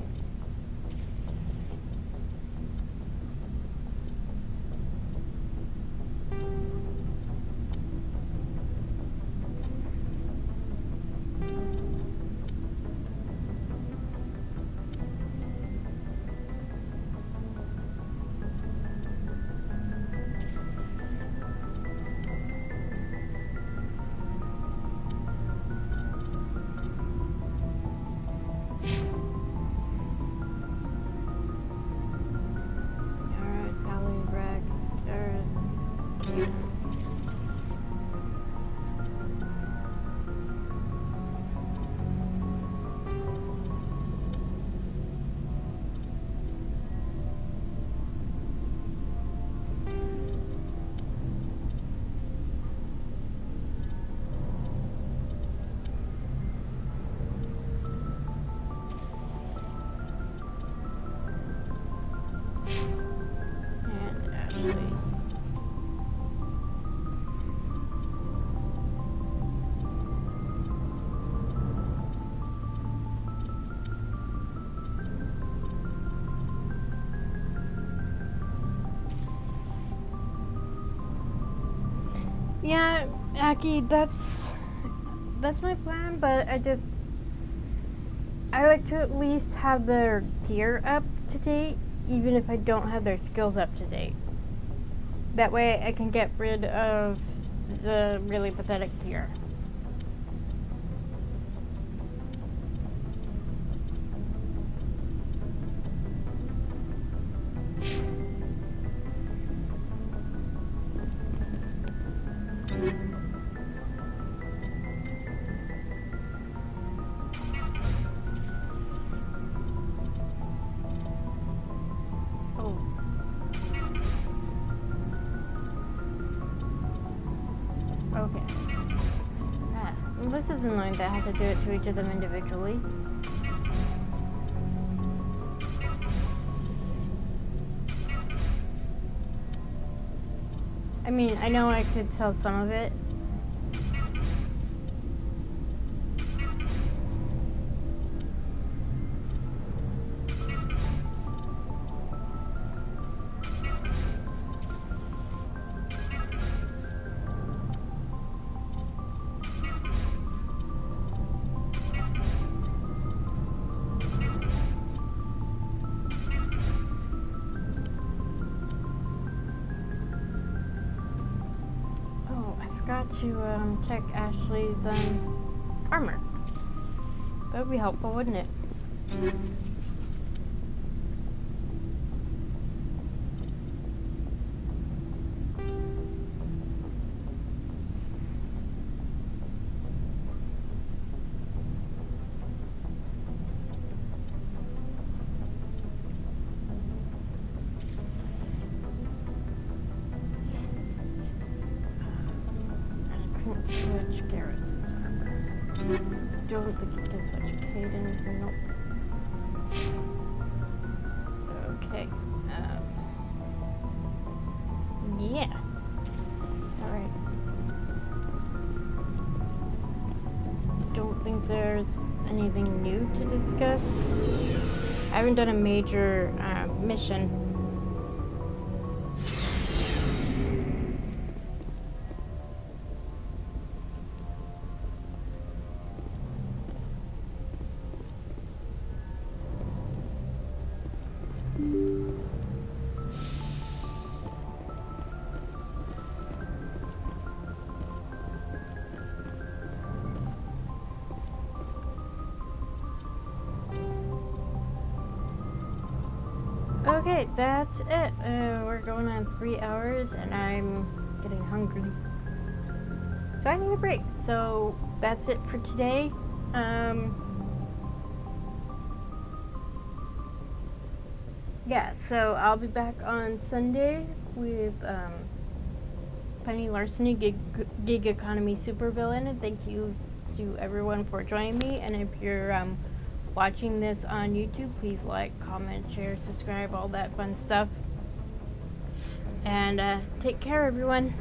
Yeah, Aki, that's my plan, but I like to at least have their gear up to date, even if I don't have their skills up to date. That way I can get rid of the really pathetic gear. Okay. Well, this is annoying that I have to do it to each of them individually. I mean, I know I could sell some of it. Forgot to check Ashley's armor. That would be helpful, wouldn't it? Switch Garrison's armor. Don't think you can switch Cadence. Nope. Okay. Yeah. Alright. Don't think there's anything new to discuss. I haven't done a major mission. Okay, that's it. We're going on 3 hours and I'm getting hungry. So I need a break. So that's it for today. Yeah, so I'll be back on Sunday with Penny Larceny, Gig Economy Supervillain. And thank you to everyone for joining me. And if you're watching this on YouTube, please like, comment, share, subscribe, all that fun stuff. And take care, everyone.